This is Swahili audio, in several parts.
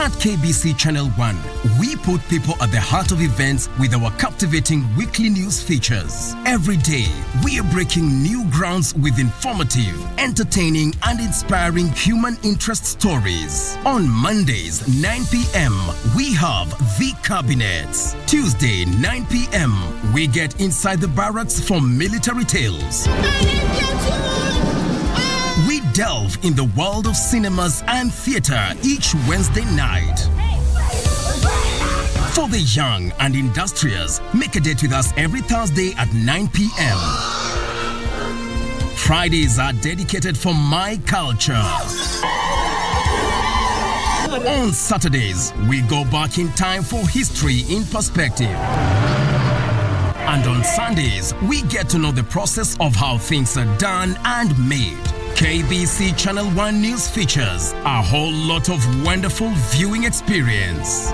At KBC Channel 1, we put people at the heart of events with our captivating weekly news features. Every day, we are breaking new grounds with informative, entertaining, and inspiring human interest stories. On Mondays, 9 p.m., we have The Cabinets. Tuesday, 9 p.m., we get inside the barracks for military tales. We delve in the world of cinemas and theater each Wednesday night. For the young and industrious, make a date with us every Thursday at 9 p.m. Fridays are dedicated for my culture. On Saturdays, we go back in time for history in perspective. And on Sundays, we get to know the process of how things are done and made. KBC Channel 1 News features a whole lot of wonderful viewing experience.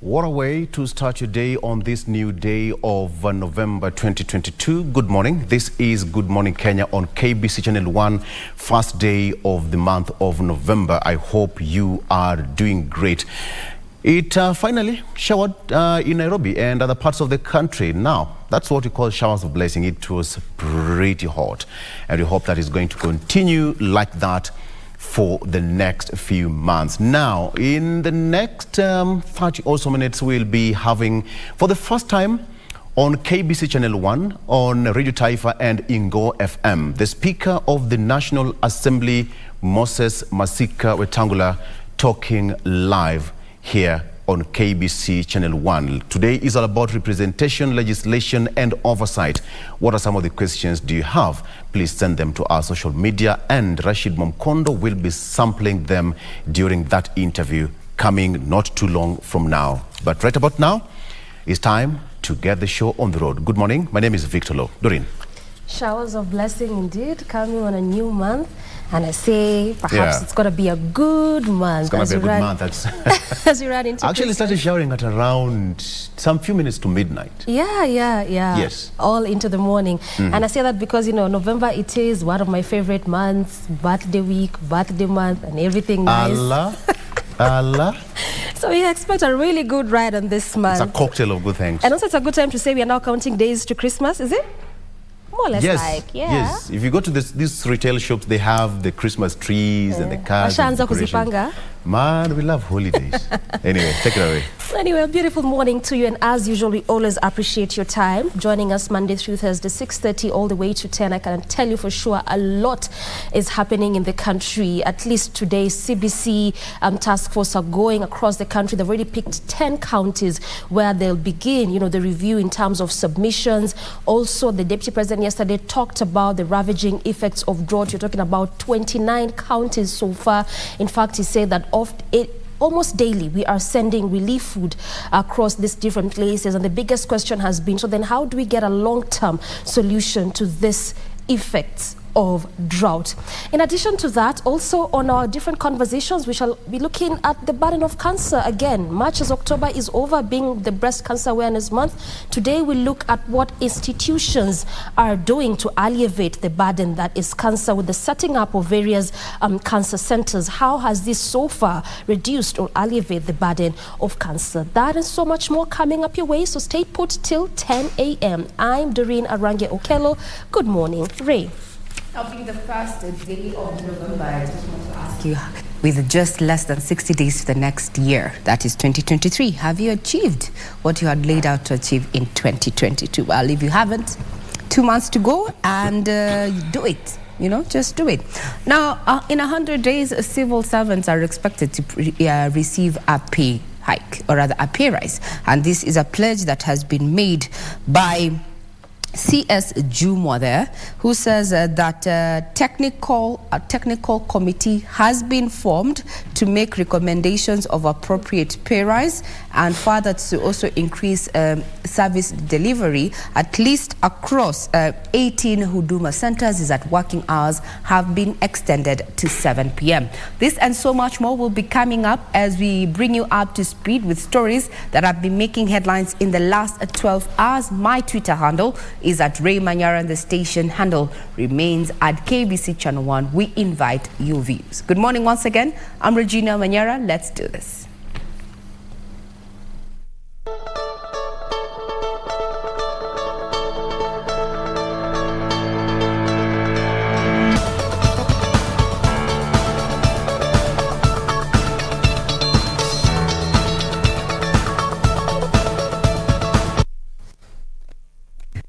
What a way to start your day on this new day of November 2022. Good morning. This is Good Morning Kenya on KBC Channel 1, first day of the month of November. I hope you are doing great. It finally showered in Nairobi and other parts of the country. Now, that's what we call showers of blessing. It was pretty hot, and we hope that is going to continue like that for the next few months. Now, in the next 30 or so minutes, we'll be having, for the first time on KBC Channel 1, on Radio Taifa and Ingo FM, the Speaker of the National Assembly, Moses Masika Wetangula, talking live here on KBC Channel 1. Today is all about representation, legislation, and oversight. What are some of the questions do you have? Please send them to our social media, and Rashid Momkondo will be sampling them during that interview coming not too long from now. But right about now, it's time to get the show on the road. Good morning. My name is Victor Lowe. Doreen. Showers of blessing indeed, coming on a new month. And I say, perhaps it's going to be a good month. It's going to be a good month. As you run into actually started showering at around some few minutes to midnight. Yeah. Yes. All into the morning. And I say that because, you know, November, it is one of my favorite months, birthday week, birthday month, and everything nice. Allah. So we expect a really good ride on this month. It's a cocktail of good things. And also it's a good time to say we are now counting days to Christmas, is it? More or less Yes. If you go to these retail shops, they have the Christmas trees and the cars. Man, we love holidays. Anyway, take it away. Anyway, a beautiful morning to you, and as usual, we always appreciate your time joining us Monday through Thursday, 6:30 all the way to 10. I can tell you for sure a lot is happening in the country. At least today, CBC task force are going across the country. They've already picked 10 counties where they'll begin, you know, the review in terms of submissions. Also, the Deputy President yesterday talked about the ravaging effects of drought. You're talking about 29 counties so far. In fact, he said that almost daily we are sending relief food across these different places, and the biggest question has been, so then how do we get a long-term solution to this effects of drought? In addition to that, also on our different conversations, we shall be looking at the burden of cancer again. Much as October is over, being the Breast Cancer Awareness Month, today we look at what institutions are doing to alleviate the burden that is cancer, with the setting up of various cancer centers. How has this so far reduced or alleviated the burden of cancer? That and so much more coming up your way, so stay put till 10 a.m. I'm Doreen Arange Okello. Good morning, Ray. Now, being the first day of November, I just want to ask you, with just less than 60 days to the next year, that is 2023, have you achieved what you had laid out to achieve in 2022? Well, if you haven't, 2 months to go, and do it. just do it. Now, in 100 days, civil servants are expected to receive a pay hike, or rather a pay rise. And this is a pledge that has been made by CS Jumwa there, who says that a technical committee has been formed to make recommendations of appropriate pay rise and further to also increase service delivery, at least across 18 Huduma centers, is that working hours have been extended to 7 p.m. This and so much more will be coming up as we bring you up to speed with stories that have been making headlines in the last 12 hours. My Twitter handle is at Ray Manyara and the station handle remains at KBC Channel 1. We invite your views. Good morning once again. I'm Regina Manyara. Let's do this.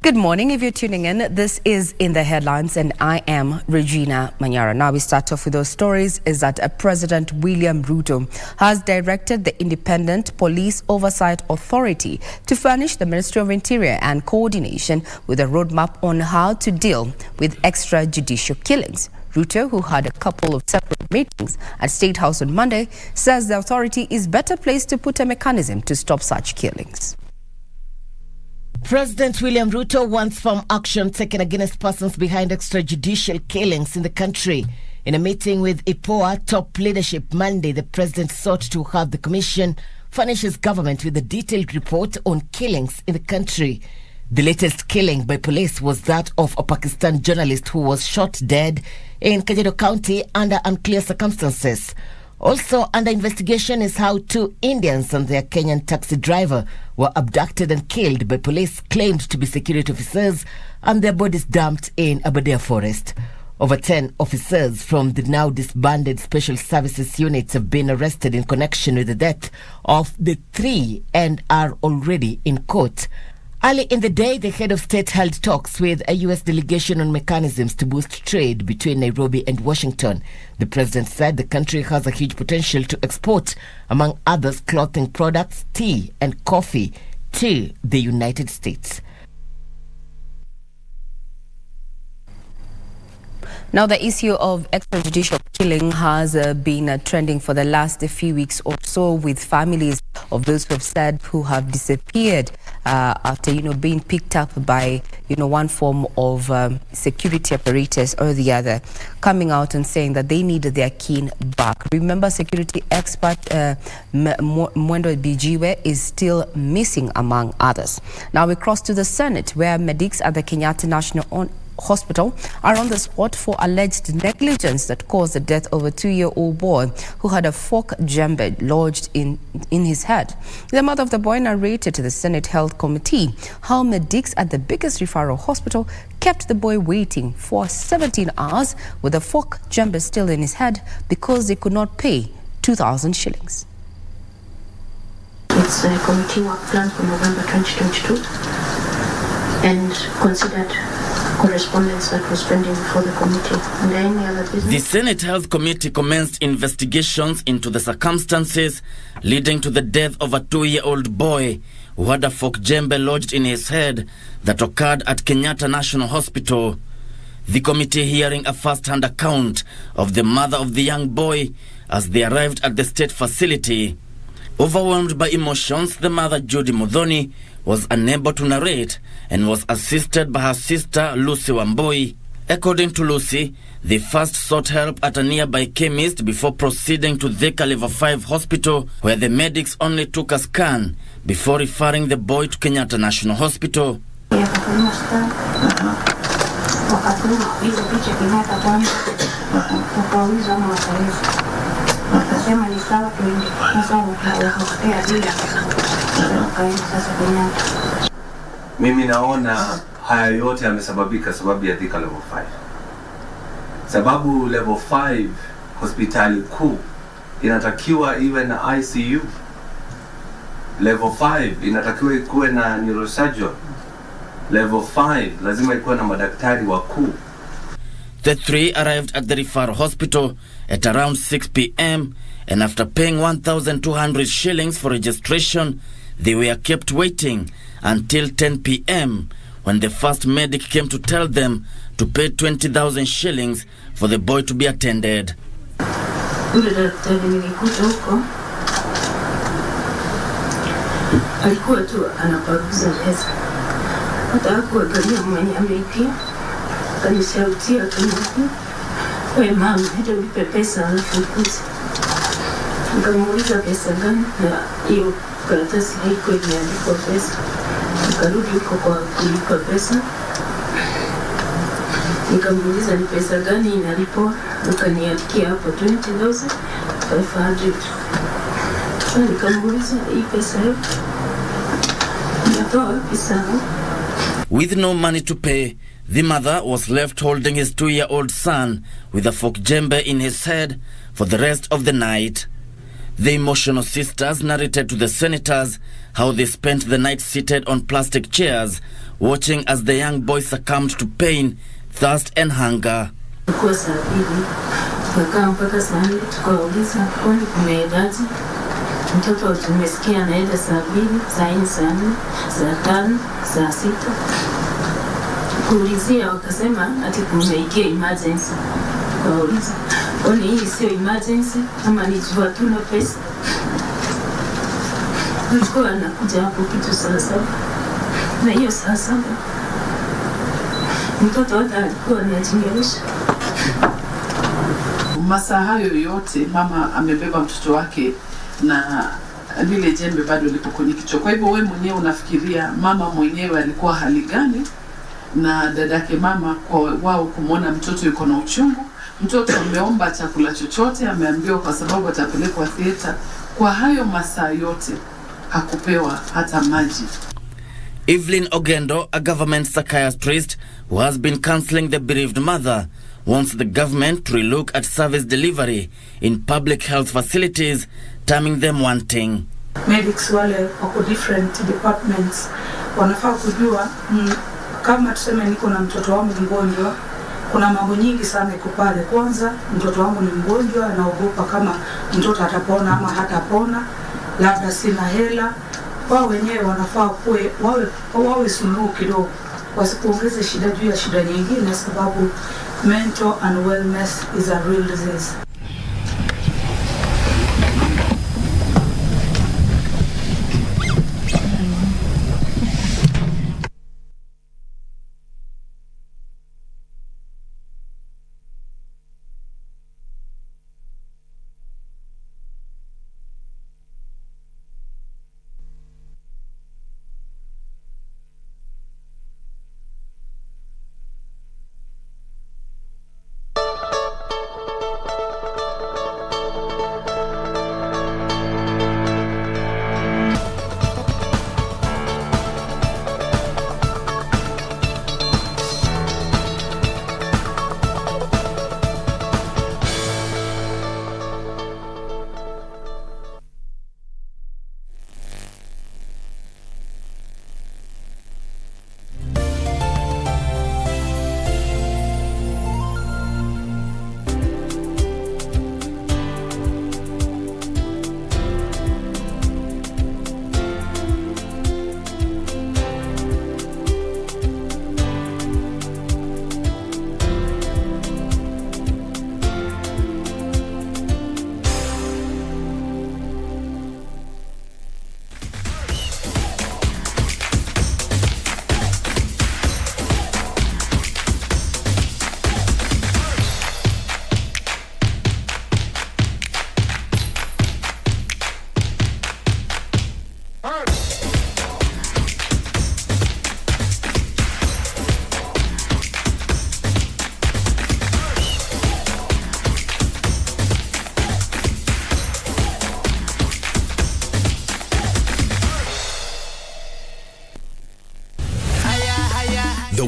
Good morning. If you're tuning in, this is In the Headlines, and I am Regina Manyara. Now we start off with those stories is that President William Ruto has directed the Independent Police Oversight Authority to furnish the Ministry of Interior and coordination with a roadmap on how to deal with extrajudicial killings. Ruto, who had a couple of separate meetings at State House on Monday, says the authority is better placed to put a mechanism to stop such killings. President William Ruto wants firm action taken against persons behind extrajudicial killings in the country. In a meeting with IPOA top leadership Monday, the president sought to have the commission furnish his government with a detailed report on killings in the country. The latest killing by police was that of a Pakistan journalist who was shot dead in Kajiado County under unclear circumstances. Also under investigation is how 2 Indians and their Kenyan taxi driver were abducted and killed by police claimed to be security officers and their bodies dumped in Aberdare Forest. Over 10 officers from the now disbanded Special Services units have been arrested in connection with the death of the 3 and are already in court. Early in the day, the head of state held talks with a U.S. delegation on mechanisms to boost trade between Nairobi and Washington. The president said the country has a huge potential to export, among others, clothing products, tea and coffee to the United States. Now, the issue of extrajudicial killing has been trending for the last few weeks or so, with families of those who have disappeared after, being picked up by, one form of security apparatus or the other, coming out and saying that they need their kin back. Remember, security expert Mwendo Bijiwe is still missing, among others. Now we cross to the Senate, where medics at the Kenyatta National Hospital are on the spot for alleged negligence that caused the death of a 2-year-old boy who had a fork jembe lodged in his head. The mother of the boy narrated to the Senate Health Committee how medics at the biggest referral hospital kept the boy waiting for 17 hours with a fork jembe still in his head because they could not pay 2,000 shillings. It's a committee work plan for November 2022 and considered correspondence that was pending before the committee and any other business. The Senate Health Committee commenced investigations into the circumstances leading to the death of a 2-year-old boy who had a fork jembe lodged in his head that occurred at Kenyatta National Hospital. The committee hearing a first-hand account of the mother of the young boy as they arrived at the state facility. Overwhelmed by emotions, the mother, Judy Muthoni, was unable to narrate and was assisted by her sister, Lucy Wamboi. According to Lucy, they first sought help at a nearby chemist before proceeding to Thika Level 5 Hospital, where the medics only took a scan before referring the boy to Kenyatta National Hospital. Mimi naona haya yote yamesababika sababu ya Thika Level 5. Sababu Level 5 hospitali kuu inatakiwa iwe na ICU. Level 5 inatakiwa ikuwe na neurosurgeon. Level 5 lazima ikuwe na madaktari wakuu. The three arrived at the referral hospital at around 6 p.m. and after paying 1,200 shillings for registration, they were kept waiting until 10 p.m. when the first medic came to tell them to pay 20,000 shillings for the boy to be attended. Yule daktari nilikuta huko alikuwa tu anapaguza pesa, hata hakuangalia mwenye ameipia. Kanishautia tu, wewe mama, ndio ulipe pesa alafu ukuje. Nikamuuliza pesa gani, na hiyo karatasi haikuwa imeandikwa pesa. Nikarudi huko kwa kulipa pesa, nikamuuliza ni pesa gani inalipwa, akaniandikia hapo 20,500. Sasa nikamuuliza hii pesa yote inatoa wapi sana? With no money to pay, the mother was left holding his 2-year-old son with a fork jembe in his head for the rest of the night. The emotional sisters narrated to the senators how they spent the night seated on plastic chairs, watching as the young boy succumbed to pain, thirst and hunger. Kwa sababu tukakaa mpaka saa 4 tukauliza kwani kumeendaje? Mtoto tumesikia anaenda saa 2, saa 4, saa 5, saa 6. Kuulizia wakasema ati kumeingia emergency. Tukauliza kwani hii sio emergency ama ni jua tuna pesa? Alikuwa anakuja hapo kitu saa 7. Na hiyo saa 7 mtoto hata alikuwa anachingelisha. Masaa hayo yote mama amebeba mtoto wake na lile jembe bado liko kwenye kichwa. Kwa hivyo wewe mwenyewe unafikiria mama mwenyewe alikuwa hali gani, na dadake mama kwa wao kumuona mtoto yuko na uchungu. Mtoto ameomba chakula chochote, ameambiwa kwa sababu atapelekwa theater. Kwa hayo masaa yote hakupewa hata maji. Evelyn Ogendo, a government psychiatrist who has been counseling the bereaved mother, wants the government to relook at service delivery in public health facilities, terming them wanting. Medics wale wako different departments wanafaa kujua kama tuseme niko na mtoto wangu mgonjwa, kuna mambo nyingi sana iko pale. Kwanza mtoto wangu ni mgonjwa, naogopa kama mtoto atapona ama hatapona, labda sina hela. Wao wenyewe wanafaa wawe suluhu kidogo, wasikuongeze shida juu ya shida nyingine, sababu mental and wellness is a real disease.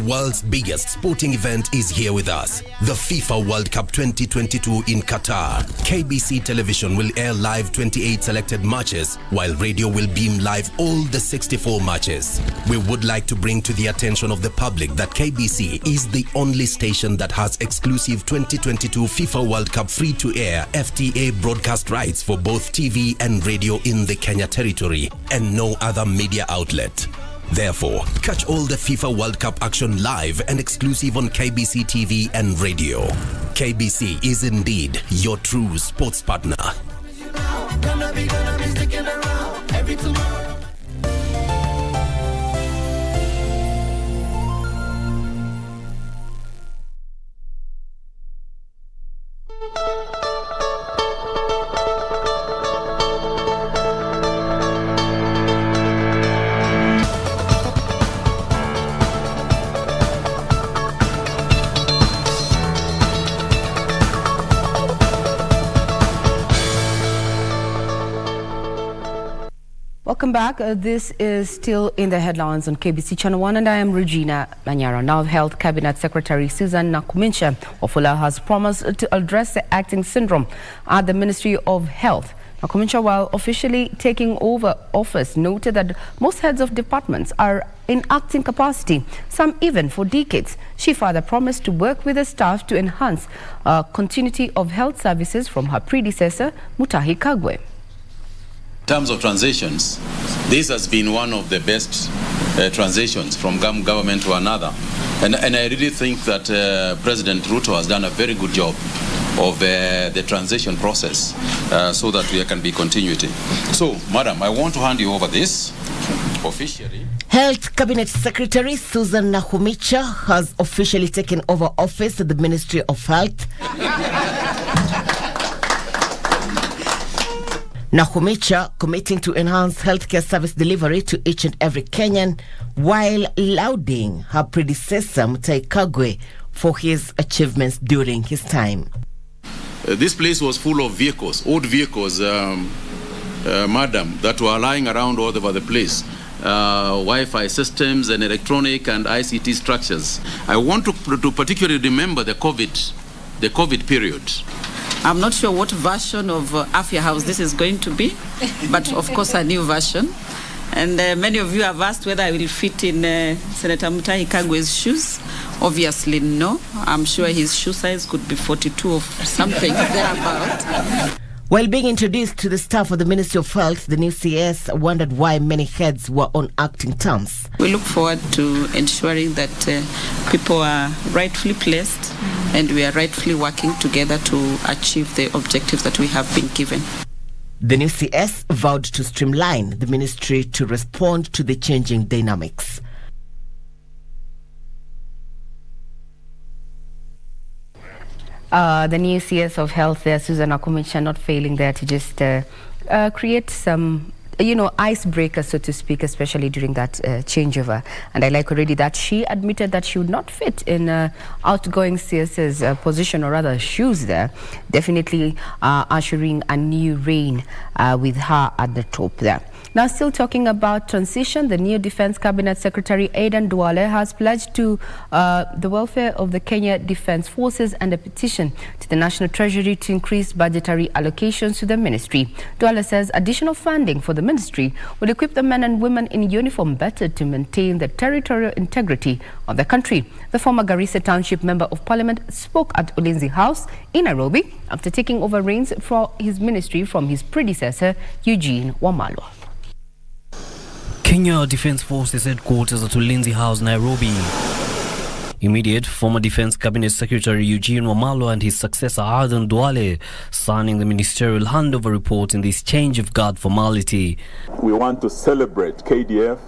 world's biggest sporting event is here with us. The FIFA World Cup 2022 in Qatar. KBC Television will air live 28 selected matches, while radio will beam live all the 64 matches. We would like to bring to the attention of the public that KBC is the only station that has exclusive 2022 FIFA World Cup free-to-air FTA broadcast rights for both TV and radio in the Kenya territory, and no other media outlet. Therefore, catch all the FIFA World Cup action live and exclusive on KBC TV and radio. KBC is indeed your true sports partner. Gonna be sticking around every tomorrow. Welcome back. This is still in the headlines on KBC Channel 1, and I am Regina Lanyara. Now, Health Cabinet Secretary Susan Nakumincha Wafula has promised to address the acting syndrome at the Ministry of Health. Nakumincha, while officially taking over office, noted that most heads of departments are in acting capacity, some even for decades. She further promised to work with the staff to enhance continuity of health services from her predecessor, Mutahi Kagwe. In terms of transitions, this has been one of the best transitions from government to another. And I really think that President Ruto has done a very good job of the transition process so that there can be continuity. So, Madam, I want to hand you over this officially. Health Cabinet Secretary Susan Nakumincha has officially taken over office at the Ministry of Health. Nakumincha committing to enhance healthcare service delivery to each and every Kenyan, while lauding her predecessor Mutahi Kagwe for his achievements during his time. This place was full of vehicles, old vehicles, madam, that were lying around all over the place. Wi-Fi systems and electronic and ICT structures. I want to particularly remember the COVID period. I'm not sure what version of Afya House this is going to be, but of course a new version. And many of you have asked whether I will fit in Senator Mutahi Kagwe's shoes. Obviously no. I'm sure his shoe size could be 42 or something thereabout. While being introduced to the staff of the Ministry of Health, the new CS wondered why many heads were on acting terms. We look forward to ensuring that people are rightfully placed and we are rightfully working together to achieve the objectives that we have been given. The new CS vowed to streamline the ministry to respond to the changing dynamics. The new CS of Health there, Susan Nakumincha, not failing there to just create some, icebreaker, so to speak, especially during that changeover. And I like already that she admitted that she would not fit in outgoing CS's position, or rather shoes there, definitely ushering a new reign with her at the top there. Now, still talking about transition, the new Defense Cabinet Secretary Aidan Duale has pledged to the welfare of the Kenya Defense Forces and a petition to the National Treasury to increase budgetary allocations to the ministry. Duale says additional funding for the ministry will equip the men and women in uniform better to maintain the territorial integrity of the country. The former Garissa Township Member of Parliament spoke at Ulinzi House in Nairobi after taking over reins for his ministry from his predecessor, Eugene Wamalwa. Kenya Defense Forces headquarters at Ulinzi House, Nairobi. Immediate former Defense Cabinet Secretary Eugene Wamalwa and his successor Aidan Duale signing the ministerial handover report in this change of guard formality. We want to celebrate KDF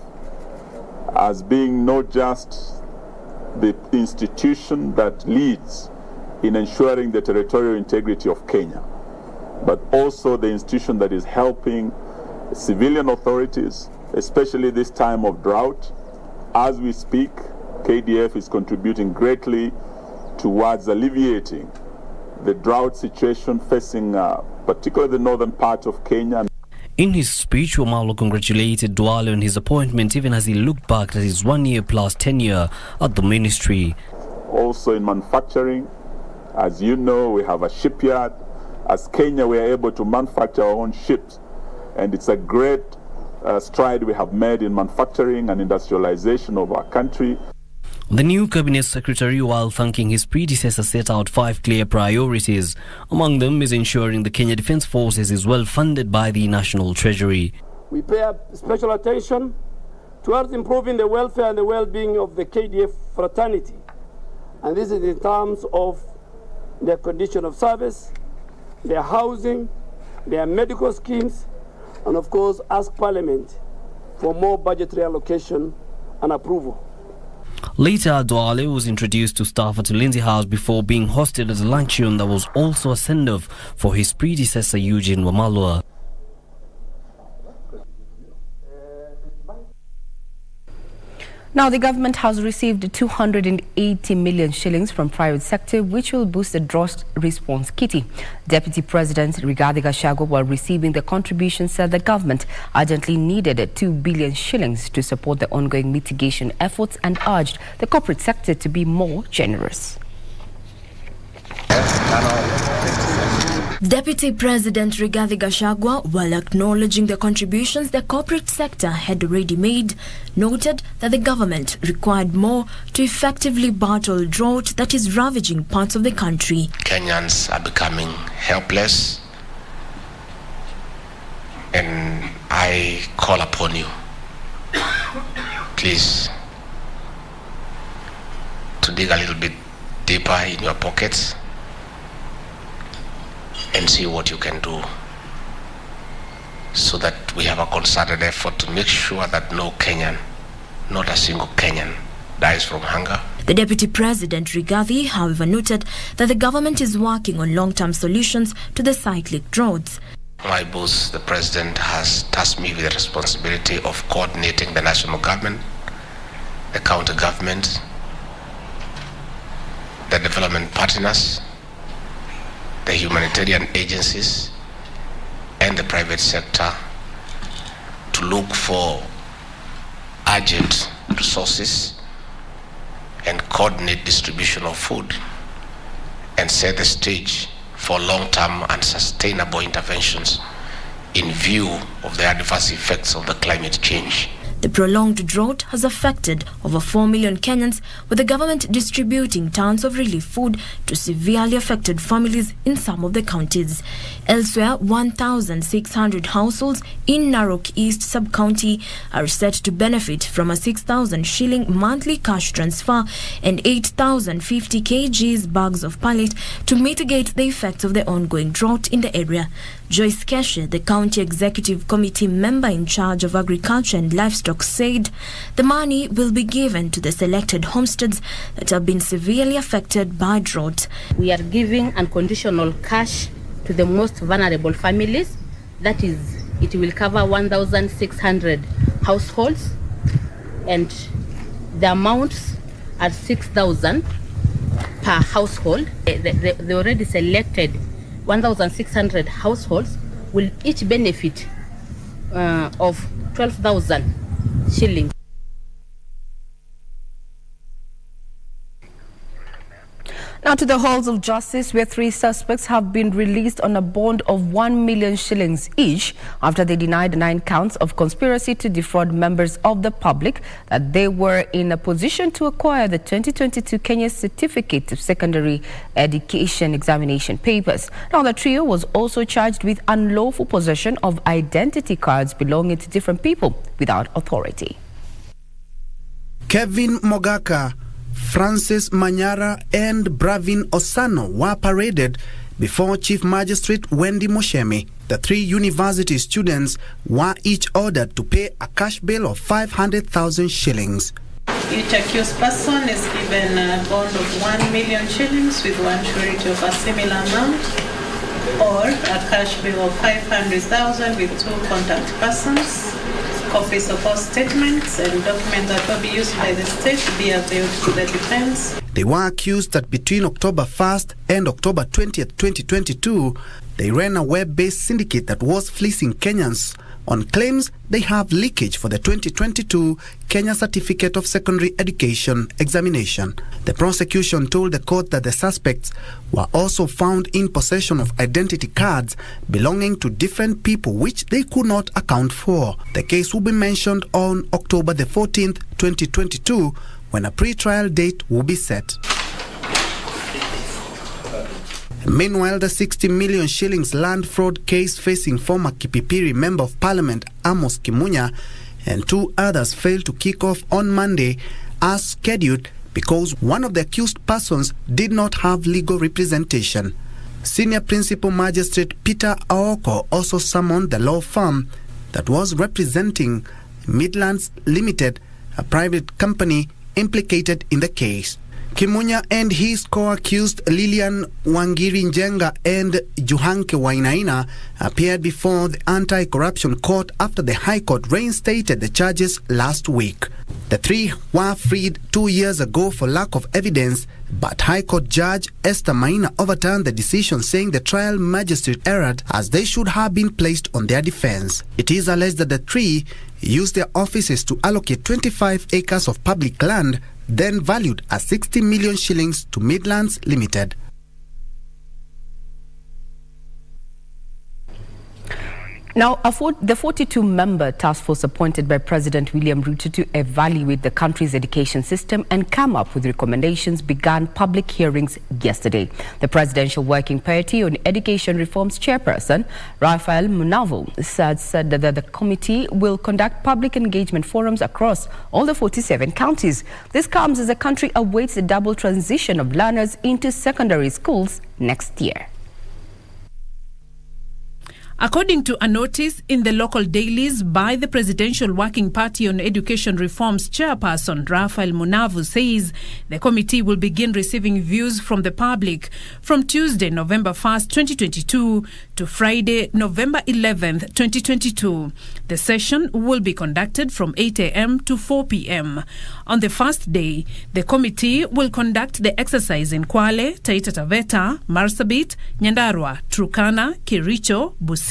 as being not just the institution that leads in ensuring the territorial integrity of Kenya, but also the institution that is helping civilian authorities, especially this time of drought. As we speak, KDF is contributing greatly towards alleviating the drought situation facing particularly the northern part of Kenya. In his speech, Wamalo congratulated Duale on his appointment even as he looked back at his 1 year plus tenure at the ministry. Also in manufacturing, as you know, we have a shipyard. As Kenya, we are able to manufacture our own ships, and it's a great stride we have made in manufacturing and industrialization of our country. The new cabinet secretary, while thanking his predecessor, set out 5 clear priorities. Among them is ensuring the Kenya Defence Forces is well funded by the National Treasury. We pay special attention towards improving the welfare and the well-being of the KDF fraternity, and this is in terms of their condition of service, their housing, their medical schemes, and of course ask Parliament for more budgetary allocation and approval. Later, Duale was introduced to staff at Lindsay House before being hosted at a luncheon that was also a send-off for his predecessor Eugene Wamalwa. Now, the government has received 280 million shillings from private sector, which will boost the drought response kitty. Deputy President Rigathi Gachagua, while receiving the contribution, said the government urgently needed 2 billion shillings to support the ongoing mitigation efforts and urged the corporate sector to be more generous. Deputy President Rigathi Gachagua, while acknowledging the contributions the corporate sector had already made, noted that the government required more to effectively battle drought that is ravaging parts of the country. Kenyans are becoming helpless, and I call upon you, please, to dig a little bit deeper in your pockets and see what you can do so that we have a concerted effort to make sure that no Kenyan, not a single Kenyan, dies from hunger. The Deputy President Rigathi, however, noted that the government is working on long-term solutions to the cyclic droughts. My boss, the President, has tasked me with the responsibility of coordinating the national government, the county government, the development partners, the humanitarian agencies, and the private sector to look for urgent resources and coordinate distribution of food and set the stage for long-term and sustainable interventions in view of the adverse effects of the climate change. The prolonged drought has affected over 4 million Kenyans, with the government distributing tons of relief food to severely affected families in some of the counties. Elsewhere, 1,600 households in Narok East sub-county are set to benefit from a 6,000 shilling monthly cash transfer and 8,050 kgs bags of pallet to mitigate the effects of the ongoing drought in the area. Joyce Keshe, the County Executive Committee member in charge of agriculture and livestock, said the money will be given to the selected homesteads that have been severely affected by drought. We are giving unconditional cash to the most vulnerable families. That is, it will cover 1,600 households, and the amounts are 6,000 per household. The already selected 1,600 households will each benefit of 12,000 shillings. Now to the halls of justice, where 3 suspects have been released on a bond of 1 million shillings each after they denied 9 counts of conspiracy to defraud members of the public that they were in a position to acquire the 2022 Kenya Certificate of Secondary Education examination papers. Now the trio was also charged with unlawful possession of identity cards belonging to different people without authority. Kevin Mogaka, Francis Manyara and Bravin Osano were paraded before Chief Magistrate Wendy Moshemi. The 3 university students were each ordered to pay a cash bill of 500,000 shillings. Each accused person is given a bond of 1 million shillings with one surety of a similar amount, or a cash bill of 500,000 with 2 contact persons. Copies of all statements and documents that will be used by the state to be available to the defense. They were accused that between October 1st and October 20th, 2022, they ran a web-based syndicate that was fleecing Kenyans on claims they have leakage for the 2022 Kenya Certificate of Secondary Education examination. The prosecution told the court that the suspects were also found in possession of identity cards belonging to different people which they could not account for. The case will be mentioned on October the 14th, 2022, when a pre-trial date will be set. Meanwhile, the 60 million shillings land fraud case facing former Kipipiri Member of Parliament Amos Kimunya and two others failed to kick off on Monday as scheduled because one of the accused persons did not have legal representation. Senior Principal Magistrate Peter Aoko also summoned the law firm that was representing Midlands Limited, a private company implicated in the case. Kimunya and his co-accused Lilian Wangiri Njenga and Juhanke Wainaina appeared before the Anti-Corruption Court after the High Court reinstated the charges last week. The three were freed 2 years ago for lack of evidence, but High Court Judge Esther Maina overturned the decision, saying the trial magistrate erred as they should have been placed on their defense. It is alleged that the three used their offices to allocate 25 acres of public land then valued at 60 million shillings to Midlands Limited. Now, the 42-member task force appointed by President William Ruto to evaluate the country's education system and come up with recommendations began public hearings yesterday. The Presidential Working Party on Education Reform's chairperson, Raphael Munavu, said that the committee will conduct public engagement forums across all the 47 counties. This comes as the country awaits the double transition of learners into secondary schools next year. According to a notice in the local dailies by the Presidential Working Party on Education Reform's chairperson, Raphael Munavu, says the committee will begin receiving views from the public from Tuesday, November 1st, 2022 to Friday, November 11th, 2022. The session will be conducted from 8 a.m. to 4 p.m. On the first day, the committee will conduct the exercise in Kwale, Taita Taveta, Marsabit, Nyandarua, Turkana, Kericho, Busia,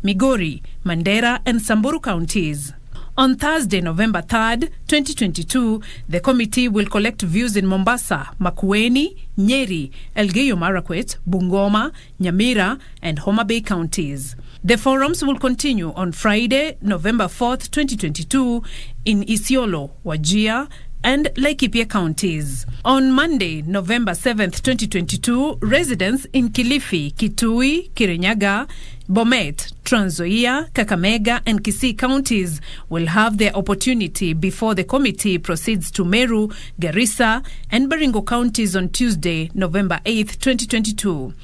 Migori, Mandera and Samburu counties. On Thursday, November 3rd, 2022, the committee will collect views in Mombasa, Makueni, Nyeri, Elgeyo Marakwet, Bungoma, Nyamira and Homa Bay counties. The forums will continue on Friday, November 4th, 2022 in Isiolo, Wajir and Laikipia counties. On Monday, November 7th, 2022, residents in Kilifi, Kitui, Kirinyaga, Bomet, Trans Nzoia, Kakamega and Kisii counties will have their opportunity before the committee proceeds to Meru, Garissa and Baringo counties on Tuesday, November 8th, 2022.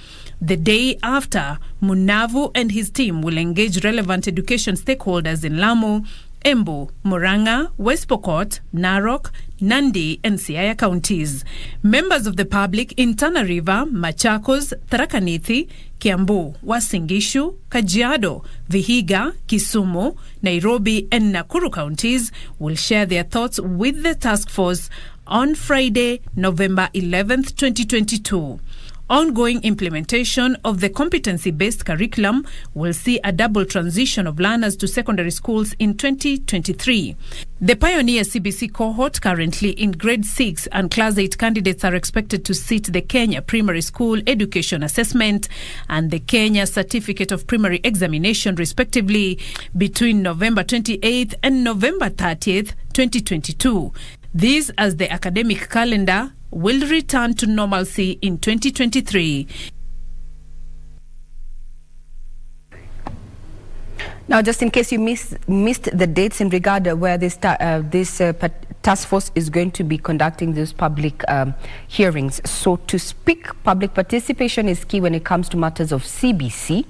The day after, Munavu and his team will engage relevant education stakeholders in Lamu, Embu, Murang'a, West Pokot, Narok, Nandi and Siaya counties. Members of the public in Tana River, Machakos, Tharaka Nithi, Kiambu, Uasin Gishu, Kajiado, Vihiga, Kisumu, Nairobi and Nakuru counties will share their thoughts with the task force on Friday, November 11th, 2022. Ongoing implementation of the competency-based curriculum will see a double transition of learners to secondary schools in 2023. The Pioneer CBC cohort, currently in grade 6 and class 8 candidates, are expected to sit the Kenya Primary School Education Assessment and the Kenya Certificate of Primary Examination, respectively, between November 28th and November 30th, 2022. This as the academic calendar will return to normalcy in 2023. Now, just in case you missed the dates in regard where this task force is going to be conducting these public hearings. So to speak, public participation is key when it comes to matters of CBC.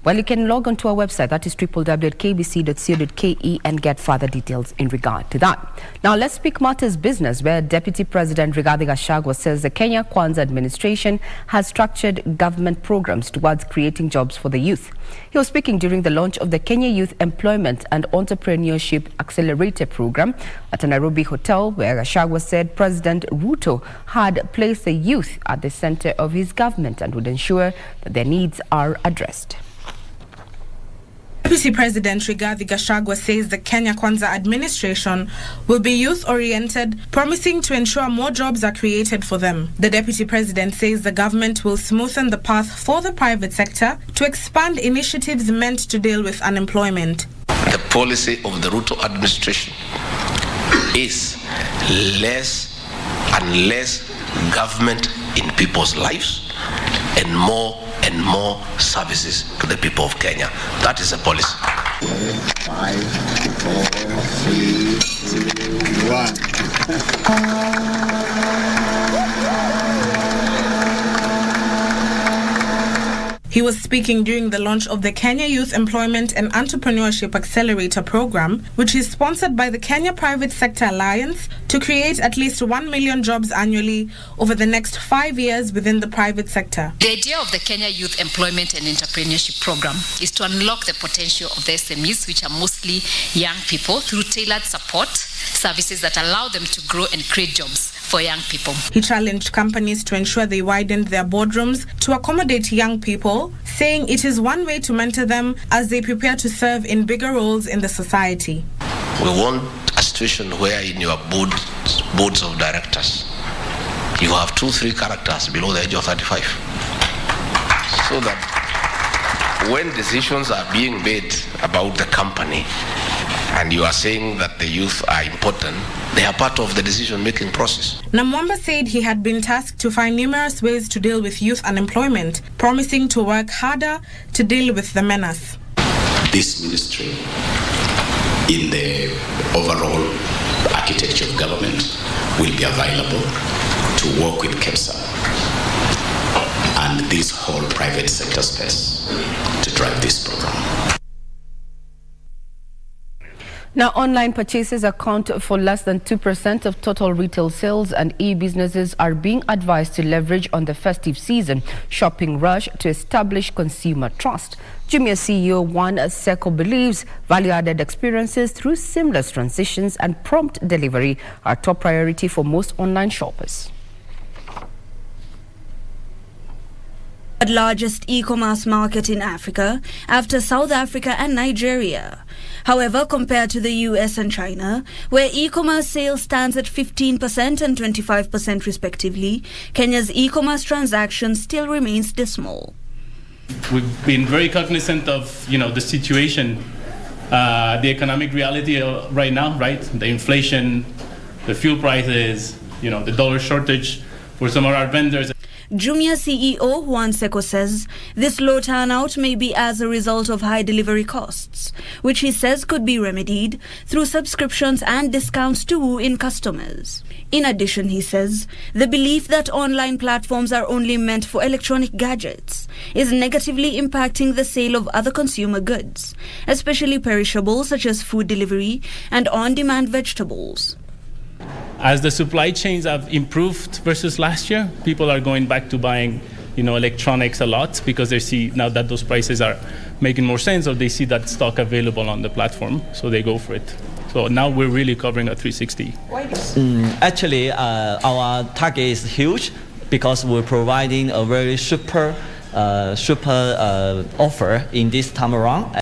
Well, you can log on to our website, that is www.kbc.co.ke, and get further details in regard to that. Now, let's speak matters business, where Deputy President Rigathi Gachagua says the Kenya Kwanza administration has structured government programs towards creating jobs for the youth. He was speaking during the launch of the Kenya Youth Employment and Entrepreneurship Accelerator Program at a Nairobi hotel, where Gachagua said President Ruto had placed the youth at the center of his government and would ensure that their needs are addressed. Deputy President Rigathi Gachagua says the Kenya Kwanza administration will be youth-oriented, promising to ensure more jobs are created for them. The Deputy President says the government will smoothen the path for the private sector to expand initiatives meant to deal with unemployment. The policy of the Ruto administration is less and less government in people's lives and more services to the people of Kenya. That is the policy. 5, 4, 3, 2, 1. He was speaking during the launch of the Kenya Youth Employment and Entrepreneurship Accelerator Program, which is sponsored by the Kenya Private Sector Alliance to create at least 1 million jobs annually over the next 5 years within the private sector. The idea of the Kenya Youth Employment and Entrepreneurship Program is to unlock the potential of the SMEs, which are mostly young people, through tailored support services that allow them to grow and create jobs for young people. He challenged companies to ensure they widened their boardrooms to accommodate young people, saying it is one way to mentor them as they prepare to serve in bigger roles in the society. We want a situation where in your boards of directors, you have 2-3 characters below the age of 35. So that when decisions are being made about the company, and you are saying that the youth are important, they are part of the decision-making process. Namwamba said he had been tasked to find numerous ways to deal with youth unemployment, promising to work harder to deal with the menace. This ministry, in the overall architecture of government, will be available to work with KEPSA and this whole private sector space to drive this program. Now, online purchases account for less than 2% of total retail sales, and e-businesses are being advised to leverage on the festive season shopping rush to establish consumer trust. Jumia CEO Juan Seko believes value-added experiences through seamless transitions and prompt delivery are top priority for most online shoppers. The largest e-commerce market in Africa after South Africa and Nigeria. However, compared to the US and China, where e-commerce sales stands at 15% and 25% respectively, Kenya's e-commerce transactions still remains dismal. We've been very cognizant of, the situation, the economic reality right now, right? The inflation, the fuel prices, the dollar shortage for some of our vendors. Jumia CEO Juan Seko says this low turnout may be as a result of high delivery costs, which he says could be remedied through subscriptions and discounts to woo in customers. In addition, he says the belief that online platforms are only meant for electronic gadgets is negatively impacting the sale of other consumer goods, especially perishables such as food delivery and on-demand vegetables. As the supply chains have improved versus last year, people are going back to buying, electronics a lot because they see now that those prices are making more sense, or they see that stock available on the platform, so they go for it. So now we're really covering a 360. Actually, our target is huge because we're providing a very super offer in this time around.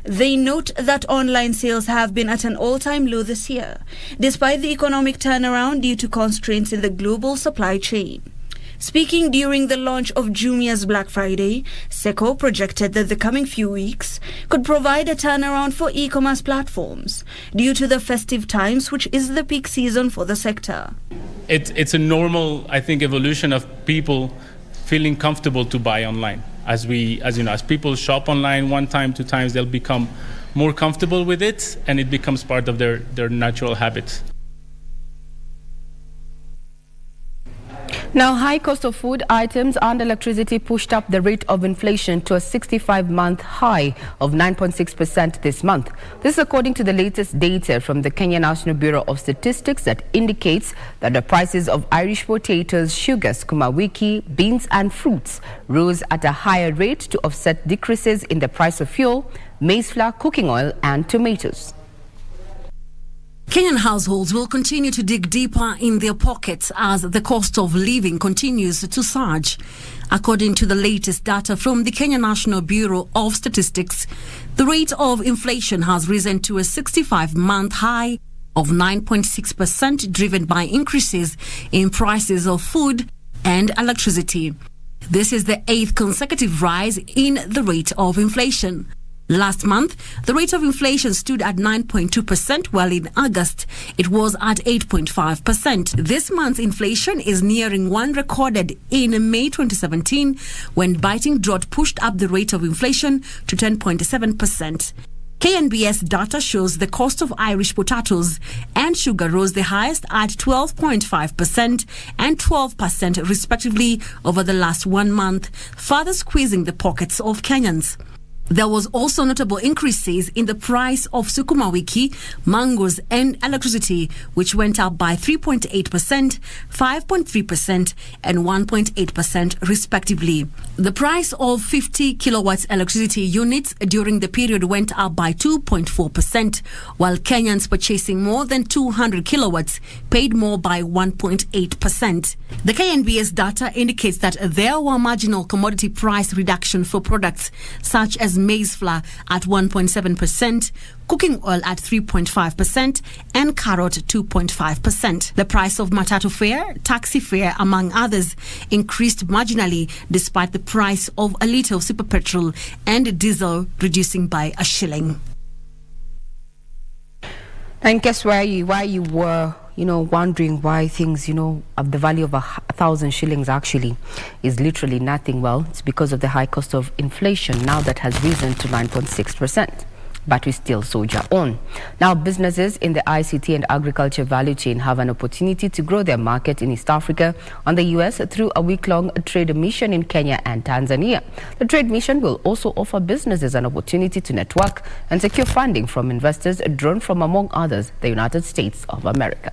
They note that online sales have been at an all-time low this year, despite the economic turnaround due to constraints in the global supply chain. Speaking during the launch of Jumia's Black Friday, Seko projected that the coming few weeks could provide a turnaround for e-commerce platforms due to the festive times, which is the peak season for the sector. It's a normal, evolution of people feeling comfortable to buy online. As people shop online 1 time, 2 times, they'll become more comfortable with it, and it becomes part of their natural habit. Now, high cost of food items and electricity pushed up the rate of inflation to a 65-month high of 9.6% this month. This is according to the latest data from the Kenya National Bureau of Statistics that indicates that the prices of Irish potatoes, sugar, sukuma wiki, beans and fruits rose at a higher rate to offset decreases in the price of fuel, maize flour, cooking oil and tomatoes. Kenyan households will continue to dig deeper in their pockets as the cost of living continues to surge. According to the latest data from the Kenya National Bureau of Statistics, the rate of inflation has risen to a 65-month high of 9.6%, driven by increases in prices of food and electricity. This is the 8th consecutive rise in the rate of inflation. Last month, the rate of inflation stood at 9.2%, while in August, it was at 8.5%. This month's inflation is nearing one recorded in May 2017, when biting drought pushed up the rate of inflation to 10.7%. KNBS data shows the cost of Irish potatoes and sugar rose the highest at 12.5% and 12% respectively over the last 1 month, further squeezing the pockets of Kenyans. There was also notable increases in the price of sukuma wiki, mangoes and electricity, which went up by 3.8%, 5.3% and 1.8% respectively. The price of 50 kilowatts electricity units during the period went up by 2.4%, while Kenyans purchasing more than 200 kilowatts paid more by 1.8%. The KNBS data indicates that there were marginal commodity price reduction for products such as maize flour at 1.7%, cooking oil at 3.5%, and carrot 2.5%. The price of matatu fare, taxi fare, among others, increased marginally despite the price of a litre of super petrol and diesel reducing by a shilling. And guess why you were wondering why things, of the value of 1,000 shillings actually is literally nothing. Well, it's because of the high cost of inflation now that has risen to 9.6%. But we still soldier on. Now, businesses in the ICT and agriculture value chain have an opportunity to grow their market in East Africa on the U.S. through a week-long trade mission in Kenya and Tanzania. The trade mission will also offer businesses an opportunity to network and secure funding from investors drawn from, among others, the United States of America.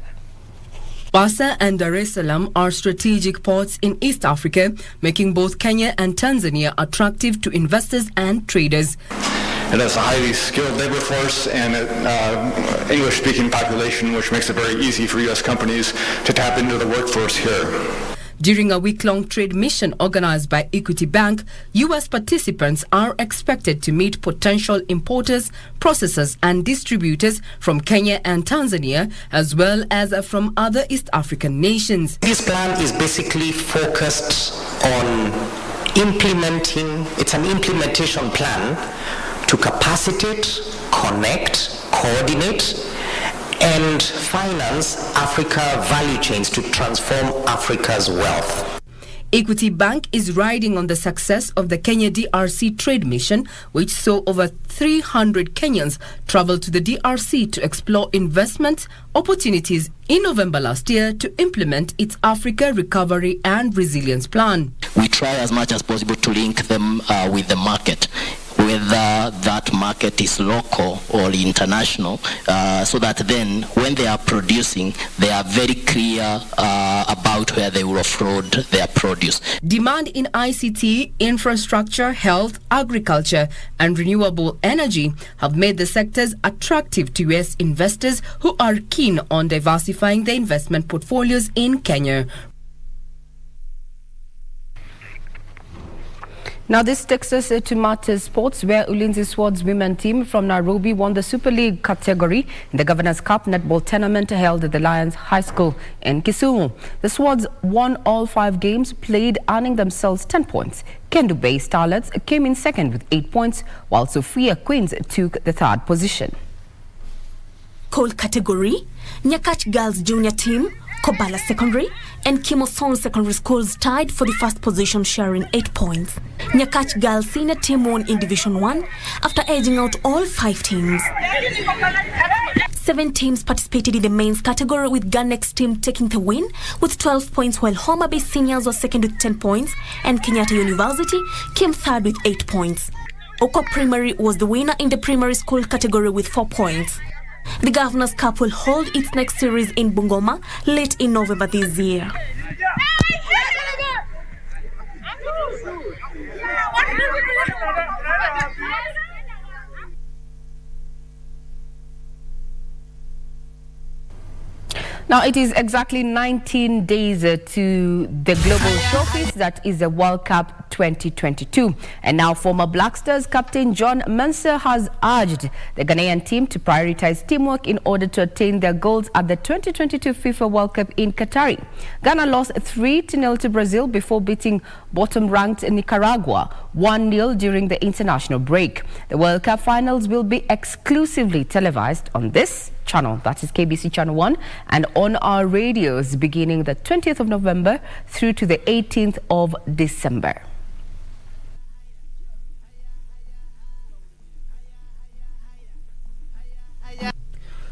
Mombasa and Dar es Salaam are strategic ports in East Africa, making both Kenya and Tanzania attractive to investors and traders. It has a highly skilled labor force and an English-speaking population, which makes it very easy for U.S. companies to tap into the workforce here. During a week-long trade mission organized by Equity Bank, U.S. participants are expected to meet potential importers, processors and distributors from Kenya and Tanzania, as well as from other East African nations. This plan is basically focused on it's an implementation plan to capacitate, connect, coordinate, and finance Africa value chains to transform Africa's wealth. Equity Bank is riding on the success of the Kenya DRC trade mission, which saw over 300 Kenyans travel to the DRC to explore investment opportunities in November last year to implement its Africa Recovery and Resilience Plan. We try as much as possible to link them with the market, whether that market is local or international, so that then when they are producing, they are very clear about where they will offload their produce. Demand in ICT, infrastructure, health, agriculture, and renewable energy have made the sectors attractive to U.S. investors who are keen on diversifying their investment portfolios in Kenya. Now this takes us to matters sports, where Ulinzi Swords women team from Nairobi won the Super League category in the Governor's Cup netball tournament held at the Lions High School in Kisumu. The Swords won all 5 games played, earning themselves 10 points. Kendu Bay Starlets came in second with 8 points, while Sophia Queens took the 3rd position. Cold category, Nyakach Girls Junior Team, Kobala Secondary and Kimosong Secondary Schools tied for the first position, sharing 8 points. Nyakach Girls Senior Team won in Division 1 after edging out all 5 teams. 7 teams participated in the men's category, with Garnex team taking the win with 12 points, while Homa Bay Seniors was second with 10 points and Kenyatta University came third with 8 points. Okwa Primary was the winner in the primary school category with 4 points. The Governor's Cup will hold its next series in Bungoma late in November this year. Now, it is exactly 19 days to the global showpiece that is the World Cup 2022. And now former Black Stars captain John Mensah has urged the Ghanaian team to prioritize teamwork in order to attain their goals at the 2022 FIFA World Cup in Qatar. Ghana lost 3-0 to Brazil before beating bottom-ranked Nicaragua 1-0 during the international break. The World Cup finals will be exclusively televised on this channel, that is KBC Channel 1, and on our radios beginning the 20th of November through to the 18th of December.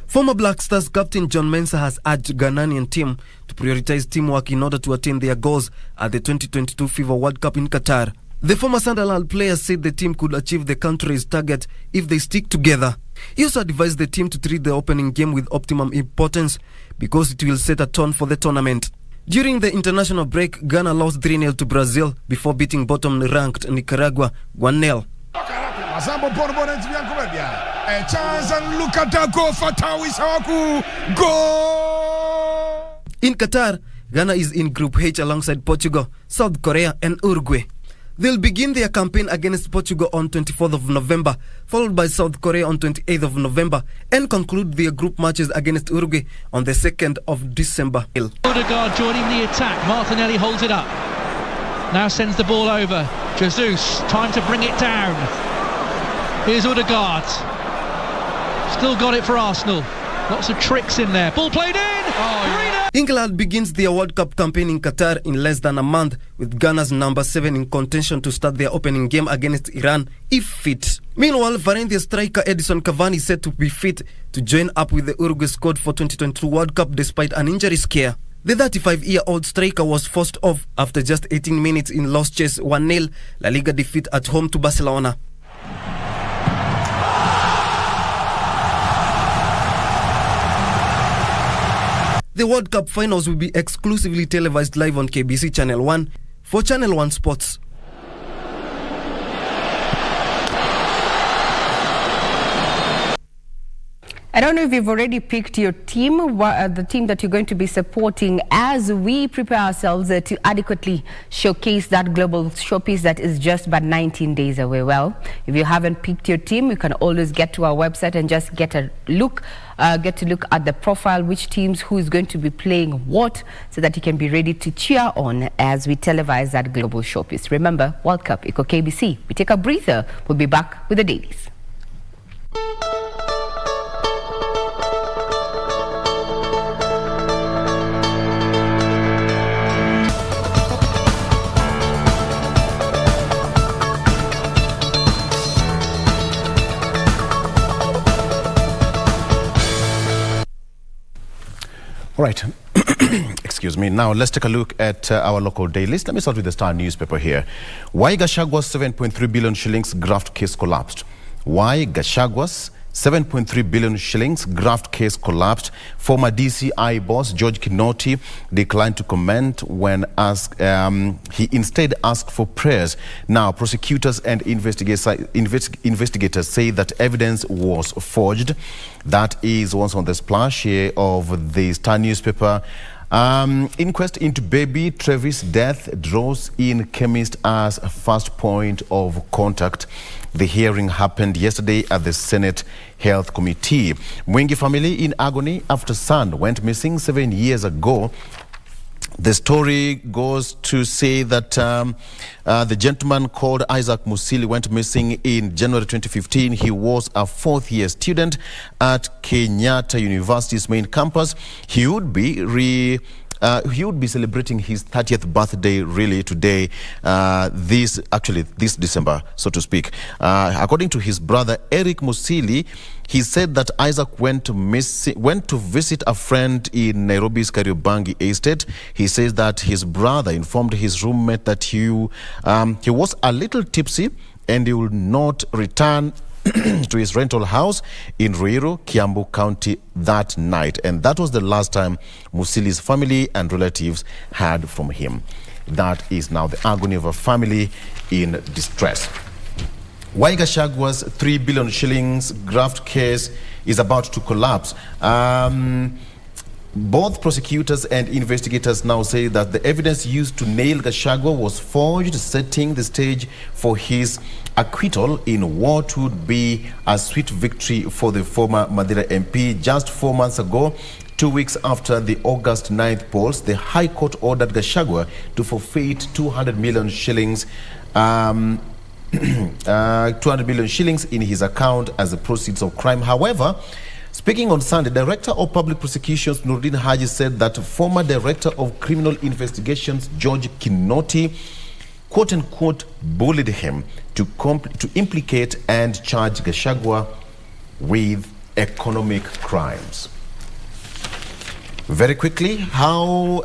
Former Black Stars captain John Mensah has urged Ghanaian team to prioritize teamwork in order to attain their goals at the 2022 FIFA World Cup in Qatar. The former Sunderland player said the team could achieve the country's target if they stick together. He also advised the team to treat the opening game with optimum importance because it will set a tone for the tournament. During the international break, Ghana lost 3-0 to Brazil before beating bottom-ranked Nicaragua 1-0. A chance and look at that goal for Tawisaku. Goal! In Qatar, Ghana is in Group H alongside Portugal, South Korea and Uruguay. They'll begin their campaign against Portugal on 24th of November, followed by South Korea on 28th of November, and conclude their group matches against Uruguay on the 2nd of December. Odegaard joining the attack. Martinelli holds it up. Now sends the ball over. Jesus, time to bring it down. Here's Odegaard. Still got it for Arsenal. Lots of tricks in there. Ball played in. England begins their World Cup campaign in Qatar in less than a month, with Ghana's number 7 in contention to start their opening game against Iran if fit. Meanwhile, Valencia striker Edison Cavani said to be fit to join up with the Uruguay squad for 2022 World Cup despite an injury scare. The 35-year-old striker was forced off after just 18 minutes in Los Chess 1-0 La Liga defeat at home to Barcelona. The World Cup finals will be exclusively televised live on KBC Channel 1 for Channel 1 Sports. I don't know if you've already picked your team, the team that you're going to be supporting as we prepare ourselves to adequately showcase that global showpiece that is just but 19 days away. Well, if you haven't picked your team, you can always get to our website and just get to look at the profile, which teams, who is going to be playing what, so that you can be ready to cheer on as we televise that global showpiece. Remember, World Cup, Eco KBC. We take a breather. We'll be back with the dailies. All right. Excuse me. Now, let's take a look at our local dailies. Let me start with the Star newspaper here. Why Gachagwa's 7.3 billion shillings graft case collapsed. Why Gachagwa's 7.3 billion shillings graft case collapsed. Former DCI boss George Kinoti declined to comment when asked. He instead asked for prayers. Now, prosecutors and investigators say that evidence was forged. That is what's on the splash here of the Star newspaper. Inquest into baby Travis' death draws in chemist as a first point of contact. The hearing happened yesterday at the Senate Health Committee. Mwingi family in agony after son went missing 7 years ago. The story goes to say that the gentleman called Isaac Musili went missing in January 2015. He was a fourth-year student at Kenyatta University's main campus. He would be celebrating his 30th birthday really today, this December, so to speak. According to his brother Eric Musili, he said that Isaac went to visit a friend in Nairobi's Kariobangi estate. He says that his brother informed his roommate that he was a little tipsy and he would not return to his rental house in Ruiru, Kiambu County that night. And that was the last time Musili's family and relatives heard from him. That is now the agony of a family in distress. Why Gachagwa's 3 billion shillings graft case is about to collapse. Both prosecutors and investigators now say that the evidence used to nail Gachagua was forged, setting the stage for his acquittal in what would be a sweet victory for the former Madeira MP. Just 4 months ago, 2 weeks after the August 9th polls, the High Court ordered Gachagua to forfeit 200 million shillings 200 million shillings in his account as the proceeds of crime. However, speaking on Sunday, Director of Public Prosecutions Nuruddin Haji said that former Director of Criminal Investigations George Kinoti, quote-unquote, bullied him to implicate and charge Gachagua with economic crimes. Very quickly, how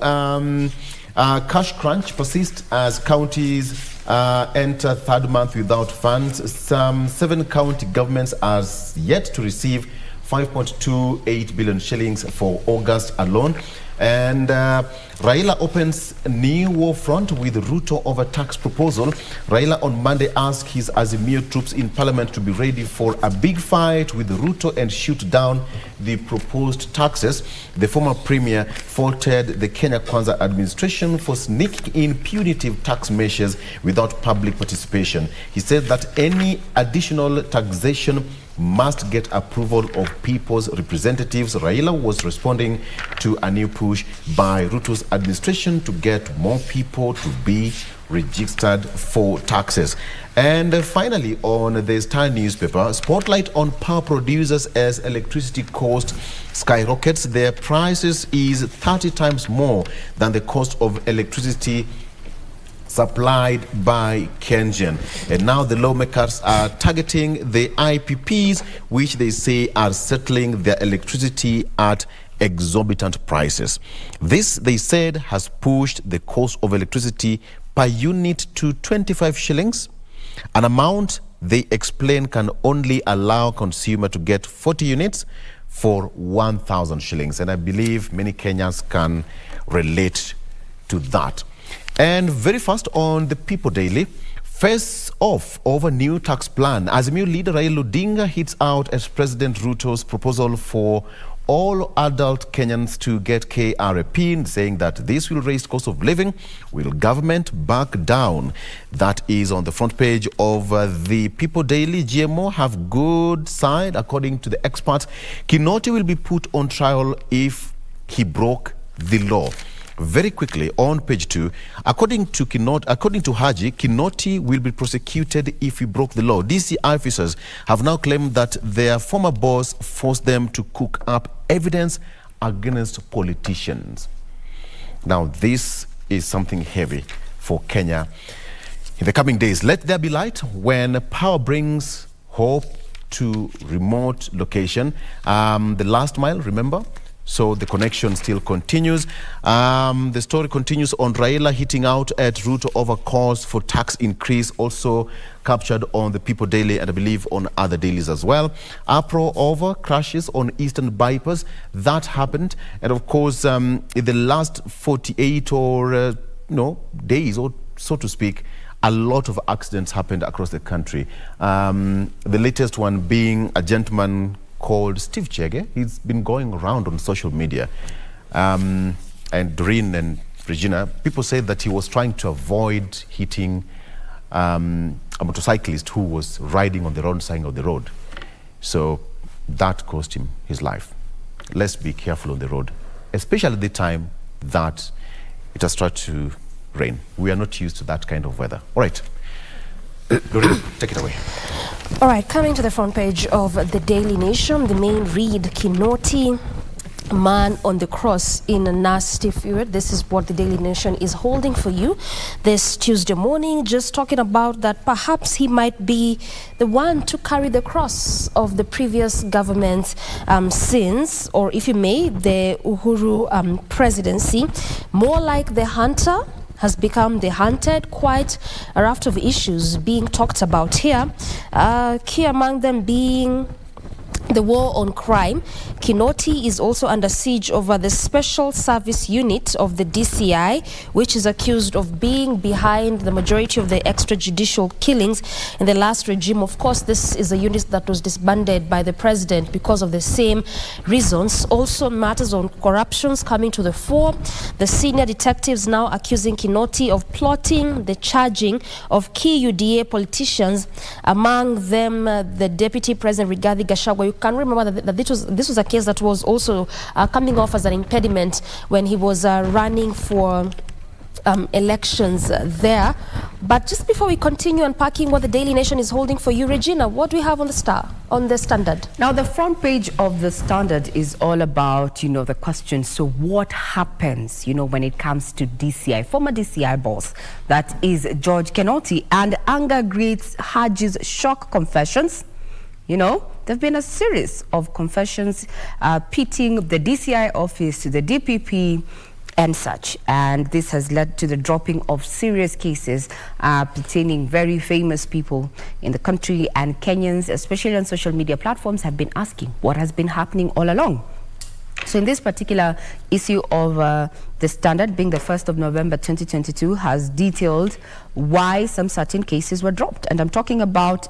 cash crunch persists as counties enter third month without funds. Some 7 county governments are yet to receive 5.28 billion shillings for August alone. And Raila opens a new war front with Ruto over tax proposal. Raila on Monday asked his Azimio troops in parliament to be ready for a big fight with Ruto and shoot down the proposed taxes. The former premier faulted the Kenya Kwanza administration for sneaking in punitive tax measures without public participation. He said that any additional taxation must get approval of people's representatives. Raila was responding to a new push by Ruto's administration to get more people to be registered for taxes. And finally, on the Star newspaper, spotlight on power producers as electricity cost skyrockets. Their prices is 30 times more than the cost of electricity supplied by KenGen. And now the lawmakers are targeting the IPPs, which they say are settling their electricity at exorbitant prices. This, they said, has pushed the cost of electricity per unit to 25 shillings, an amount they explain can only allow consumer to get 40 units for 1,000 shillings. And I believe many Kenyans can relate to that. And very fast on the People Daily, face off over new tax plan. Azimio leader Raila Odinga hits out at President Ruto's proposal for all adult Kenyans to get KRAP, saying that this will raise cost of living. Will government back down? That is on the front page of the People Daily. GMO have good side, according to the experts. Kinoti will be put on trial if he broke the law. Very quickly, on page 2, according to Haji, Kinoti will be prosecuted if he broke the law. DC officers have now claimed that their former boss forced them to cook up evidence against politicians. Now, this is something heavy for Kenya in the coming days. Let there be light when power brings hope to remote location. The last mile, remember? So the connection still continues. The story continues on Raila hitting out at Ruto over calls for tax increase, also captured on the People Daily and I believe on other dailies as well. Apro over crashes on Eastern Bypass. That happened. And of course, in the last 48 or days, or so to speak, a lot of accidents happened across the country. The latest one being a gentleman called Steve Chege. He's been going around on social media. And Doreen and Regina, people say that he was trying to avoid hitting a motorcyclist who was riding on the wrong side of the road. So that cost him his life. Let's be careful on the road, especially at the time that it has started to rain. We are not used to that kind of weather. All right. Doreen, take it away. All right, coming to the front page of the Daily Nation, the main read, Kinoti, man on the cross in a nasty feud. This is what the Daily Nation is holding for you this Tuesday morning, just talking about that perhaps he might be the one to carry the cross of the previous government's sins, or if you may, the Uhuru presidency. More like the hunter has become the hunted. Quite a raft of issues being talked about here. Key among them being the war on crime, Kinoti is also under siege over the Special Service Unit of the DCI, which is accused of being behind the majority of the extrajudicial killings in the last regime. Of course, this is a unit that was disbanded by the president because of the same reasons. Also, matters on corruptions coming to the fore. The senior detectives now accusing Kinoti of plotting the charging of key UDA politicians, among them the Deputy President Rigathi Gachagua. You can remember that this was a case that was also coming off as an impediment when he was running for elections there. But just before we continue unpacking what the Daily Nation is holding for you, Regina, what do we have on the Standard? Now, the front page of the Standard is all about, the question, so what happens, when it comes to DCI, former DCI boss, that is George Kinoti, and anger greets Haji's shock confessions. There have been a series of confessions pitting the DCI office to the DPP and such. And this has led to the dropping of serious cases pertaining very famous people in the country. And Kenyans, especially on social media platforms, have been asking what has been happening all along. So in this particular issue of the Standard, being the 1st of November 2022, has detailed why some certain cases were dropped. And I'm talking about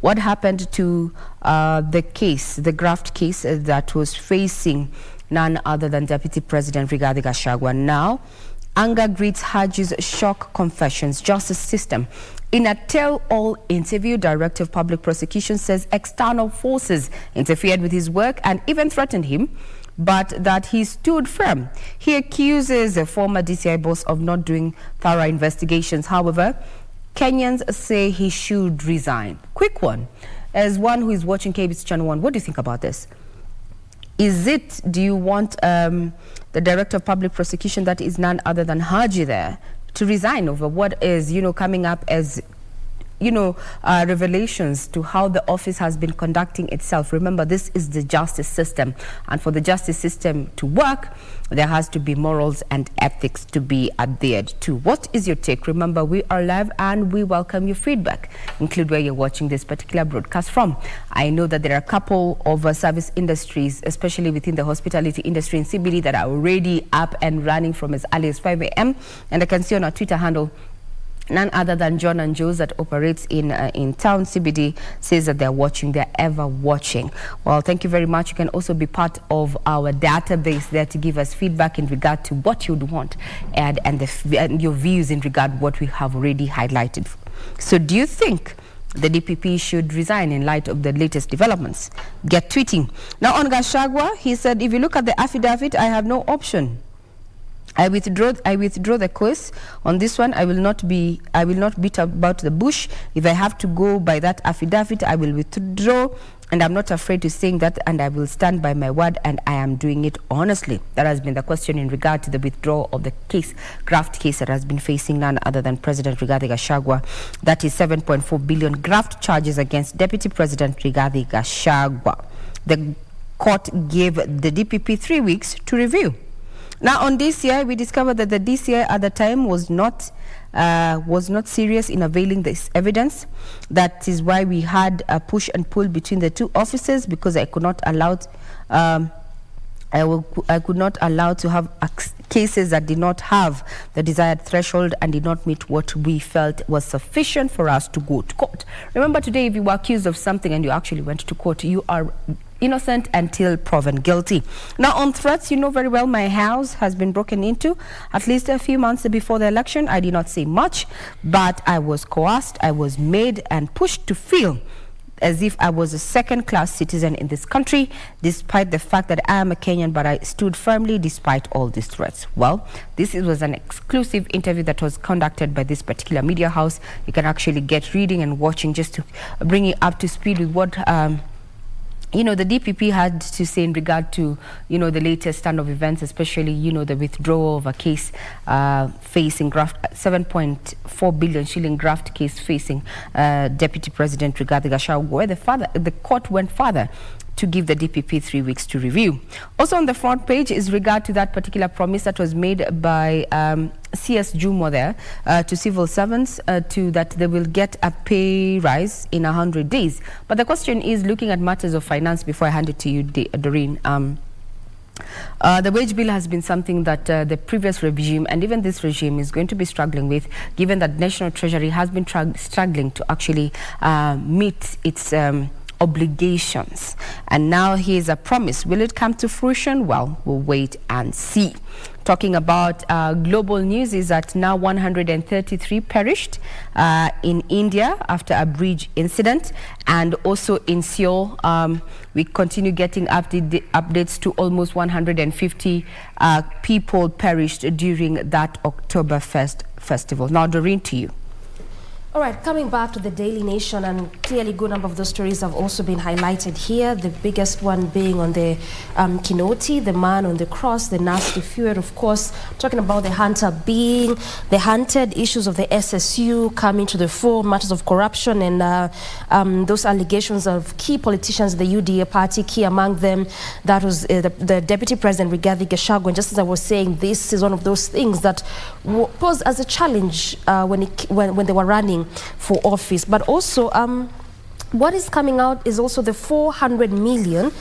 what happened to the case, the graft case that was facing none other than Deputy President Rigathi Gachagua. Now, anger greets Haji's shock confessions. Justice system. In a tell-all interview, Director of Public Prosecution says external forces interfered with his work and even threatened him, but that he stood firm. He accuses a former DCI boss of not doing thorough investigations. However, Kenyans say he should resign. Quick one. As one who is watching KBC Channel 1, what do you think about this? Do you want the Director of Public Prosecution, that is none other than Haji there, to resign over what is, coming up as, revelations to how the office has been conducting itself? Remember, this is the justice system. And for the justice system to work, there has to be morals and ethics to be adhered to. What is your take? Remember, we are live and we welcome your feedback. Include where you're watching this particular broadcast from. I know that there are a couple of service industries, especially within the hospitality industry in CBD, that are already up and running from as early as 5 a.m. And I can see on our Twitter handle, none other than John and Joe's that operates in town CBD says that they're watching, they're ever watching. Well, thank you very much. You can also be part of our database there to give us feedback in regard to what you'd want and your views in regard to what we have already highlighted. So do you think the DPP should resign in light of the latest developments? Get tweeting. Now on Gachagua, he said, if you look at the affidavit, I have no option. I withdraw the case on this one. I will not beat about the bush. If I have to go by that affidavit, I will withdraw, and I'm not afraid to saying that, and I will stand by my word, and I am doing it honestly. That has been the question in regard to the withdrawal of the graft case that has been facing none other than President Rigathi Gachagua. That is 7.4 billion graft charges against Deputy President Rigathi Gachagua. The court gave the DPP 3 weeks to review. Now on DCI, we discovered that the DCI at the time was not serious in availing this evidence. That is why we had a push and pull between the two offices, because I could not allow to have cases that did not have the desired threshold and did not meet what we felt was sufficient for us to go to court. Remember, today, if you were accused of something and you actually went to court, you are innocent until proven guilty. Now on threats, you know very well my house has been broken into at least a few months before the election. I did not say much, but I was coerced, I was made and pushed to feel as if I was a second-class citizen in this country, despite the fact that I am a Kenyan, but I stood firmly despite all these threats. Well, this was an exclusive interview that was conducted by this particular media house. You can actually get reading and watching just to bring you up to speed with what the DPP had to say in regard to, the latest turn of events, especially, the withdrawal of a case facing 7.4 billion shilling graft case facing Deputy President Rigathi Gachagua, where the court went further to give the DPP 3 weeks to review. Also on the front page is regard to that particular promise that was made by CS Jumo there to civil servants to that they will get a pay rise in 100 days. But the question is, looking at matters of finance, before I hand it to you, Doreen, the wage bill has been something that the previous regime and even this regime is going to be struggling with, given that National Treasury has been struggling to actually meet its obligations. And now here's a promise. Will it come to fruition? Well, we'll wait and see. Talking about global news is that now 133 perished in India after a bridge incident, and also in Seoul we continue getting updates to almost 150 people perished during that Oktoberfest festival. Now, Doreen, to you. All right, coming back to the Daily Nation, and clearly a good number of those stories have also been highlighted here. The biggest one being on the Kinoti, the man on the cross, the nasty feud, of course, talking about the hunted, issues of the SSU coming to the fore, matters of corruption, and those allegations of key politicians, the UDA party, key among them, that was the Deputy President, Rigathi Gachagua. And just as I was saying, this is one of those things that posed as a challenge when they were running for office. But also what is coming out is also the 400 million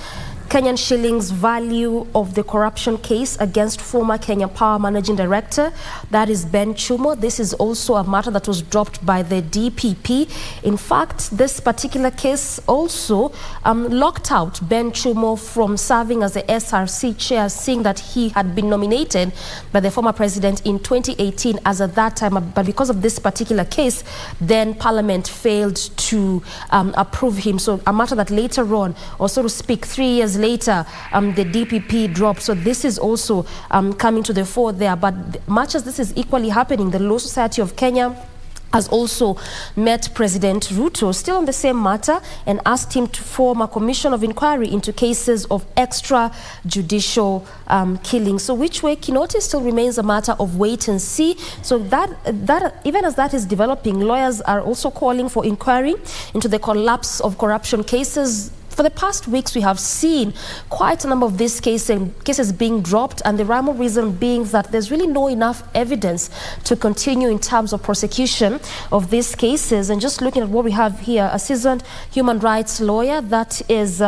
Kenyan shillings value of the corruption case against former Kenya Power Managing Director, that is Ben Chumo. This is also a matter that was dropped by the DPP. In fact, this particular case also locked out Ben Chumo from serving as the SRC chair, seeing that he had been nominated by the former president in 2018 as at that time. But because of this particular case, then Parliament failed to approve him. So a matter that later on, or so to speak, 3 years later, the DPP dropped. So this is also coming to the fore there. But much as this is equally happening, the Law Society of Kenya has also met President Ruto, still on the same matter, and asked him to form a commission of inquiry into cases of extrajudicial killing. So which way Kinoti still remains a matter of wait and see. So that even as that is developing, lawyers are also calling for inquiry into the collapse of corruption cases. For the past weeks, we have seen quite a number of these cases being dropped, and the rhyme or reason being that there's really no enough evidence to continue in terms of prosecution of these cases. And just looking at what we have here, a seasoned human rights lawyer, that is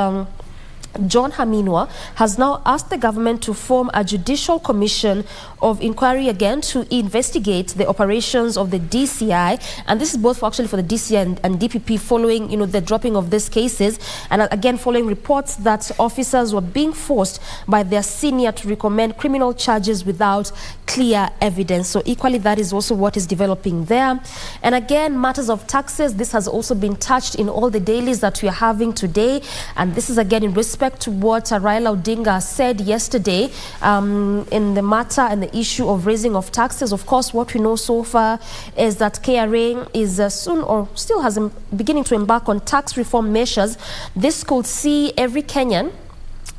John Haminwa, has now asked the government to form a judicial commission of inquiry again to investigate the operations of the DCI, and this is both actually for the DCI and DPP, following the dropping of these cases, and again following reports that officers were being forced by their senior to recommend criminal charges without clear evidence. So equally, that is also what is developing there. And again, matters of taxes, this has also been touched in all the dailies that we are having today, and this is again in respect to what Raila Odinga said yesterday in the matter and the issue of raising of taxes. Of course, what we know so far is that KRA is soon, or still has beginning to embark on tax reform measures. This could see every Kenyan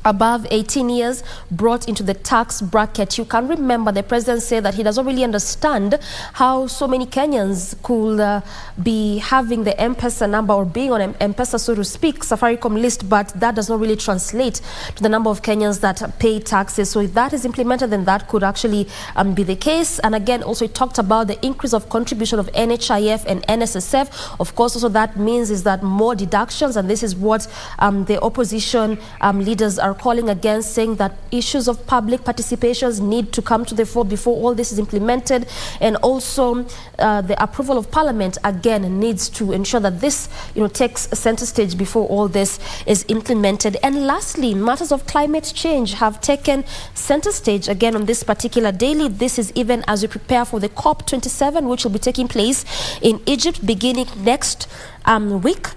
above 18 years brought into the tax bracket. You can remember the president said that he doesn't really understand how so many Kenyans could be having the M-Pesa number or being on M-Pesa, so to speak, Safaricom list, but that does not really translate to the number of Kenyans that pay taxes. So if that is implemented, then that could actually be the case. And again, also it talked about the increase of contribution of NHIF and NSSF. Of course, also that means is that more deductions, and this is what the opposition leaders are calling against, saying that issues of public participations need to come to the fore before all this is implemented. And also the approval of Parliament again needs to ensure that this takes center stage before all this is implemented. And lastly, matters of climate change have taken center stage again on this particular daily. This is even as we prepare for the COP27, which will be taking place in Egypt beginning next week.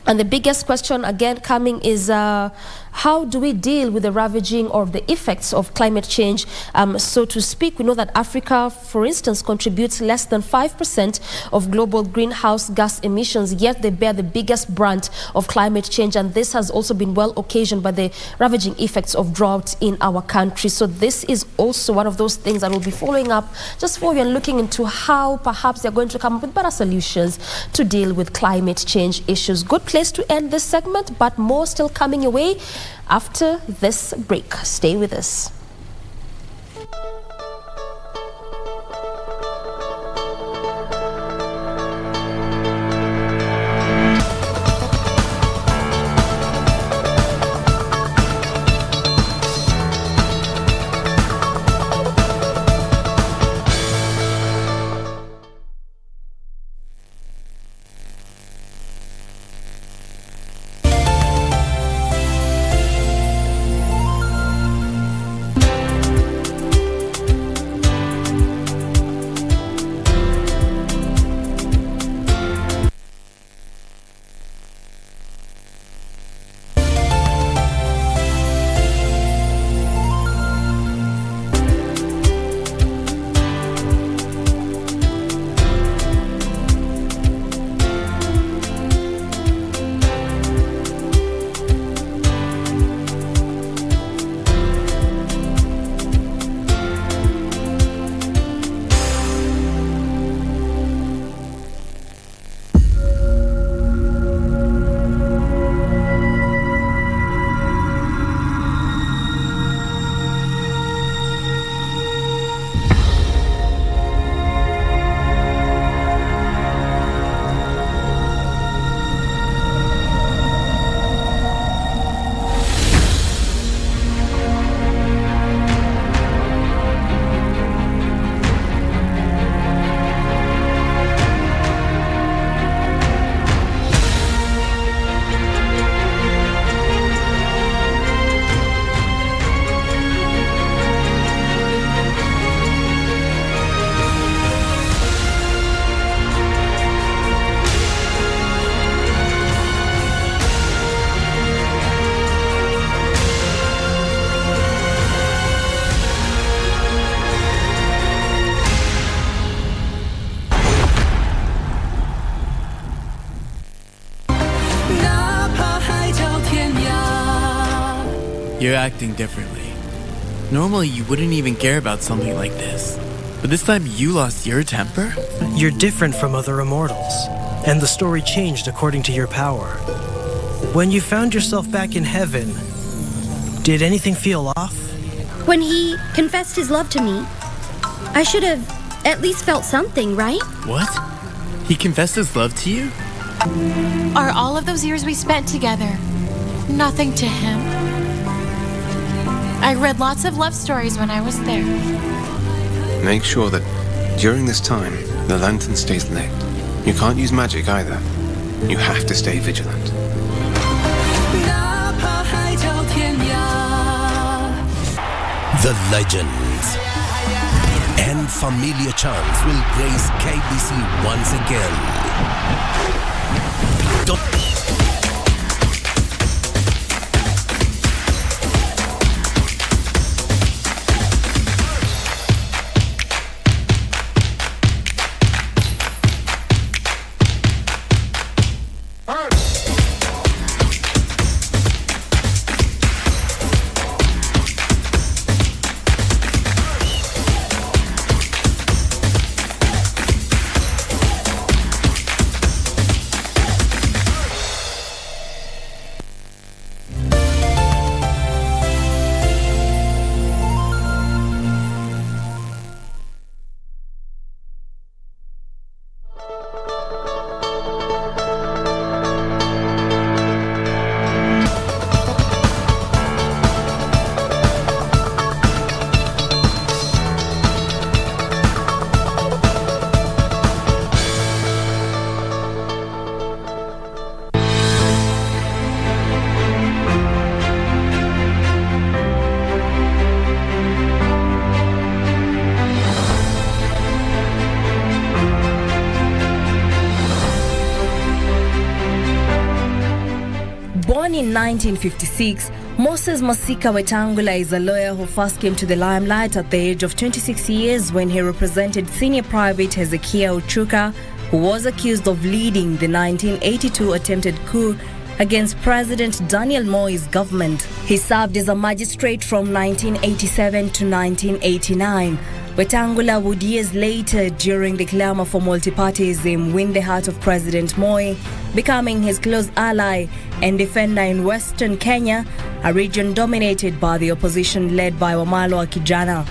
And the biggest question again coming is how do we deal with the ravaging or the effects of climate change, so to speak? We know that Africa, for instance, contributes less than 5% of global greenhouse gas emissions, yet they bear the biggest brunt of climate change. And this has also been well occasioned by the ravaging effects of drought in our country. So this is also one of those things that we'll be following up just for you and looking into how perhaps they're going to come up with better solutions to deal with climate change issues. Good place place to end this segment, but more still coming your way after this break. Stay with us. You're acting differently. Normally, you wouldn't even care about something like this. But this time, you lost your temper? You're different from other immortals, and the story changed according to your power. When you found yourself back in heaven, did anything feel off? When he confessed his love to me, I should have at least felt something, right? What? He confessed his love to you? Are all of those years we spent together nothing to him? I read lots of love stories when I was there. Make sure that during this time, the lantern stays lit. You can't use magic either. You have to stay vigilant. The legends and familiar charms will grace KBC once again. Born in 1956, Moses Masika Wetangula is a lawyer who first came to the limelight at the age of 26 years when he represented Senior Private Hezekiah Uchuka, who was accused of leading the 1982 attempted coup against President Daniel Moi's government. He served as a magistrate from 1987 to 1989. Wetangula would years later, during the clamor for multipartyism, win the heart of President Moi, becoming his close ally and defender in Western Kenya, a region dominated by the opposition led by Wamalwa Kijana.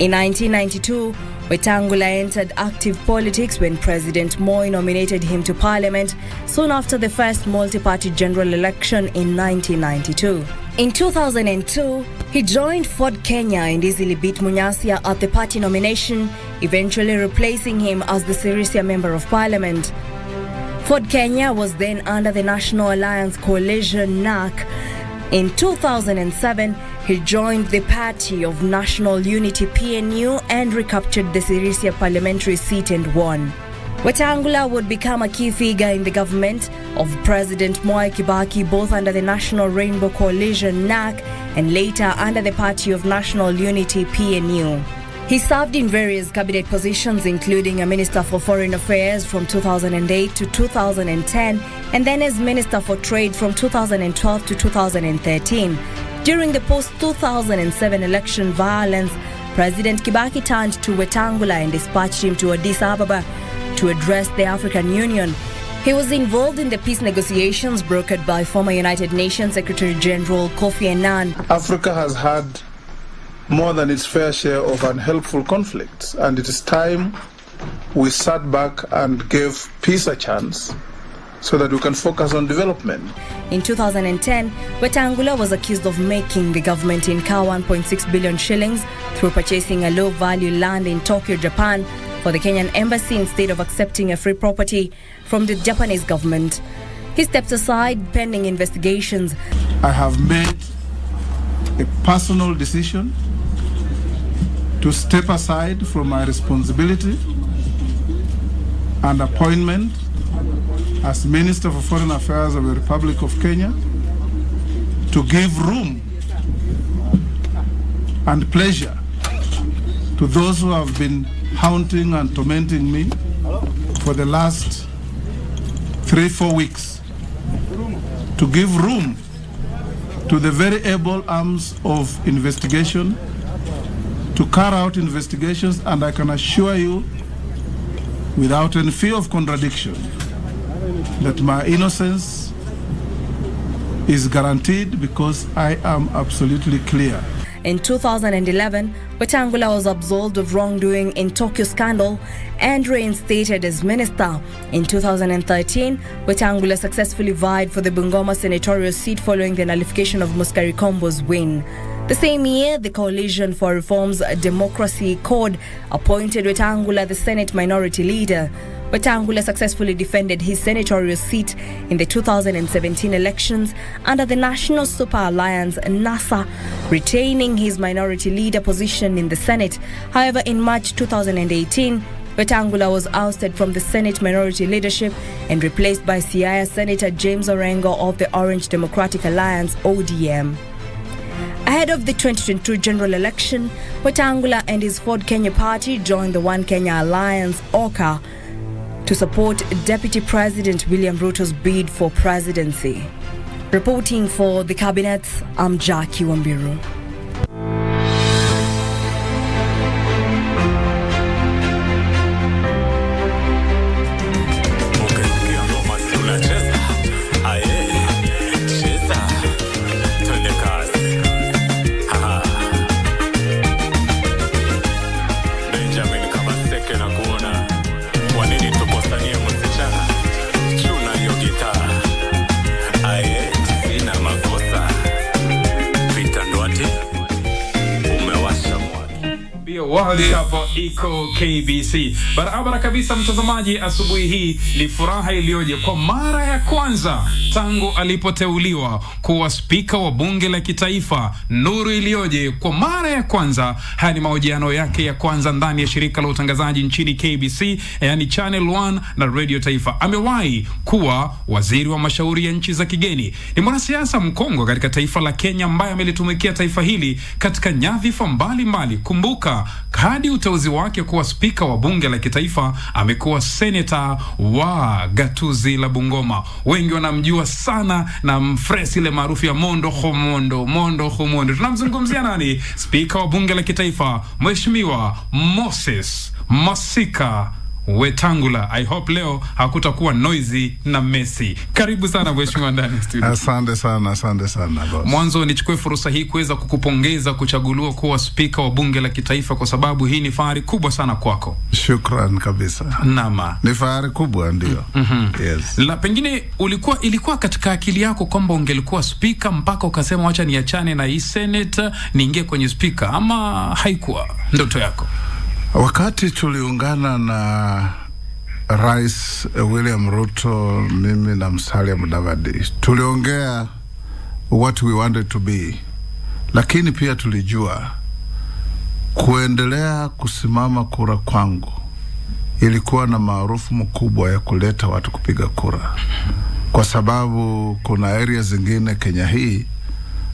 In 1992, Wetangula entered active politics when President Moi nominated him to parliament soon after the first multi-party general election in 1992. In 2002, he joined Ford Kenya and easily beat Munyasia at the party nomination, eventually replacing him as the Sirisia Member of Parliament. Ford Kenya was then under the National Alliance Coalition NAC. In 2007, he joined the Party of National Unity PNU and recaptured the Sirisia parliamentary seat and won. Wetangula would become a key figure in the government of President Mwai Kibaki, both under the National Rainbow Coalition NAC and later under the Party of National Unity PNU. He served in various cabinet positions, including a Minister for Foreign Affairs from 2008 to 2010, and then as Minister for Trade from 2012 to 2013. During the post-2007 election violence, President Kibaki turned to Wetangula and dispatched him to Addis Ababa to address the African Union. He was involved in the peace negotiations brokered by former United Nations Secretary General Kofi Annan. Africa has had more than its fair share of unhelpful conflicts, and it is time we sat back and gave peace a chance so that we can focus on development. In 2010, Wetangula was accused of making the government incur 1.6 billion shillings through purchasing a low-value land in Tokyo, Japan, for the Kenyan embassy instead of accepting a free property from the Japanese government. He stepped aside pending investigations. I have made a personal decision to step aside from my responsibility and appointment as Minister for Foreign Affairs of the Republic of Kenya to give room and pleasure to those who have been haunting and tormenting me for the last 3-4 weeks, to give room to the very able arms of investigation to carry out investigations, and I can assure you without any fear of contradiction that my innocence is guaranteed because I am absolutely clear. In 2011, Wetangula was absolved of wrongdoing in Tokyo scandal and reinstated as minister. In 2013, Wetangula successfully vied for the Bungoma senatorial seat following the nullification of Muskari Kombo's win. The same year, the Coalition for Reform's Democracy Code appointed Wetangula the Senate Minority Leader. Wetangula successfully defended his senatorial seat in the 2017 elections under the National Super Alliance NASA, retaining his minority leader position in the Senate. However, in March 2018, Wetangula was ousted from the Senate minority leadership and replaced by Siaya Senator James Orengo of the Orange Democratic Alliance, ODM. Ahead of the 2022 general election, Wetangula and his Ford Kenya party joined the One Kenya Alliance, OKA, to support Deputy President William Ruto's bid for presidency. Reporting for the Cabinet, I'm Jackie Wambiru. World Cup iko KBC. Barabara kabisa mtazamaji, asubuhi hii ni furaha iliyoje kwa mara ya kwanza tangu alipoteuliwa kuwa spika wa bunge la kitaifa. Nuru iliyoje kwa mara ya kwanza. Haya ni mahojiano yake ya kwanza ndani ya shirika la utangazaji nchini KBC, yani Channel 1 na Radio Taifa. Amewahi kuwa waziri wa mashauri ya nchi za kigeni. Ni mwanasiasa mkongwe katika taifa la Kenya ambaye amelitumikia taifa hili katika nyadhifa mbalimbali. Kumbuka hadi uteuzi wake kuwa spika wa bunge la kitaifa amekuwa seneta wa gatuzi la Bungoma. Wengi wanamjua sana na mfresi ile maarufu ya Mondo Homondo. Tunamzungumzia nani? Spika wa bunge la kitaifa Mheshimiwa Moses Masika Wetangula. I hope leo hakutakuwa noisy na Messi. Karibu sana Mheshimiwa ndani studio. Asante sana boss. Mwanzo nichukue fursa hii kuweza kukupongeza kuchaguliwa kuwa spika wa bunge la kitaifa, kwa sababu hii ni fahari kubwa sana kwako. Shukran kabisa. Nama. Ni fahari kubwa ndio. Yes. La pengine ilikuwa katika akili yako kwamba ungelikuwa spika mpaka ukasema wacha niachane na hii senate niingie kwenye spika, ama haikuwa ndoto yako? Wakati tuliungana na Rais William Ruto, mimi na Musalia Mudavadi, tuliongea what we wanted to be, lakini pia tulijua kuendelea kusimama kura kwangu ilikuwa na maarufu mkubwa ya kuleta watu kupiga kura, kwa sababu kuna area zingine Kenya hii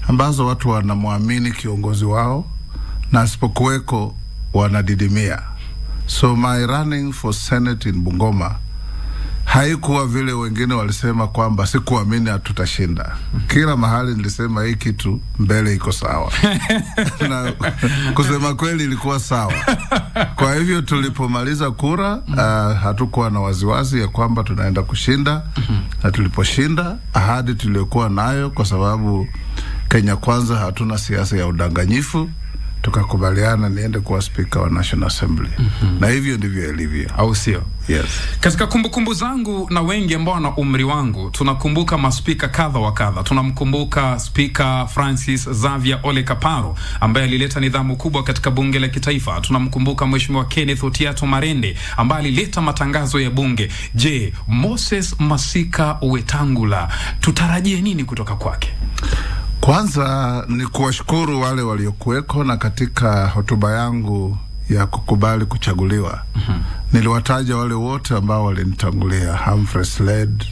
ambazo watu wanamwamini kiongozi wao na asipokuweko wanadidimia. So my running for Senate in Bungoma haikuwa vile wengine walisema kwamba sikuamini hatutashinda. Kila mahali nilisema hii kitu mbele iko sawa. Na kusema kweli ilikuwa sawa. Kwa hivyo tulipomaliza kura hatukuwa na waziwazi ya kwamba tunaenda kushinda. Na tuliposhinda, ahadi tuliokuwa nayo, kwa sababu Kenya Kwanza hatuna siasa ya udanganyifu, tukakubaliana niende kuwa speaker wa National Assembly. Na hivyo ndivyo ilivyo. Au sio? Yes. Katika kumbukumbu zangu na wengi ambao na umri wangu, tunakumbuka maspika kadha wa kadha. Tunamkumbuka Speaker Francis Xavier Ole Kaparo ambaye alileta nidhamu kubwa katika bunge la kitaifa. Tunamkumbuka Mheshimiwa Kenneth Otiato Marende ambaye alileta matangazo ya bunge. Je, Moses Masika Wetangula tutarajie nini kutoka kwake? Kwanza ni kuwashukuru wale waliokuweko, na katika hotuba yangu ya kukubali kuchaguliwa niliwataja wale wote ambao walinitangulia: Humphrey Slade,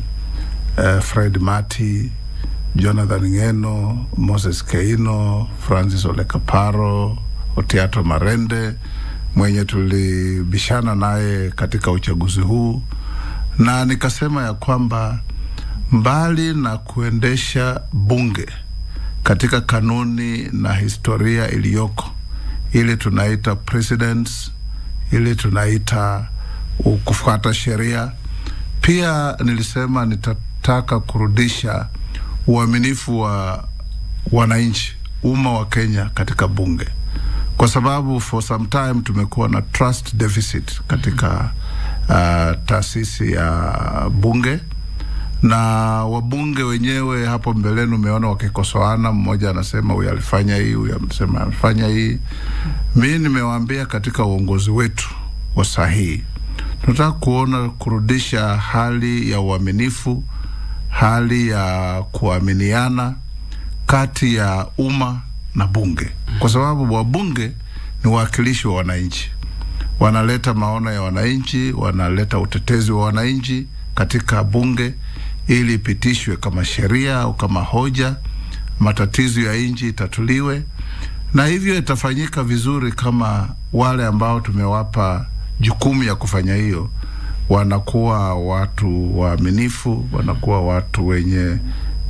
Fred Mati, Jonathan Ngeno, Moses Keino, Francis Ole Kaparo, Otiato Marende mwenye tulibishana naye katika uchaguzi huu, na nikasema ya kwamba mbali na kuendesha bunge katika kanuni na historia iliyoko, ile tunaita precedents, ile tunaita kufuata sheria, pia nilisema nitataka kurudisha uaminifu wa wananchi, umma wa Kenya katika bunge, kwa sababu for some time tumekuwa na trust deficit katika taasisi ya bunge, na wabunge wenyewe hapo mbeleni umeona wakikosoana, mmoja anasema huyu alifanya hii, huyu anasema alifanya hii. Mimi nimewaambia katika uongozi wetu wa sahihi tunataka kuona kurudisha hali ya uaminifu, hali ya kuaminiana kati ya umma na bunge, kwa sababu wabunge ni wawakilishi wa wananchi, wanaleta maono ya wananchi, wanaleta utetezi wa wananchi katika bunge ili ipitishwe kama sheria au kama hoja, matatizo ya nchi itatuliwe. Na hivyo itafanyika vizuri kama wale ambao tumewapa jukumu ya kufanya hiyo wanakuwa watu waaminifu, wanakuwa watu wenye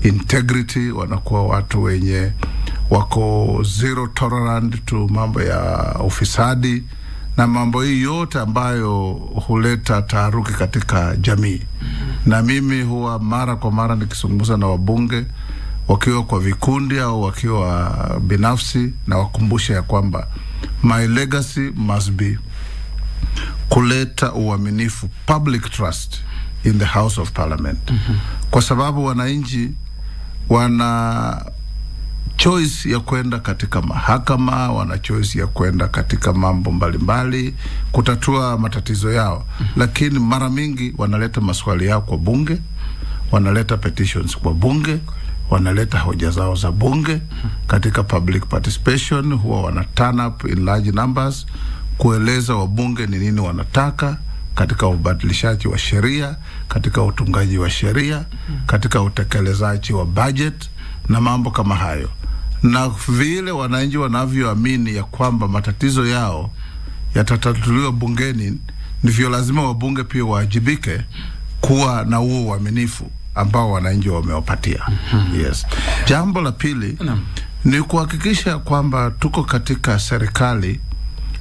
integrity, wanakuwa watu wenye wako zero tolerant to mambo ya ufisadi na mambo hii yote ambayo huleta taharuki katika jamii. Na mimi huwa mara kwa mara nikizungumza na wabunge wakiwa kwa vikundi au wakiwa binafsi, na wakumbusha ya kwamba my legacy must be kuleta uaminifu, public trust in the House of Parliament. Kwa sababu wananchi wana choice ya kwenda katika mahakama, wana choice ya kwenda katika mambo mbalimbali kutatua matatizo yao, lakini mara mingi wanaleta maswali yao kwa bunge, wanaleta petitions kwa bunge, wanaleta hoja zao za bunge katika public participation. Huwa wana turn up in large numbers kueleza wabunge ni nini wanataka katika ubadilishaji wa sheria, katika utungaji wa sheria, katika utekelezaji wa budget na mambo kama hayo. Na vile wananchi wanavyoamini ya kwamba matatizo yao yatatatuliwa bungeni, ndivyo lazima wabunge pia waajibike kuwa na huo uaminifu ambao wananchi wamewapatia. Yes. Jambo la pili ni kuhakikisha kwamba tuko katika serikali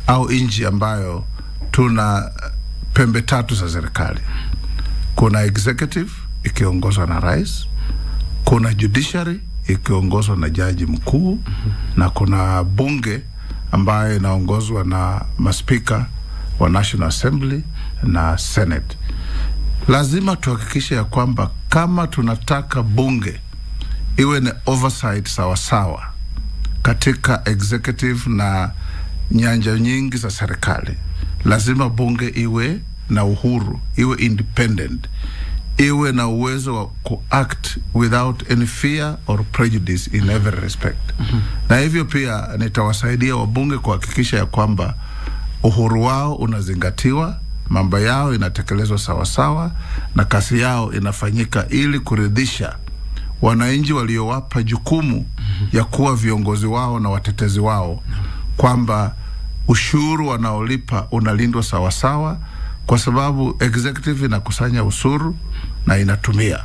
au nchi ambayo tuna pembe tatu za serikali. Kuna executive ikiongozwa na rais, kuna judiciary ikiongozwa na jaji mkuu, na kuna bunge ambayo inaongozwa na maspika wa National Assembly na Senate. Lazima tuhakikishe ya kwamba kama tunataka bunge iwe na oversight sawasawa katika executive na nyanja nyingi za serikali, lazima bunge iwe na uhuru, iwe independent, iwe na uwezo wa kuact without any fear or prejudice in every respect. Na hivyo pia nitawasaidia wabunge kuhakikisha ya kwamba uhuru wao unazingatiwa, mambo yao inatekelezwa sawasawa, na kazi yao inafanyika ili kuridhisha wananchi waliowapa jukumu ya kuwa viongozi wao na watetezi wao, kwamba ushuru wanaolipa unalindwa sawasawa, kwa sababu executive inakusanya ushuru na inatumia.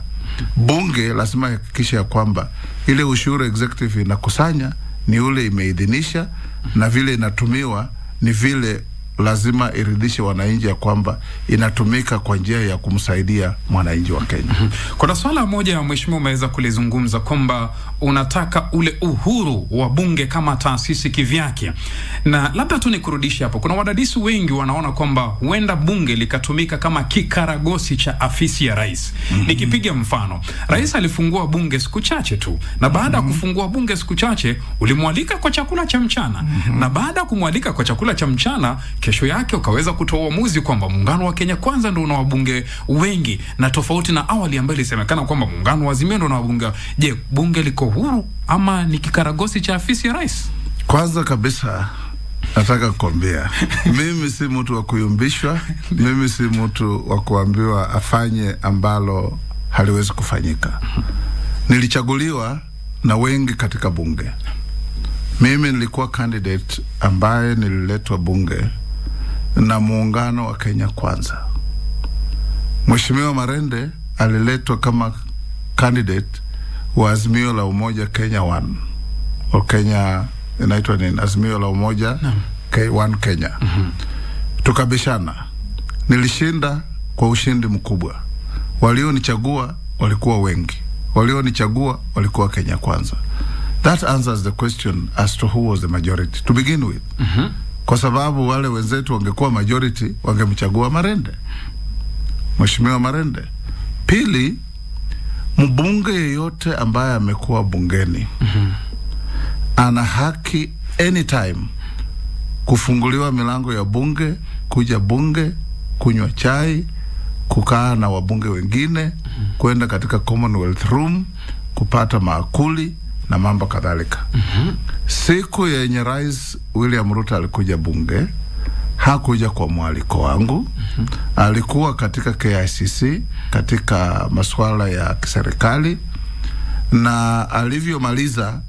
Bunge lazima hakikisha ya kwamba ile ushuru executive inakusanya ni ule imeidhinisha, na vile inatumiwa ni vile lazima iridhishe wananchi ya kwamba inatumika kwa njia ya kumsaidia mwananchi wa Kenya. Kuna swala moja ya mheshimiwa umeweza kulizungumza kwamba unataka ule uhuru wa bunge kama taasisi kivyake, na labda tu nikurudishe hapo. Kuna wadadisi wengi wanaona kwamba huenda bunge likatumika kama kikaragosi cha afisi ya rais. Nikipiga mfano, rais alifungua bunge siku chache tu, na baada ya kufungua bunge siku chache ulimwalika kwa chakula cha mchana, na baada ya kumwalika kwa chakula cha mchana, kesho yake ukaweza kutoa uamuzi kwamba muungano wa Kenya Kwanza ndio una wabunge wengi, na tofauti na awali ambayo ilisemekana kwamba muungano wa Azimio ndio una wabunge. Je, bunge liko huru ama ni kikaragosi cha afisi ya rais? Kwanza kabisa nataka kukwambia mimi si mtu wa kuyumbishwa, mimi si mtu wa kuambiwa afanye ambalo haliwezi kufanyika. Nilichaguliwa na wengi katika bunge. Mimi nilikuwa candidate ambaye nililetwa bunge na muungano wa Kenya Kwanza. Mheshimiwa Marende aliletwa kama candidate wa Azimio la Umoja Kenya 1, o Kenya inaitwa nini, Azimio la Umoja K1 Kenya. Tukabishana, nilishinda kwa ushindi mkubwa. Walionichagua walikuwa wengi, walionichagua walikuwa Kenya Kwanza. That answers the question as to who was the majority to begin with. Kwa sababu wale wenzetu wangekuwa majority, wangemchagua Marende, Mheshimiwa Marende. Pili, mbunge yeyote ambaye amekuwa bungeni ana haki anytime kufunguliwa milango ya bunge, kuja bunge, kunywa chai, kukaa na wabunge wengine, kwenda katika Commonwealth Room, kupata maakuli na mambo kadhalika. Siku yenye Rais William Ruto alikuja bunge, hakuja kwa mwaliko wangu. Alikuwa katika KICC katika masuala ya kiserikali, na alivyomaliza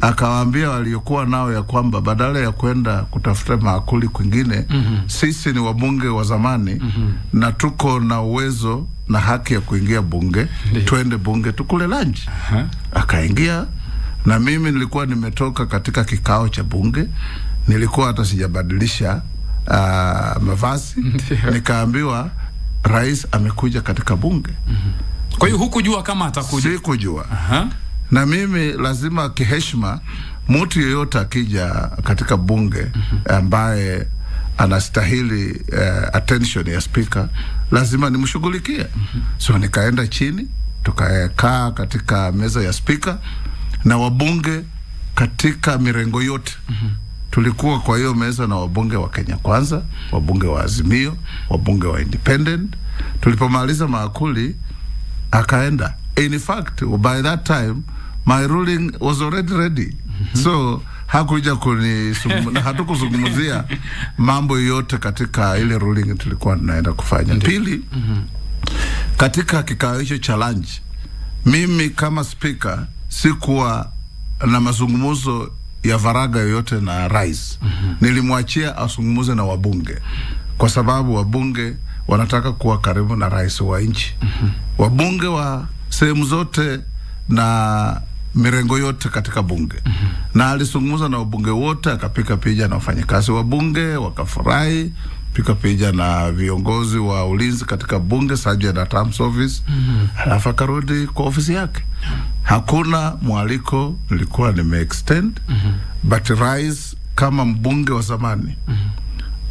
akawaambia waliokuwa nao ya kwamba badala ya kwenda kutafuta maakuli kwingine, sisi ni wabunge wa zamani na tuko na uwezo na haki ya kuingia bunge, twende bunge tukule lunch. Akaingia, na mimi nilikuwa nimetoka katika kikao cha bunge, nilikuwa hata sijabadilisha mavazi. Nikaambiwa rais amekuja katika bunge. Kwa hiyo hukujua kama atakuja? Sikujua. Na mimi lazima kiheshima, mtu yeyote akija katika bunge ambaye anastahili attention ya speaker, lazima nimshughulikie. So nikaenda chini, tukakaa katika meza ya speaker na wabunge katika mirengo yote. Tulikuwa kwa hiyo meza na wabunge wa Kenya Kwanza, wabunge wa Azimio, wabunge wa Independent. Tulipomaliza maakuli akaenda. In fact, by that time my ruling was already ready. So hakuja na hatukuzungumzia mambo yote katika ile ruling tulikuwa tunaenda kufanya. Pili, katika kikao hicho cha lunch, mimi kama speaker sikuwa na mazungumzo ya varaga yoyote na rais. Nilimwachia asungumuze na wabunge, kwa sababu wabunge wanataka kuwa karibu na rais wa nchi. Wabunge wa sehemu zote na mirengo yote katika bunge. Na alisungumuza na wabunge wote, akapika picha na wafanyakazi wa bunge, wakafurahi, pika picha na viongozi wa ulinzi katika bunge, Sergeant at Arms Office. Alafu akarudi kwa ofisi yake. Hakuna mwaliko nilikuwa nime-extend, but rais kama mbunge wa zamani,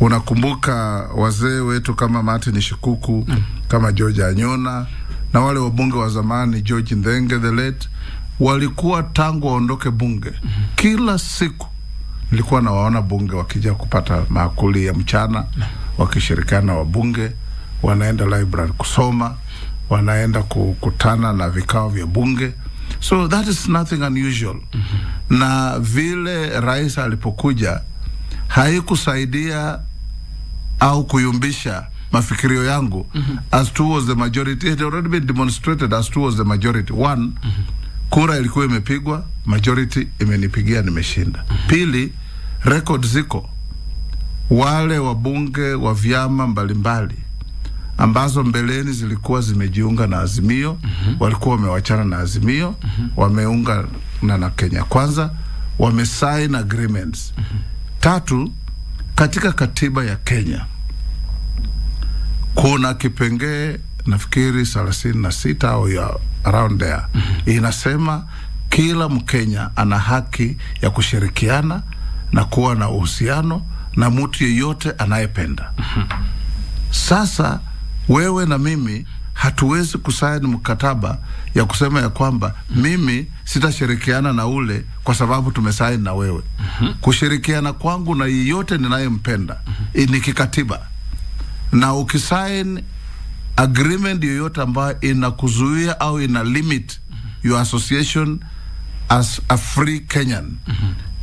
unakumbuka wazee wetu kama Martin Shikuku, kama George Anyona, na wale wabunge wa zamani George Ndenge the late, walikuwa tangu waondoke bunge. Kila siku nilikuwa nawaona bunge wakija kupata maakuli ya mchana, wakishirikiana wabunge, wanaenda library kusoma, wanaenda kukutana na vikao vya bunge. So that is nothing unusual. Na vile rais alipokuja, haikusaidia au kuyumbisha mafikirio yangu as towards the majority. It had already been demonstrated as towards the majority. One, kura ilikuwa imepigwa, majority imenipigia, nimeshinda. Pili, record ziko. Wale wabunge wa vyama mbalimbali ambazo mbeleni zilikuwa zimejiunga na Azimio, walikuwa wamewachana na Azimio, wameunga na Kenya Kwanza, wamesign agreements. Tatu, katika katiba ya Kenya kuna kipengee nafikiri 36 au ya around there, inasema kila Mkenya ana haki ya kushirikiana na kuwa na uhusiano na mtu yeyote anayependa. Sasa wewe na mimi hatuwezi kusaini mkataba ya kusema ya kwamba mimi sitashirikiana na ule kwa sababu tumesaini na wewe. Kushirikiana kwangu na yeyote ninayempenda ni kikatiba. Na ukisaini agreement yoyote ambayo inakuzuia au ina limit your association as a free Kenyan,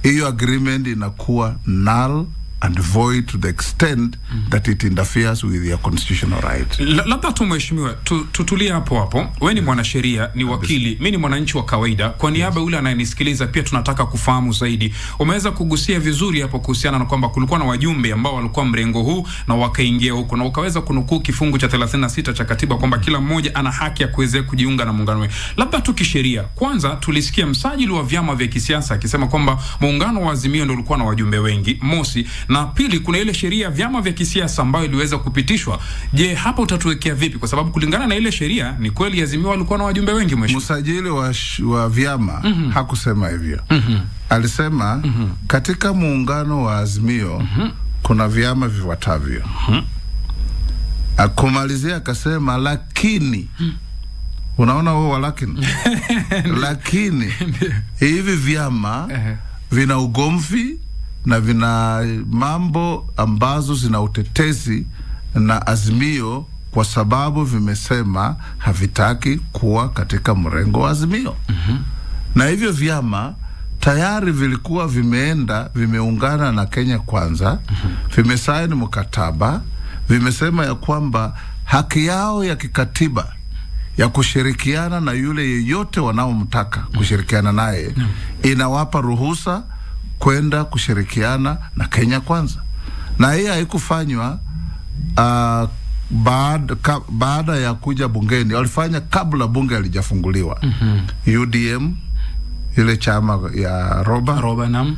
hiyo agreement inakuwa null and void to the extent that it interferes with your constitutional right. Labda tu mheshimiwa, tutulie hapo hapo. Wewe ni mwanasheria, ni wakili, mimi ni mwananchi wa kawaida. Kwa niaba yule anayenisikiliza pia tunataka kufahamu zaidi. Umeweza kugusia vizuri hapo kuhusiana na kwamba kulikuwa na wajumbe ambao walikuwa mrengo huu na wakaingia huko, na ukaweza kunukuu kifungu cha 36 cha katiba kwamba kila mmoja ana haki ya kuweza kujiunga na muungano. Labda tu kisheria, kwanza tulisikia msajili wa vyama vya kisiasa akisema kwamba muungano wa Azimio ndio ulikuwa na wajumbe wengi, mosi, na pili kuna ile sheria ya vyama vya kisiasa ambayo iliweza kupitishwa. Je, hapo utatuwekea vipi? Kwa sababu kulingana na ile sheria ni kweli Azimio walikuwa na wajumbe wengi mheshimiwa. Msajili wa vyama hakusema hivyo. Alisema katika muungano wa Azimio kuna vyama vifuatavyo. Akumalizia akasema lakini unaona wewe walakini lakini hivi vyama vina ugomvi na vina mambo ambazo zina utetezi na Azimio kwa sababu vimesema havitaki kuwa katika mrengo wa Azimio. Na hivyo vyama tayari vilikuwa vimeungana na Kenya Kwanza, vimesaini mkataba, vimesema ya kwamba haki yao ya kikatiba ya kushirikiana na yule yeyote wanaomtaka kushirikiana naye inawapa ruhusa kwenda kushirikiana na Kenya Kwanza. Na hii haikufanywa baada ya kuja bungeni. Walifanya kabla bunge halijafunguliwa. UDM ile chama ya Roba nam,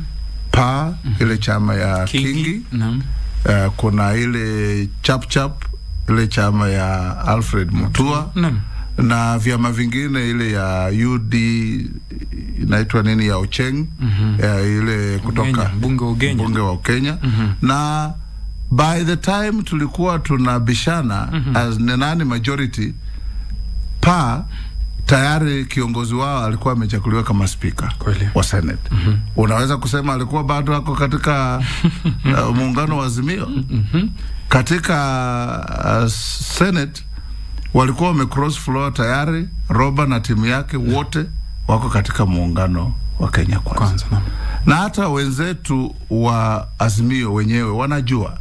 PA ile chama ya Kingi nam, kuna ile Chap ile chama ya Alfred Mutua nam, na vyama vingine ile ya UD inaitwa nini ya Ocheng, ile kutoka bunge wa Kenya. Na by the time tulikuwa tunabishana as nani majority, PA tayari kiongozi wao alikuwa amechaguliwa kama speaker wa Senate. Unaweza kusema alikuwa bado wako katika muungano wa Azimio. Katika Senate walikuwa wamecross floor tayari. Roba na timu yake wote wako katika muungano wa Kenya Kwanza. Na hata wenzetu wa Azimio wenyewe wanajua.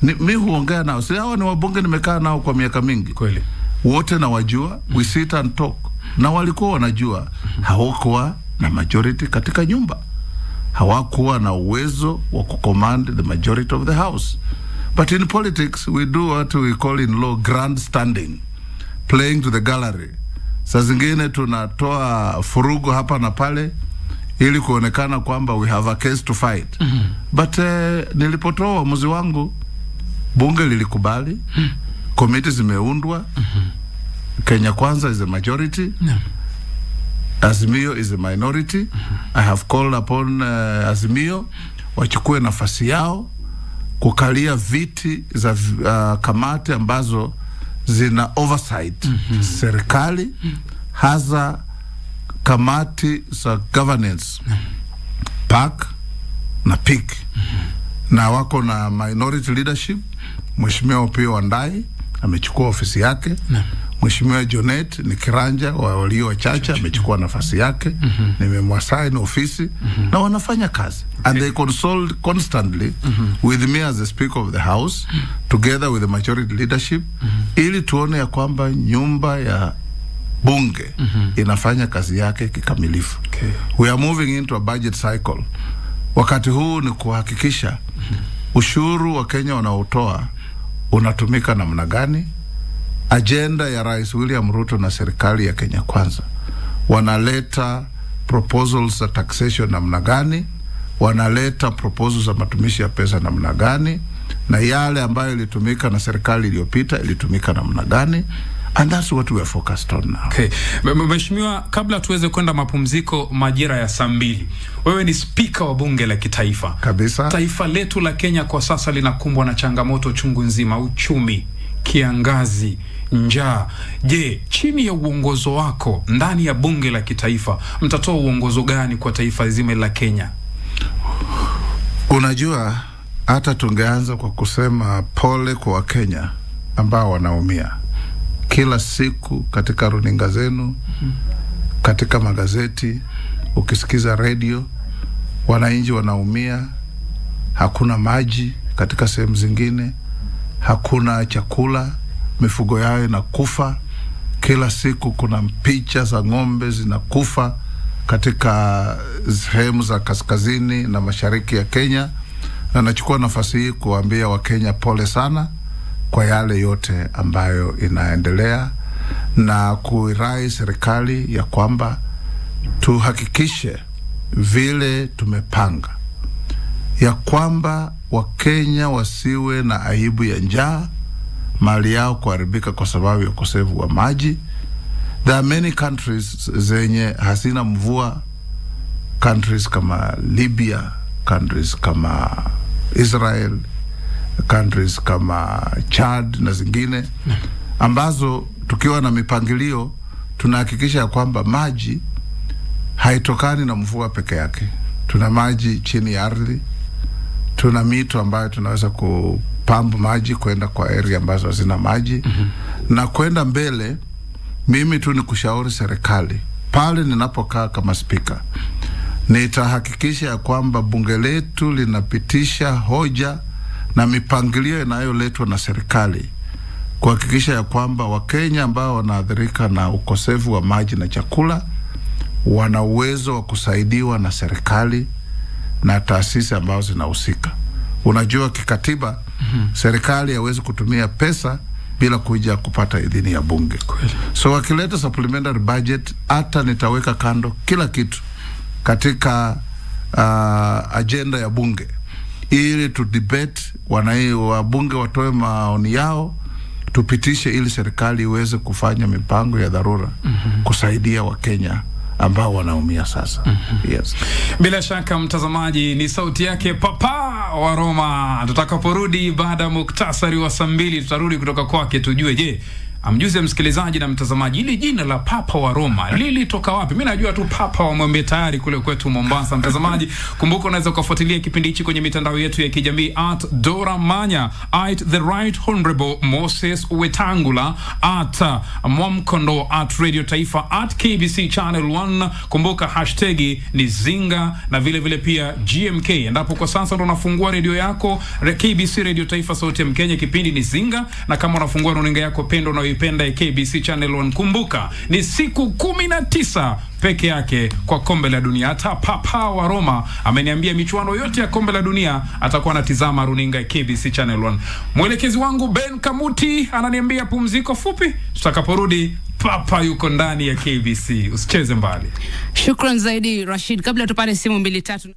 Mimi huongea nao, si hao ni wabunge nimekaa nao kwa miaka mingi. Kweli. Wote na wajua, we sit and talk. Na walikuwa wanajua hawakuwa na majority katika nyumba. hawakuwa na uwezo wa kucommand the majority of the house. But in politics, we do what we call in law grandstanding, playing to the gallery. Saa zingine tunatoa furugu hapa na pale ili kuonekana kwamba we have a case to fight. But nilipotoa uamuzi wangu, bunge lilikubali, committee zimeundwa, Kenya Kwanza is a majority, Azimio is a minority. I have called upon Azimio wachukue nafasi yao kukalia viti za kamati ambazo zina oversight serikali, hasa kamati za governance, PAC na PIK, na wako na minority leadership. Mheshimiwa Opiyo Wandayi amechukua ofisi yake. Mheshimiwa Jonet ni kiranja wa walio wachache amechukua nafasi yake. Nimemwasaini ofisi na wanafanya kazi. And they consult constantly with me as the Speaker of the House, together with the majority leadership, ili tuone ya kwamba nyumba ya bunge inafanya kazi yake kikamilifu. We are moving into a budget cycle. Wakati huu ni kuhakikisha ushuru wa Kenya wanaotoa unatumika namna gani. Agenda ya Rais William Ruto na serikali ya Kenya Kwanza wanaleta proposals za taxation namna gani, wanaleta proposals za matumishi ya pesa namna gani, na yale ambayo ilitumika na serikali iliyopita ilitumika namna gani. And that's what we are focused on now. Okay. Mheshimiwa, kabla tuweze kwenda mapumziko majira ya 2:00, wewe ni speaker wa bunge la kitaifa. Kabisa. Taifa letu la Kenya kwa sasa linakumbwa na changamoto chungu nzima: uchumi, kiangazi, njaa. Je, chini ya uongozo wako ndani ya bunge la kitaifa mtatoa uongozo gani kwa taifa zima la Kenya? Unajua, hata tungeanza kwa kusema pole kwa Wakenya ambao wanaumia kila siku katika runinga zenu, katika magazeti, ukisikiza radio, wananchi wanaumia. Hakuna maji katika sehemu zingine, hakuna chakula, mifugo yao inakufa. Kila siku kuna picha za ng'ombe zinakufa katika sehemu za kaskazini na mashariki ya Kenya. Na nachukua nafasi hii kuambia Wakenya pole sana kwa yale yote ambayo inaendelea, na kuirai serikali ya kwamba tuhakikishe vile tumepanga ya kwamba Wakenya wasiwe na aibu ya njaa, mali yao kuharibika kwa sababu ya ukosefu wa maji. There are many countries zenye hazina mvua, countries kama Libya, countries kama Israel, countries kama Chad na zingine, ambazo tukiwa na mipangilio tunahakikisha kwamba maji haitokani na mvua peke yake. Tuna maji chini ya ardhi, tuna mito ambayo tunaweza kupambu maji kwenda kwa area ambazo hazina maji. Na kwenda mbele, mimi tu ni kushauri serikali pale ninapokaa kama speaker, nitahakikisha ya kwamba bunge letu linapitisha hoja na mipangilio inayoletwa na serikali kuhakikisha ya kwamba Wakenya ambao wanaathirika na ukosefu wa maji na chakula wana uwezo wa kusaidiwa na serikali na taasisi ambazo zinahusika. Unajua kikatiba, serikali haiwezi kutumia pesa bila kuja kupata idhini ya bunge. So wakileta supplementary budget, hata nitaweka kando kila kitu katika agenda ya bunge ili tu debate, wabunge watoe maoni yao, tupitishe ili serikali iweze kufanya mipango ya dharura kusaidia Wakenya ambao wanaumia sasa. Yes. Bila shaka mtazamaji, ni sauti yake Papa wa Roma. Tutakaporudi baada ya muktasari wa 2:00 tutarudi kutoka kwake tujue, je, amjuze msikilizaji na mtazamaji, ili jina la Papa wa Roma lilitoka wapi? Mimi najua tu Papa wa Mwembe Tayari kule kwetu Mombasa. Mtazamaji, kumbuka unaweza kufuatilia kipindi hichi kwenye mitandao yetu ya kijamii @Doramanya, @The-Right-Honorable Moses Wetangula, @Mwamkondo, @Radio Taifa, @KBC Channel 1. Kumbuka hashtagi ni Zinga na vile vile pia GMK. Endapo kwa sasa ndo unafungua radio yako, KBC Radio Taifa, sauti ya Mkenya, kipindi ni Zinga, na kama unafungua runinga yako pendo na unayoipenda ya KBC Channel 1. Kumbuka ni siku 19 peke yake kwa kombe la dunia. Hata Papa wa Roma ameniambia michuano yote ya kombe la dunia atakuwa anatizama runinga ya KBC Channel 1. Mwelekezi wangu Ben Kamuti ananiambia pumziko fupi, tutakaporudi Papa yuko ndani ya KBC. Usicheze mbali. Shukran zaidi Rashid. Kabla tupate simu 2-3.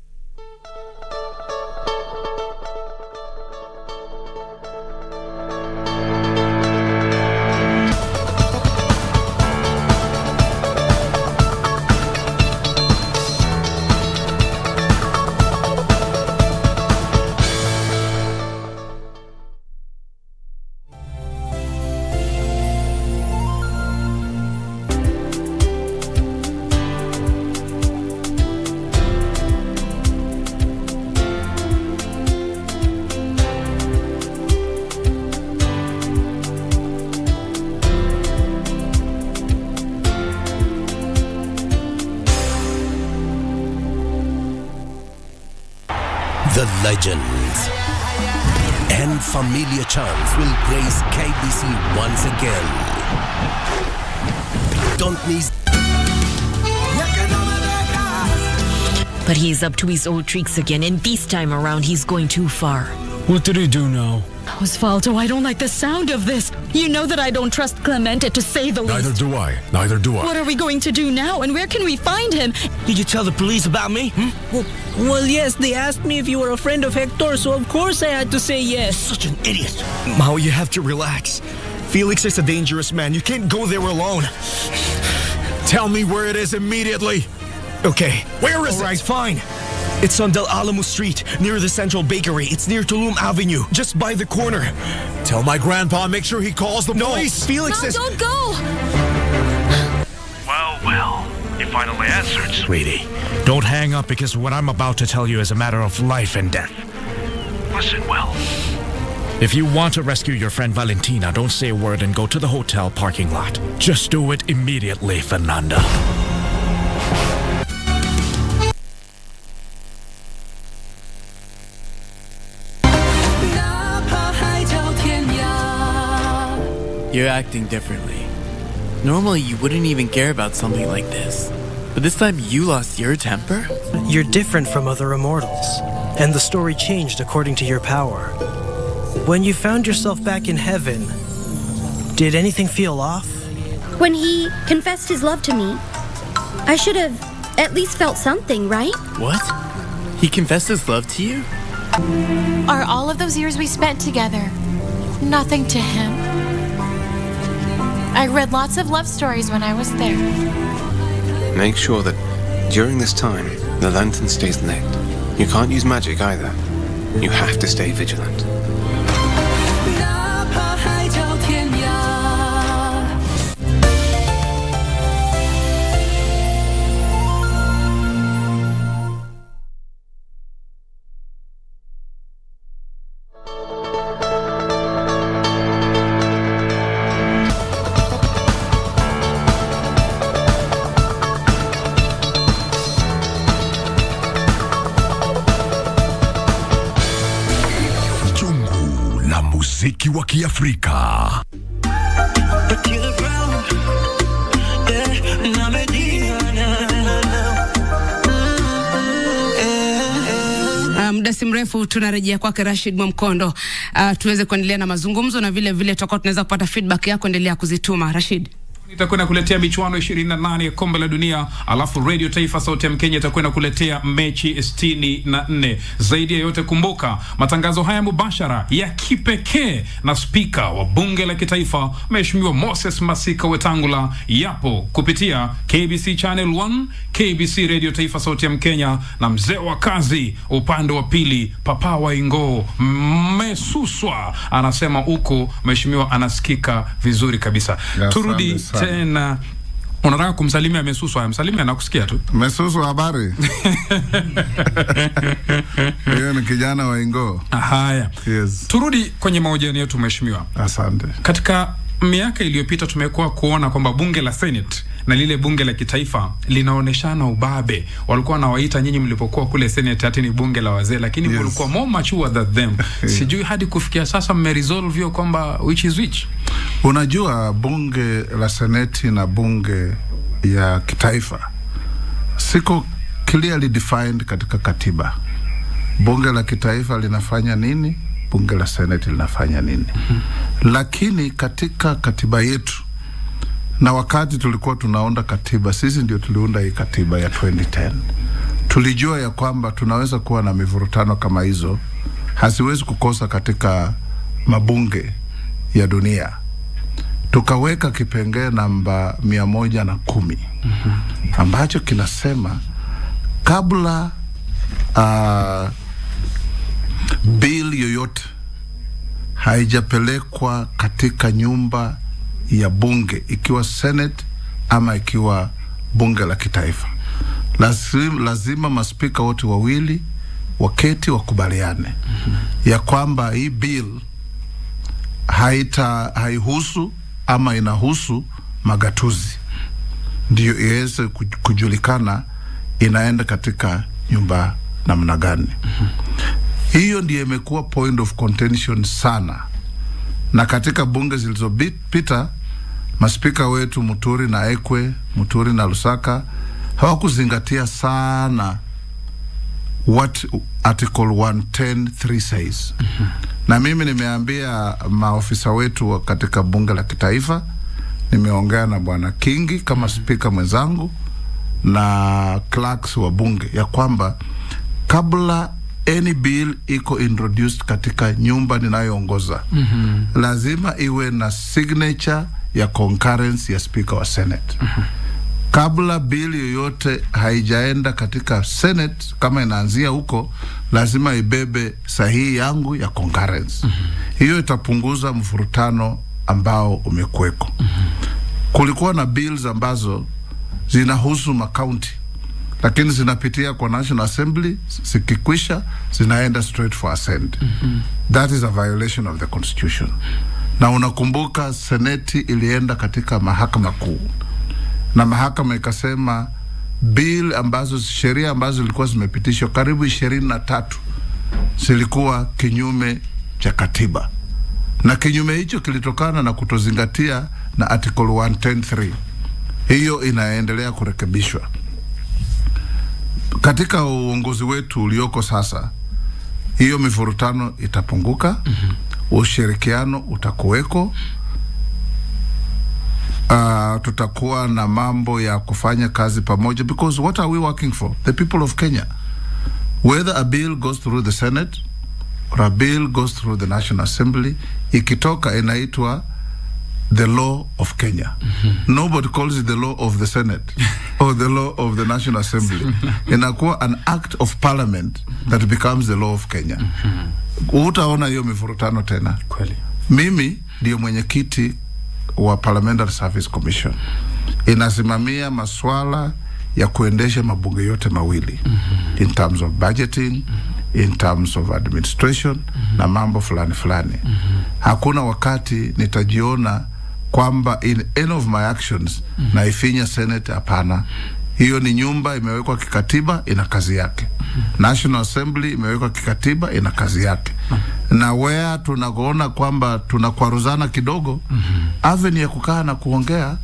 The legends and familiar chants will grace KBC once again. Don't miss. But he's up to his old tricks again, and this time around he's going too far. What did he do now? Osvaldo, I don't like the sound of this. You know that I don't trust Clemente, to say the least. Neither do I. Neither do I. What are we going to do now, and where can we find him? Did you tell the police about me? Well, yes, they asked me if you were a friend of Hector, so of course I had to say yes. Such an idiot. Mao, you have to relax. Felix is a dangerous man. You can't go there alone. Tell me where it is immediately. Okay. Where is it? All right, fine. It's on Del Alamo Street, near the Central Bakery. It's near Tulum Avenue, just by the corner. Tell my grandpa, make sure he calls the police. No, Felix Mom, is... don't go! Well, you finally answered, sweetie. Don't hang up, because what I'm about to tell you is a matter of life and death. Listen well. If you want to rescue your friend Valentina, don't say a word and go to the hotel parking lot. Just do it immediately, Fernanda. You're acting differently. Normally, you wouldn't even care about something like this. But this time, you lost your temper? You're different from other immortals, and the story changed according to your power. When you found yourself back in heaven, did anything feel off? When he confessed his love to me, I should have at least felt something, right? What? He confessed his love to you? Are all of those years we spent together nothing to him? I read lots of love stories when I was there. Make sure that during this time, the lantern stays lit. You can't use magic either. You have to stay vigilant. Muziki wa Kiafrika. Muda si mrefu tunarejea kwake Rashid Mwamkondo, tuweze kuendelea na mazungumzo, na vile vile tutakuwa tunaweza kupata feedback yako, endelea kuzituma Rashid. Itakwenda kuletea michuano 28 ya kombe la dunia, alafu Radio Taifa Sauti ya Mkenya itakwenda kuletea mechi 64. Zaidi ya yote, kumbuka matangazo haya mubashara ya kipekee na spika wa bunge la kitaifa Mheshimiwa Moses Masika Wetangula yapo kupitia KBC Channel 1, KBC Radio Taifa Sauti ya Mkenya, na mzee wa kazi upande wa pili Papa wa Ingo Mesuswa anasema huko Mheshimiwa anasikika vizuri kabisa. Turudi tena. Unataka kumsalimia Mesuswa? Msalimia, anakusikia tu. Mesuswa, habari? Yeye ni kijana wa Ingo. Haya. Yes. Turudi kwenye mahojiano yetu Mheshimiwa. Asante. Katika miaka iliyopita tumekuwa kuona kwamba bunge la Senate na lile bunge la kitaifa linaoneshana ubabe. Walikuwa wanawaita nyinyi mlipokuwa kule Senate ati ni bunge la wazee, lakini mlikuwa more mature than them. Sijui hadi kufikia sasa mmeresolve hiyo kwamba which is which? Unajua bunge la seneti na bunge ya kitaifa siko clearly defined katika katiba. Bunge la kitaifa linafanya nini? Bunge la seneti linafanya nini? Lakini katika katiba yetu, na wakati tulikuwa tunaunda katiba, sisi ndio tuliunda hii katiba ya 2010. Tulijua ya kwamba tunaweza kuwa na mivurutano kama hizo, haziwezi kukosa katika mabunge ya dunia. Tukaweka kipengele namba 110 ambacho kinasema kabla bill yoyote haijapelekwa katika nyumba ya bunge, ikiwa Senate ama ikiwa bunge la kitaifa, lazima maspika wote wawili waketi wakubaliane ya kwamba hii bill haihusu ama inahusu magatuzi, ndio iweze kujulikana inaenda katika nyumba namna gani. Hiyo ndiyo imekuwa point of contention sana, na katika bunge zilizopita maspika wetu Muturi na Ekwe, Muturi na Lusaka hawakuzingatia sana what article 110(3) says. Na mimi nimeambia maofisa wetu katika bunge la kitaifa, nimeongea na bwana Kingi kama spika mwenzangu na clerks wa bunge ya kwamba kabla any bill iko introduced katika nyumba ninayoongoza, lazima iwe na signature ya concurrence ya speaker wa Senate. Kabla bill yoyote haijaenda katika Senate, kama inaanzia huko, lazima ibebe sahihi yangu ya concurrence. Hiyo itapunguza mfurutano ambao umekuweko. Kulikuwa na bills ambazo zinahusu makaunti, lakini zinapitia kwa National Assembly, zikikwisha zinaenda straight for assent. That is a violation of the constitution. Na unakumbuka seneti ilienda katika mahakama kuu, na mahakama ikasema bill ambazo, sheria ambazo zilikuwa zimepitishwa karibu 23 zilikuwa kinyume cha katiba, na kinyume hicho kilitokana na kutozingatia na article 110(3). Hiyo inaendelea kurekebishwa katika uongozi wetu ulioko sasa. Hiyo mivurutano itapunguka, ushirikiano utakuweko. Tutakuwa na mambo ya kufanya kazi pamoja, because what are we working for? The people of Kenya. Whether a bill goes through the Senate or a bill goes through the National Assembly, ikitoka inaitwa the law of Kenya. Nobody calls it the law of the Senate or the law of the National Assembly. Inakuwa an act of parliament that becomes the law of Kenya. Utaona hiyo mivurutano tena. Kweli. Mimi ndio mwenyekiti wa Parliamentary Service Commission. Inasimamia maswala ya kuendesha mabunge yote mawili, in terms of budgeting, in terms of administration, na mambo fulani. Hakuna wakati nitajiona kwamba in any of my actions na ifinya Senate, hapana. Hiyo ni nyumba imewekwa kikatiba, ina kazi yake. National Assembly imewekwa kikatiba, ina kazi yake. Na where tunakoona kwamba tunakwaruzana kidogo, avenue ya kukaa na kuongea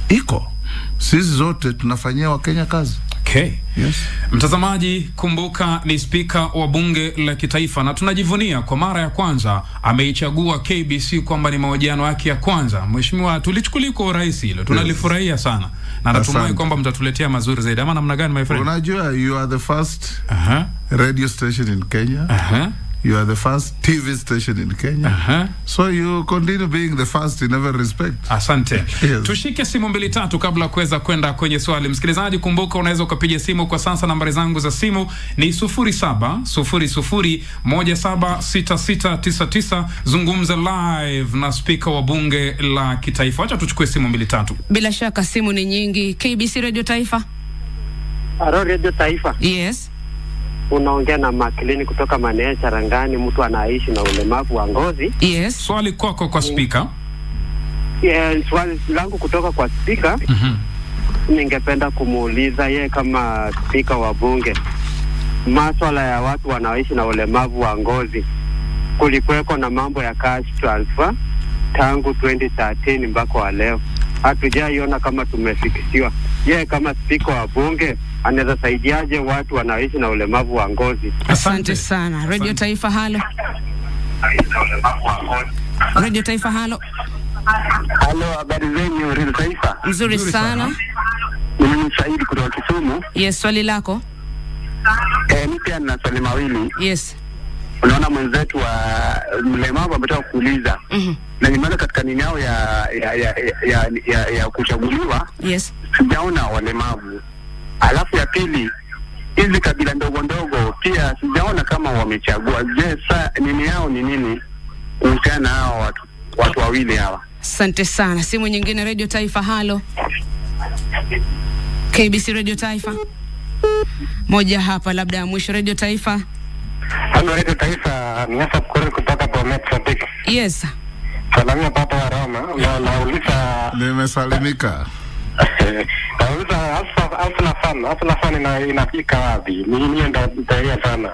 iko. Sisi zote tunafanyia Wakenya kazi. Okay. Yes. Mtazamaji, kumbuka ni spika wa bunge la kitaifa, na tunajivunia kwa mara ya kwanza ameichagua KBC kwamba ni mahojiano yake ya kwanza. Mheshimiwa, tulichukulia kwa urahisi hilo, tunalifurahia sana, na natumai kwamba mtatuletea mazuri zaidi. Ama namna gani, my friend? Unajua, you are the first radio station in Kenya. You are the first TV station in Kenya. So you continue being the first in every respect. Asante. Yes. Tushike simu 2-3 kabla kuweza kwenda kwenye swali. Msikilizaji, kumbuka unaweza ukapiga simu kwa sasa. Nambari zangu za simu ni 0700176699. Zungumza live na speaker wa bunge la kitaifa. Acha tuchukue simu 2-3. Bila shaka simu ni nyingi. KBC Radio Taifa. Radio Taifa. Yes. Unaongea na Maklini kutoka Manea Charangani, mtu anaishi na ulemavu wa ngozi. Yes. Swali kwako kwa speaker. Swali langu kutoka kwa speaker. Ningependa kumuuliza yeye kama speaker wa bunge, masuala ya watu wanaoishi na ulemavu wa ngozi, kulikuweko na mambo ya cash transfer tangu 2013 mpaka wa leo. Hatujaiona kama tumefikishiwa. Yeye kama spika wa bunge anaweza saidiaje watu wanaishi na ulemavu wa ngozi? Asante sana. Radio Taifa, halo. Radio Taifa, halo. Halo, habari zenu Radio Taifa? Nzuri sana. Mimi Saidi kutoka Kisumu. Yes, swali lako. Mimi pia nina swali mawili. Yes. Unaona mwenzetu wa mlemavu ametoka kuuliza. Na nimeona katika nini yao ya kuchaguliwa. Yes. Sijaona walemavu. Alafu ya pili, hizi kabila ndogo ndogo pia sijaona kama wamechagua. Je, nini yao ni nini kuhusiana na hao watu wawili hawa? Asante sana. Simu nyingine, Radio Taifa, halo. KBC Radio Taifa. Moja hapa labda ya mwisho. Radio Taifa. Halo, Radio Taifa, niasa kukuri kutoka Bomet Traffic. Yes. Salamia papa wa Roma, na nauliza... Nimesalimika. Nauliza Hustler Fund inafika wapi? Mimi ndo nitaia sana.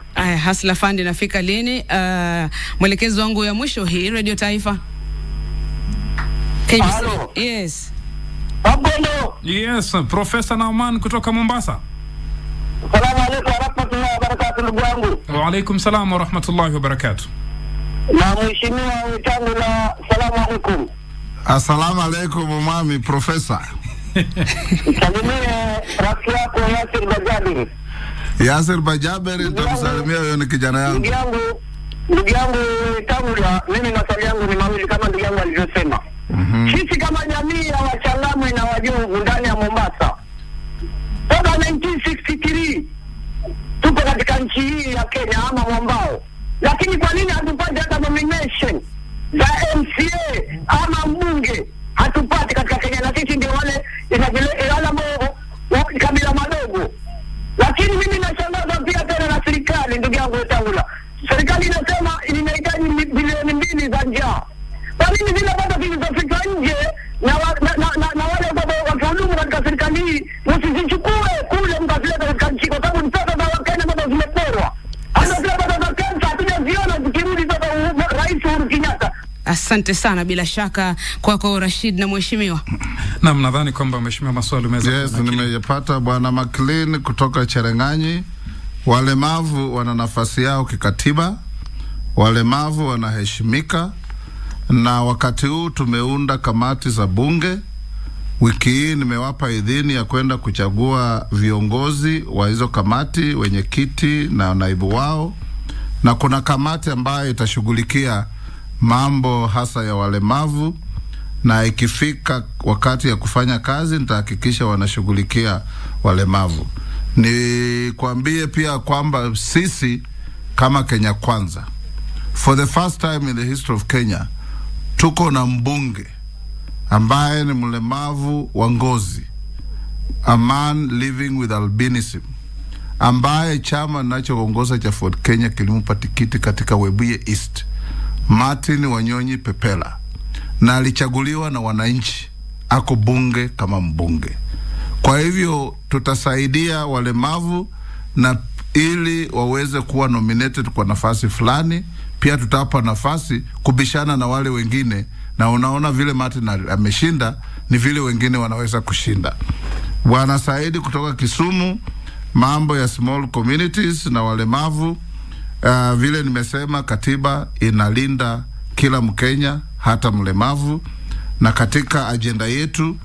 Hustler Fund inafika lini? Mwelekezo wangu ya mwisho hii, Radio Taifa. Halo. Yes. Abolo. Yes, Professor Nauman kutoka Mombasa. Salamu alaykum wa rahmatullahi wa barakatuh ndugu yangu. Wa alaykum salam wa rahmatullahi wa barakatuh. Na mheshimiwa wetangu na salamu alaykum. Assalamu alaykum mwami Professor. Salimie rafiki yako Yasir Bajabiri. Yasir Bajabiri, nitamsalimia huyo ni kijana yangu. Ndugu yangu Tangula, mimi maswali yangu ni mawili kama ndugu yangu alivyosema. Sisi kama jamii ya Wachangamwe na Wajungu ndani ya Mombasa, toka 1963 tuko katika nchi hii ya Kenya ama mwambao. Lakini kwa nini hatupati hata nomination za MCA ama mbunge? Hatupati katika Kenya, na sisi ndio wale kabila madogo. Lakini mimi nashangaza pia tena na serikali, ndugu yangu Tangula. Serikali inasema inahitaji bilioni 2 za njaa. Kwa nini zile pesa zilizofika nje na wale wakihudumu katika serikali hii msizichukue kule mkazileta katika nchi, kwa sababu ni pesa za Wakenya ambazo zimeporwa. Hata zile pesa za Kenya hatujaziona zikirudi sasa Rais Uhuru Kenyatta. Asante sana, bila shaka kwako Rashid na mheshimiwa. Naam, nadhani kwamba mheshimiwa maswali umeweza. Yes, nimeyapata bwana McLean kutoka Cherengani. Walemavu wana nafasi yao kikatiba. Walemavu wanaheshimika. Na wakati huu tumeunda kamati za bunge. Wiki hii nimewapa idhini ya kwenda kuchagua viongozi wa hizo kamati, wenyekiti na naibu wao. Na kuna kamati ambayo itashughulikia mambo hasa ya walemavu, na ikifika wakati ya kufanya kazi nitahakikisha wanashughulikia walemavu. Ni kuambie pia kwamba sisi kama Kenya Kwanza, for the first time in the history of Kenya, tuko na mbunge ambaye ni mlemavu wa ngozi, a man living with albinism, ambaye chama ninachoongoza cha Ford Kenya kilimpa tikiti katika Webuye East, Martin Wanyonyi Pepela, na alichaguliwa na wananchi, ako bunge kama mbunge. Kwa hivyo tutasaidia walemavu na ili waweze kuwa nominated kwa nafasi fulani. Pia tutawapa nafasi kubishana na wale wengine, na unaona vile Martin ameshinda ni vile wengine wanaweza kushinda. Bwana Saidi kutoka Kisumu, mambo ya small communities na walemavu, vile nimesema katiba inalinda kila Mkenya hata mlemavu, na katika agenda yetu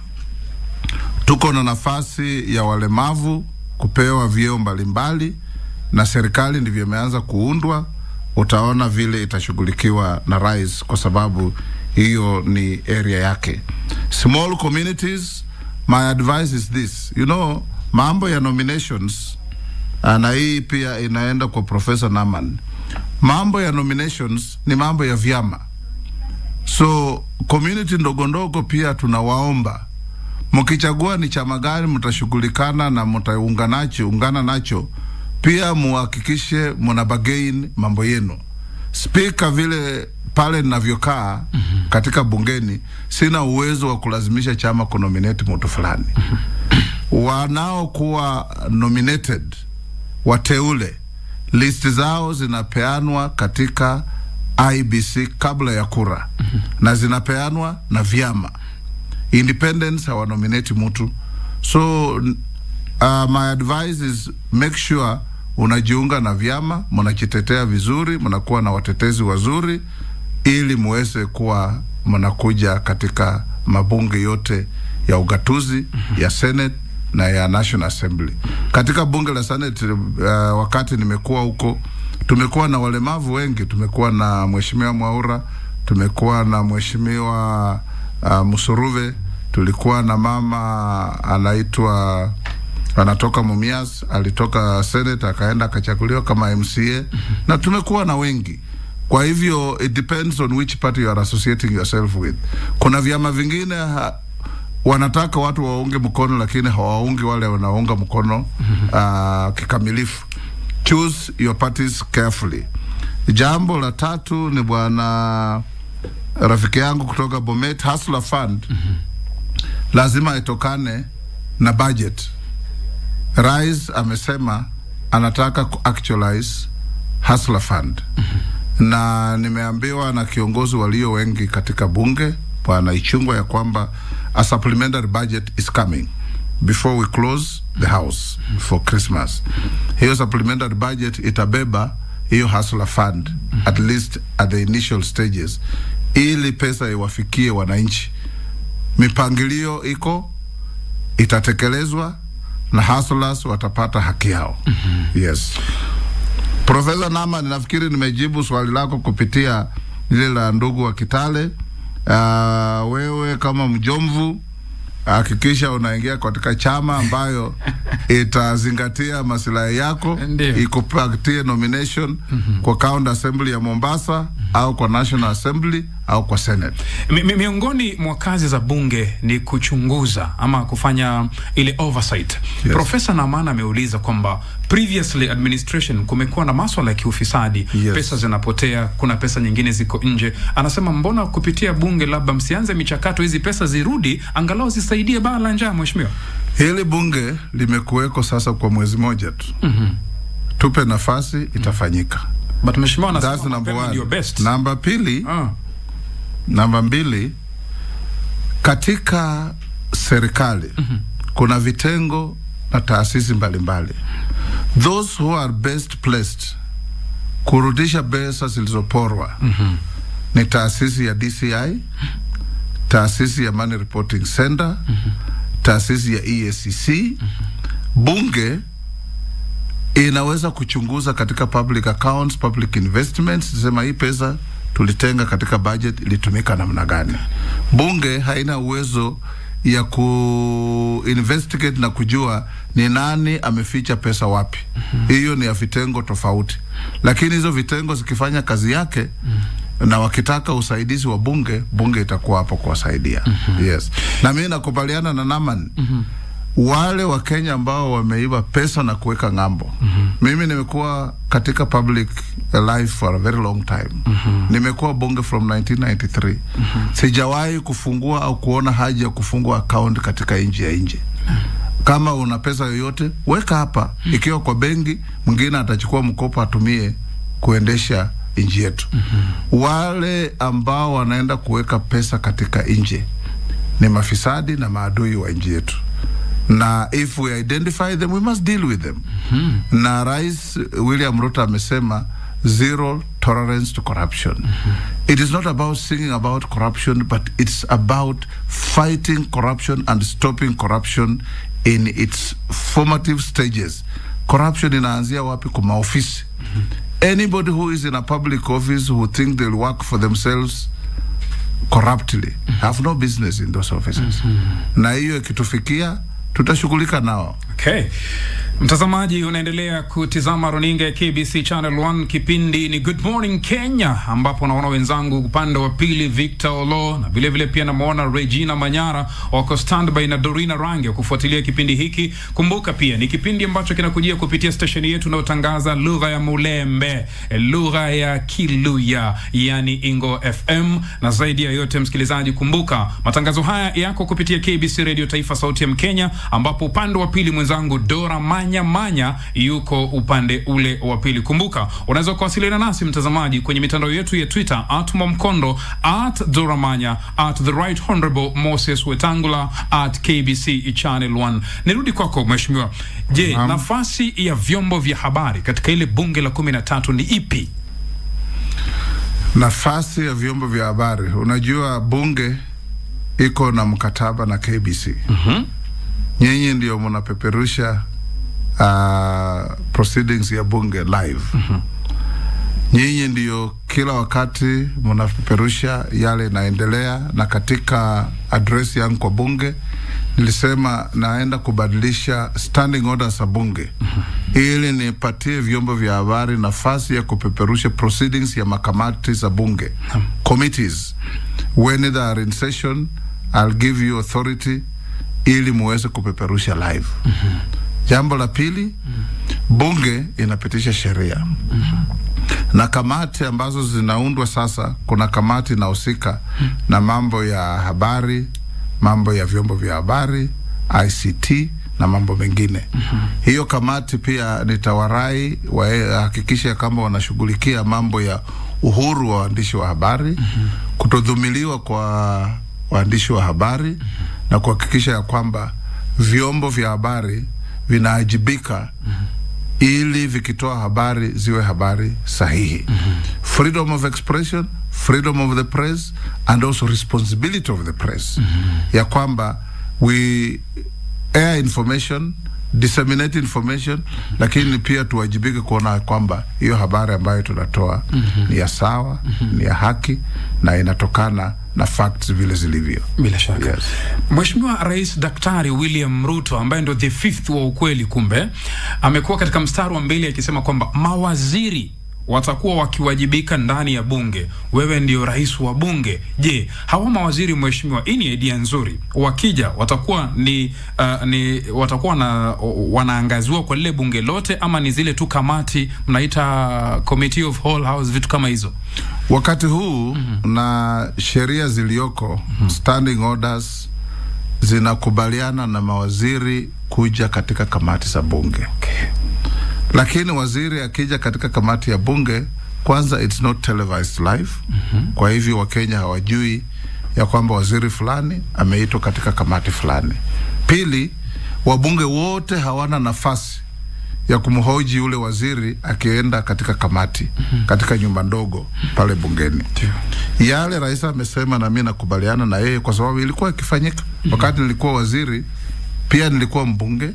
tuko na nafasi ya walemavu kupewa vyeo mbalimbali, na serikali ndivyo imeanza kuundwa. Utaona vile itashughulikiwa na rais kwa sababu hiyo ni area yake. Small communities, my advice is this, mambo ya nominations, na hii pia inaenda kwa Professor Naman. Mambo ya nominations ni mambo ya vyama. So community ndogo ndogo pia tunawaomba, mkichagua ni chama gani mtashughulikana na mtaungana nacho, pia muhakikishe mnabagain mambo yenu. Speaker vile pale ninavyokaa katika bungeni, sina uwezo wa kulazimisha chama kunominate mtu fulani. Wanao kuwa nominated, wateule, list zao zinapeanwa katika IBC kabla ya kura. Na zinapeanwa na vyama. Independents hawanominate mtu. So my advice is make sure unajiunga na vyama, mnajitetea vizuri, mnakuwa na watetezi wazuri ili muweze kuwa mnakuja katika mabunge yote ya ugatuzi, ya Senate na ya National Assembly. Katika bunge la Senate wakati nimekuwa huko, tumekuwa na walemavu wengi. Tumekuwa na Mheshimiwa Mwaura, tumekuwa na Mheshimiwa Musuruve, tulikuwa na mama anatoka Mumias, alitoka Senate akaenda akachaguliwa kama MCA, na tumekuwa na wengi. Kwa hivyo it depends on which party you are associating yourself with. Kuna vyama vingine wanataka watu waunge mkono lakini hawaungi wale wanaunga mkono kikamilifu. Choose your parties carefully. Jambo la tatu ni bwana rafiki yangu kutoka Bomet, Hustler Fund lazima itokane na budget. Rais amesema anataka ku-actualize Hustler Fund. Na nimeambiwa na kiongozi walio wengi katika bunge bwana Ichungwa ya kwamba a supplementary budget is coming before we close the house for Christmas. Hiyo supplementary budget itabeba hiyo Hustler Fund at least at the initial stages ili pesa iwafikie wananchi. Mipangilio iko, itatekelezwa na hustlers watapata haki yao. Yes. Professor Nama, ninafikiri nimejibu swali lako kupitia ile la ndugu wa Kitale. Wewe kama mjomvu hakikisha unaingia katika chama ambayo itazingatia maslahi yako, ikupatie nomination kwa County Assembly ya Mombasa au kwa National Assembly au kwa Senate. Miongoni mwa kazi za bunge ni kuchunguza ama kufanya ile oversight. Yes. Professor Namana ameuliza kwamba previously administration kumekuwa na masuala ya kiufisadi. Yes. Pesa zinapotea, kuna pesa nyingine ziko nje. Anasema mbona kupitia bunge labda msianze michakato hizi pesa zirudi angalau zisaidie bara la njaa mheshimiwa? Hili bunge limekuweko sasa kwa mwezi moja tu. Tupe nafasi itafanyika. But mheshimiwa anasema number one. Namba mbili, katika serikali kuna vitengo na taasisi mbalimbali. Those who are best placed kurudisha pesa zilizoporwa ni taasisi ya DCI, taasisi ya Money Reporting Center, taasisi ya EACC. Bunge inaweza kuchunguza katika public accounts, public investments, sema hii pesa tulitenga katika budget ilitumika namna gani. Bunge haina uwezo ya ku-investigate na kujua ni nani ameficha pesa wapi. Hiyo ni ya vitengo tofauti. Lakini hizo vitengo zikifanya kazi yake na wakitaka usaidizi wa bunge, bunge itakuwa hapo kuwasaidia. Yes. Na mimi nakubaliana na Naman. Wale wa Kenya ambao wameiba pesa na kuweka ngambo. Mimi nimekuwa katika public life for a very long time. Nimekuwa bunge from 1993. Sijawahi kufungua au kuona haja ya kufungua account katika nchi ya nje. Kama una pesa yoyote, weka hapa. Ikiwa kwa benki, mwingine atachukua mkopo atumie kuendesha nchi yetu. Wale ambao wanaenda kuweka pesa katika nje ni mafisadi na maadui wa nchi yetu. Na if we identify them, we must deal with them. Na Rais William Ruto amesema zero tolerance to corruption. It is not about singing about corruption, but it's about fighting corruption and stopping corruption in its formative stages. Corruption inaanzia wapi? Kwa maofisi. Anybody who is in a public office who think they'll work for themselves corruptly have no business in those offices. Na hiyo ikitufikia tutashughulika nao. Okay. Mtazamaji, unaendelea kutizama runinga ya KBC Channel 1. Kipindi ni Good Morning Kenya, ambapo naona wenzangu upande wa pili Victor Olo na vile vile pia namuona Regina Manyara wako standby na Dorina Range kufuatilia kipindi hiki. Kumbuka pia ni kipindi ambacho kinakujia kupitia station yetu inayotangaza lugha ya Mulembe, lugha ya Kiluya, yani Ingo FM. Na zaidi ya yote msikilizaji, kumbuka matangazo haya yako kupitia KBC Radio Taifa Sauti ya Mkenya, ambapo upande wa pili mwenzangu Dora Manya Manya yuko upande ule wa pili. Kumbuka, unaweza kuwasiliana nasi mtazamaji kwenye mitandao yetu ya Twitter @Mwamkondo, @Doramanya, @TheRightHonorable Moses Wetangula, @KBC Channel 1. Nirudi kwako mheshimiwa. Je, nafasi ya vyombo vya habari katika ile bunge la 13 ni ipi? Nafasi ya vyombo vya habari, unajua bunge iko na mkataba na KBC. Nyinyi ndio mnapeperusha proceedings ya bunge live. Nyinyi ndio kila wakati mnapeperusha yale naendelea, na katika address yangu kwa bunge nilisema naenda kubadilisha standing orders za bunge ili nipatie vyombo vya habari nafasi ya kupeperusha proceedings ya makamati za bunge, committees. When they are in session, I'll give you authority ili muweze kupeperusha live. Jambo la pili, bunge inapitisha sheria. Na kamati ambazo zinaundwa sasa, kuna kamati inahusika na mambo ya habari, mambo ya vyombo vya habari, ICT na mambo mengine. Hiyo kamati pia nitawarai wahakikisha kama wanashughulikia mambo ya uhuru wa waandishi wa habari, kutodhumiliwa kwa waandishi wa habari, na kuhakikisha ya kwamba vyombo vya habari vinaajibika ili vikitoa habari ziwe habari sahihi. Freedom of expression, freedom of the press, and also responsibility of the press. Ya kwamba we air information, disseminate information, lakini pia tuwajibike kuona kwamba hiyo habari ambayo tunatoa ni ya sawa, ni ya haki, na inatokana na facts vile zilivyo. Bila shaka. Yes. Mheshimiwa Rais Daktari William Ruto, ambaye ndio the fifth wa ukweli, kumbe amekuwa katika mstari wa mbele akisema kwamba mawaziri watakuwa wakiwajibika ndani ya bunge. Wewe ndio rais wa bunge. Je, hawa mawaziri mheshimiwa, hii ni idea nzuri. Wakija watakuwa watakuwa wanaangaziwa kwa lile bunge lote, ama ni zile tu kamati mnaita committee of whole house, vitu kama hizo? Wakati huu na sheria zilioko, standing orders zinakubaliana na mawaziri kuja katika kamati za bunge. Lakini waziri akija katika kamati ya bunge, kwanza it's not televised live. Kwa hivyo Wakenya hawajui ya kwamba waziri fulani ameitwa katika kamati fulani. Pili, wabunge wote hawana nafasi ya kumhoji ule waziri akienda katika kamati, katika nyumba ndogo pale bungeni. Yale rais amesema na mimi nakubaliana na yeye, kwa sababu ilikuwa ikifanyika. Wakati nilikuwa waziri, pia nilikuwa mbunge,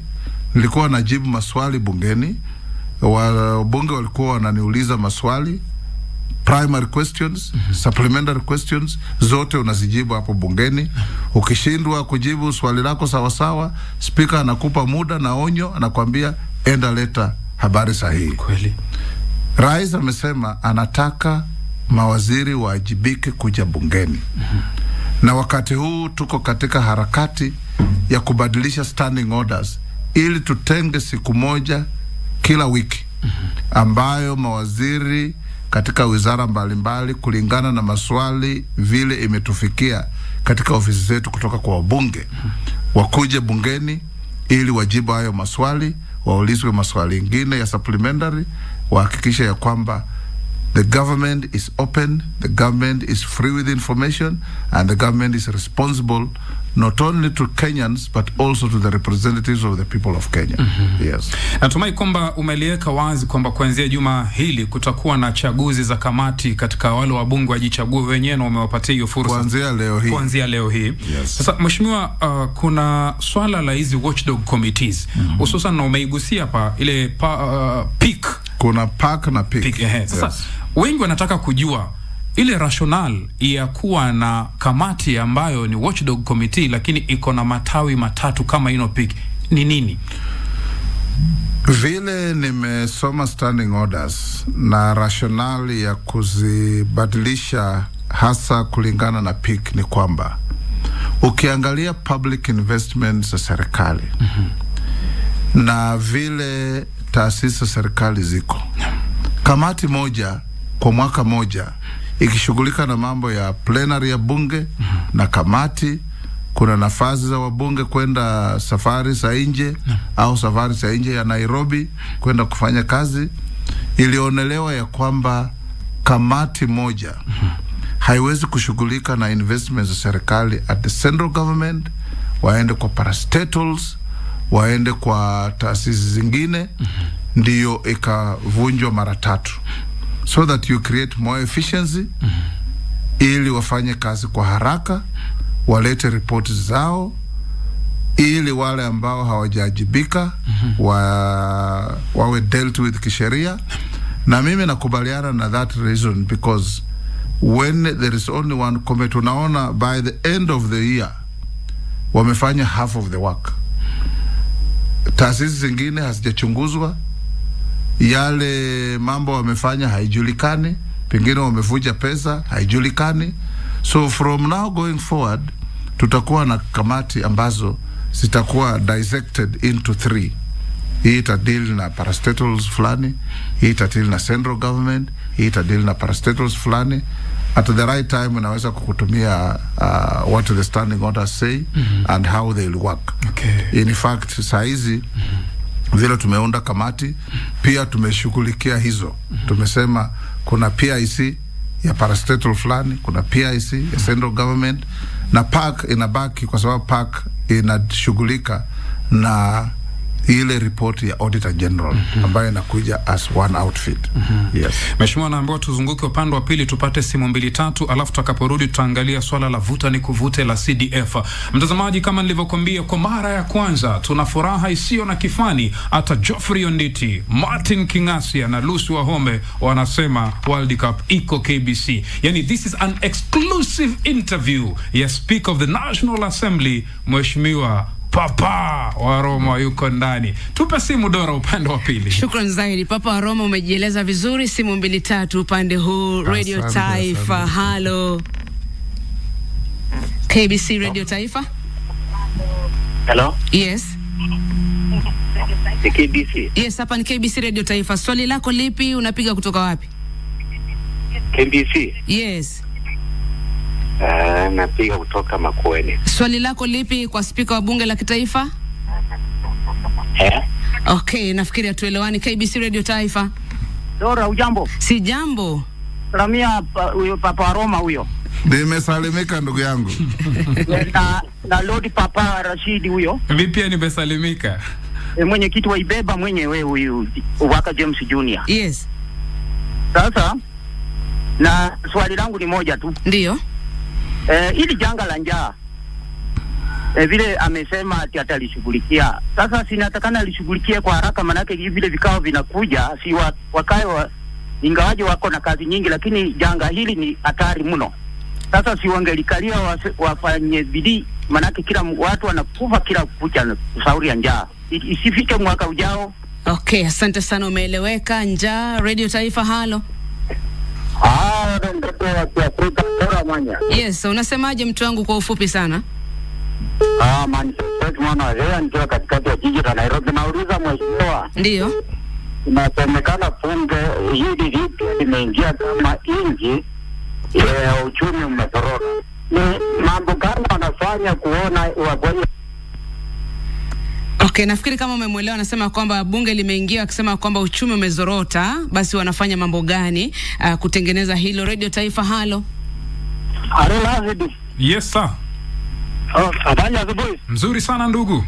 nilikuwa najibu maswali bungeni. Wabunge walikuwa wananiuliza maswali, primary questions, supplementary questions, zote unazijibu hapo bungeni. Ukishindwa kujibu swali lako sawa sawa, speaker anakupa muda na onyo, anakuambia enda leta habari sahihi. Kweli. Rais amesema anataka mawaziri waajibike kuja bungeni. Na wakati huu tuko katika harakati ya kubadilisha standing orders ili tutenge siku moja kila wiki ambayo mawaziri katika wizara mbalimbali, kulingana na maswali vile imetufikia katika ofisi zetu kutoka kwa wabunge, wakuje bungeni ili wajibu hayo maswali, waulizwe maswali ingine ya supplementary, wahakikisha ya kwamba the government is open, the government is free with information, and the government is responsible not only to Kenyans but also to the representatives of the people of Kenya. Yes. Natumai kwamba umeliweka wazi kwamba kuanzia juma hili kutakuwa na chaguzi za kamati katika wale wabunge wajichague wenyewe, na umewapatia hiyo fursa kuanzia leo hii. Yes. Sasa mheshimiwa, kuna swala la hizi watchdog committees, hususan na umeigusia hapa ile PIC. Kuna PAC na PIC. Sasa wengi wanataka kujua ile rationale ya kuwa na kamati ambayo ni watchdog committee lakini iko na matawi matatu kama ino PIC ni nini? Vile nimesoma standing orders na rationale ya kuzibadilisha hasa kulingana na PIC ni kwamba ukiangalia public investments za serikali na vile taasisi za serikali ziko, kamati moja kwa mwaka moja ikishughulika na mambo ya plenary ya bunge na kamati kuna nafasi za wabunge kwenda safari za nje au safari za nje ya Nairobi kwenda kufanya kazi. Ilionelewa ya kwamba kamati moja haiwezi kushughulika na investments za serikali at the central government, waende kwa parastatals, waende kwa taasisi zingine, ndiyo ikavunjwa mara 3, so that you create more efficiency, ili wafanye kazi kwa haraka, walete reports zao, ili wale ambao hawajajibika wawe dealt with kisheria. Na mimi nakubaliana na that reason, because when there is only one committee, unaona by the end of the year wamefanya half of the work. Taasisi zingine hazijachunguzwa, yale mambo wamefanya haijulikani, pengine wamevuja pesa haijulikani. So from now going forward, tutakuwa na kamati ambazo zitakuwa dissected into 3. Hii itadeal na parastatals fulani, hii itadeal na central government, hii itadeal na parastatals fulani. At the right time unaweza kukutumia what the standing orders say and how they will work. In fact, saizi vile tumeunda kamati, pia tumeshughulikia hizo. Tumesema kuna PIC ya parastatal fulani, kuna PIC ya central government, na PAC inabaki kwa sababu PAC inashughulika na ile report ya Auditor General ambayo inakuja as one outfit. Yes. Mheshimiwa, naambiwa tuzunguke upande wa pili tupate simu 2-3, alafu tutakaporudi tutaangalia swala la vuta ni kuvute la CDF. Mtazamaji, kama nilivyokuambia, kwa mara ya kwanza tuna furaha isiyo na kifani. Hata Geoffrey Onditi, Martin Kingasia na Lucy Wahome wanasema World Cup iko KBC. Yani this is an exclusive interview ya Speaker of the National Assembly, Mheshimiwa Papa wa Roma yuko ndani. Tupe simu Dora upande wa pili. Shukran zaidi. Papa wa Roma, umejieleza vizuri. Simu 2-3 upande huu. Radio Taifa. Hello. KBC Radio Taifa. Hello. Yes. KBC. Yes, hapa ni KBC Radio Taifa. Swali lako lipi? Unapiga kutoka wapi? KBC. Yes. Napiga kutoka Makueni. Swali lako lipi kwa spika wa bunge la kitaifa? Okay, nafikiri atuelewani. KBC Radio Taifa. Dora, ujambo? Si jambo. Salamia huyo Papa wa Roma huyo. Nimesalimika ndugu yangu. na Lord Papa Rashid huyo. Vipi nimesalimika? Mwenyekiti wa Ibeba mwenyewe huyu Waka James Junior. Yes. Sasa na swali langu ni moja tu. Ndio. Ili janga la njaa vile amesema ati atalishughulikia. Sasa sinatakana alishughulikie kwa haraka, manake vile vikao vinakuja si wakae ingawaje wako na kazi nyingi, lakini janga hili ni hatari mno. Sasa si wangelikalia wafanye bidii, manake kila watu wanakufa kila kucha sauri ya njaa. Isifike mwaka ujao. Okay, asante sana, umeeleweka. Njaa. Radio Taifa. Halo. Yes, unasemaje mtu wangu kwa ufupi sana? Manifesto mwana leo ndio katikati ya jiji la Nairobi. Nauliza mheshimiwa. Ndio. Inasemekana bunge hili lipya limeingia kama inji ya uchumi umezorota. Ni mambo gani wanafanya kuona wagonjwa? Okay, nafikiri kama umemwelewa, anasema kwamba bunge limeingia akisema kwamba uchumi umezorota, basi wanafanya mambo gani kutengeneza hilo. Radio Taifa. Halo. Yes sir. Habari asubuhi. Mzuri sana ndugu.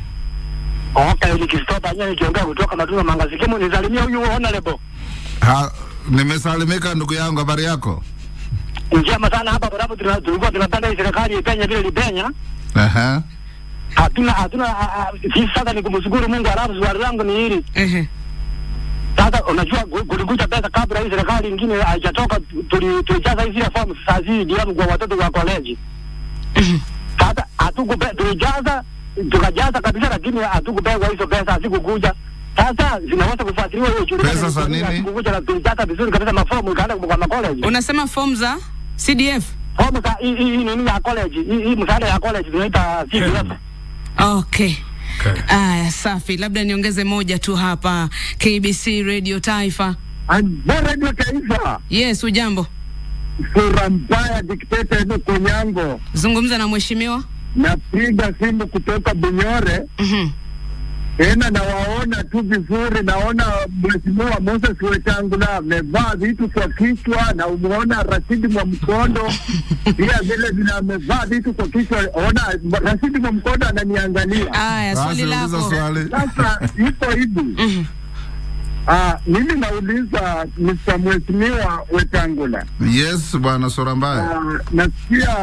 Okay, nikistopa nyenye nikiongea kutoka Matunda Mangazikimo, nisalimie huyu honorable. Nimesalimika ndugu yangu, habari yako? Njema sana hapa barabu tulikuwa tunapanda hii serikali ipenya vile lipenya. Hatuna sisi sasa ni kumshukuru Mungu. Alafu swali langu ni hili. Sasa unajua kulikuja pesa kabla hii serikali nyingine haijatoka, tulijaza hizi form sasa hizi ndio kwa watoto wa college. Sasa tukajaza kabisa, lakini hatukupewa hizo pesa, hazikukuja. Sasa zinaweza kufuatiliwa hiyo shule. Pesa za nini? Kukuja na tulijaza vizuri kabisa mafomu ikaenda kwa college. Unasema form za CDF? Form za hii nini ya college, hii msaada ya college tunaita CDF. Okay. Safi. Labda niongeze moja tu hapa. KBC Radio Taifa. Radio Taifa. Yes, ujambo? Sura mbaya dictator ndio Konyango. Zungumza na mheshimiwa. napiga simu kutoka Bunyore. Tena nawaona tu vizuri, naona Mheshimiwa Moses Wetangula amevaa vitu kwa kichwa, na umuona Rashid Mwamkondo pia vile amevaa vitu kwa kichwa. Ona Rashid Mwamkondo ananiangalia. Aya, swali lako. Sasa ipo hivi. Mimi nauliza Mr. Mheshimiwa Wetangula. Yes, Bwana Sorambaya. Nasikia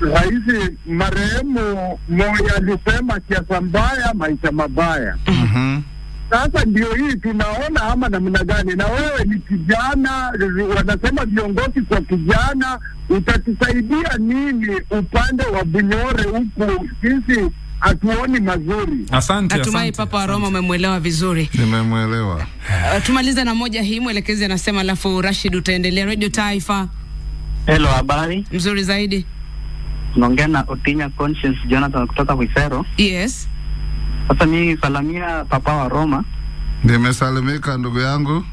Rais marehemu Moi alisema siasa mbaya, maisha mabaya. Sasa ndio hii tunaona ama namna gani? Na wewe ni kijana, wanasema viongozi kwa kijana, utatusaidia nini upande wa Bunyore huku sisi hatuoni mazuri? Asante. Natumai Papa wa Roma umemwelewa vizuri. Nimemwelewa. Tumalize na moja hii, mwelekezi anasema, alafu Rashid utaendelea. Radio Taifa. Hello, habari? Mzuri zaidi. Tunaongea na Otinya Conscience Jonathan kutoka Wisero. Yes. Sasa mimi salamia Papa wa Roma. Nimesalimika ndugu yangu.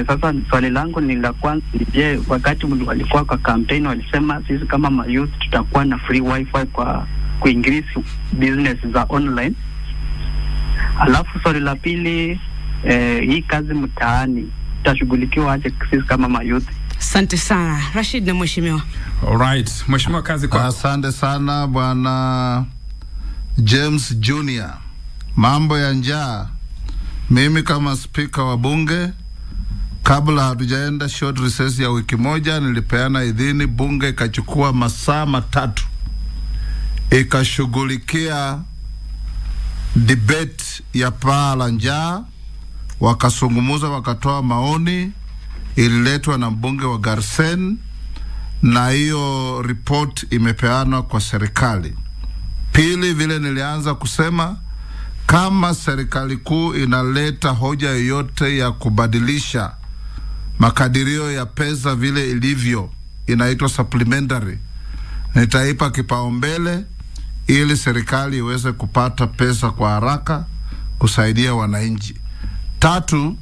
Sasa swali langu ni la kwanza, je, wakati walikuwa kwa campaign walisema sisi kama youth tutakuwa na free wifi kwa kuincrease business za online. Alafu swali la pili, hii kazi mtaani tutashughulikiwa aje sisi kama youth? Asante sana Rashid na mheshimiwa. Alright, mheshimiwa, kazi kwa. Asante sana Bwana James Junior. Mambo ya njaa, mimi kama speaker wa bunge, kabla hatujaenda short recess ya wiki moja, nilipeana idhini, bunge ikachukua masaa 3 ikashughulikia debate ya paa la njaa, wakasungumuza, wakatoa maoni, ililetwa na mbunge wa Garsen, na hiyo report imepeanwa kwa serikali. Pili, vile nilianza kusema, kama serikali kuu inaleta hoja yoyote ya kubadilisha makadirio ya pesa vile ilivyo, inaitwa supplementary, nitaipa kipaumbele ili serikali iweze kupata pesa kwa haraka kusaidia wananchi. 3,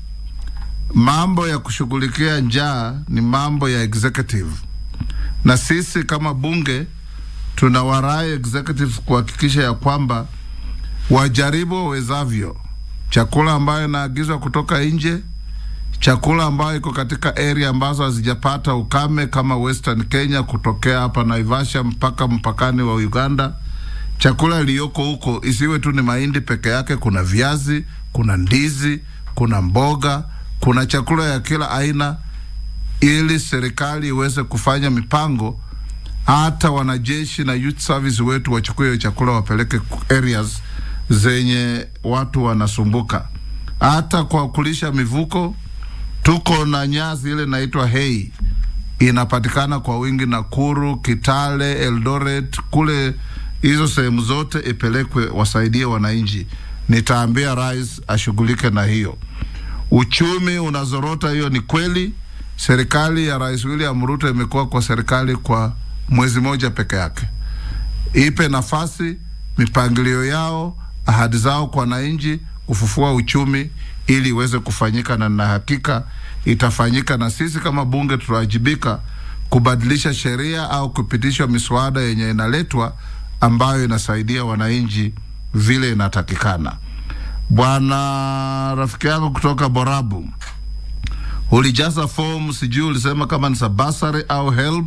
mambo ya kushughulikia njaa ni mambo ya executive, na sisi kama bunge tunawarai executive kuhakikisha ya kwamba wajaribu wawezavyo chakula ambayo inaagizwa kutoka nje, chakula ambayo iko katika area ambazo hazijapata ukame kama Western Kenya, kutokea hapa Naivasha mpaka mpakani wa Uganda. Chakula iliyoko huko isiwe tu ni mahindi peke yake, kuna viazi, kuna ndizi, kuna mboga, kuna chakula ya kila aina, ili serikali iweze kufanya mipango, hata wanajeshi na youth service wetu wachukue chakula wapeleke areas zenye watu wanasumbuka. Hata kwa kulisha mivuko, tuko na nyasi ile inaitwa hay, inapatikana kwa wingi Nakuru, Kitale, Eldoret, kule hizo sehemu zote ipelekwe wasaidie wananchi. Nitaambia rais ashughulike na hiyo. Uchumi unazorota, hiyo ni kweli. Serikali ya Rais William Ruto imekuwa kwa serikali kwa mwezi moja peke yake. Ipe nafasi, mipangilio yao, ahadi zao kwa wananchi kufufua uchumi ili iweze kufanyika, na hakika itafanyika. Na sisi kama bunge tunawajibika kubadilisha sheria au kupitisha miswada yenye inaletwa ambayo inasaidia wananchi vile inatakikana. Bwana rafiki yangu kutoka Borabu, ulijaza form, sijui ulisema kama ni basari au help.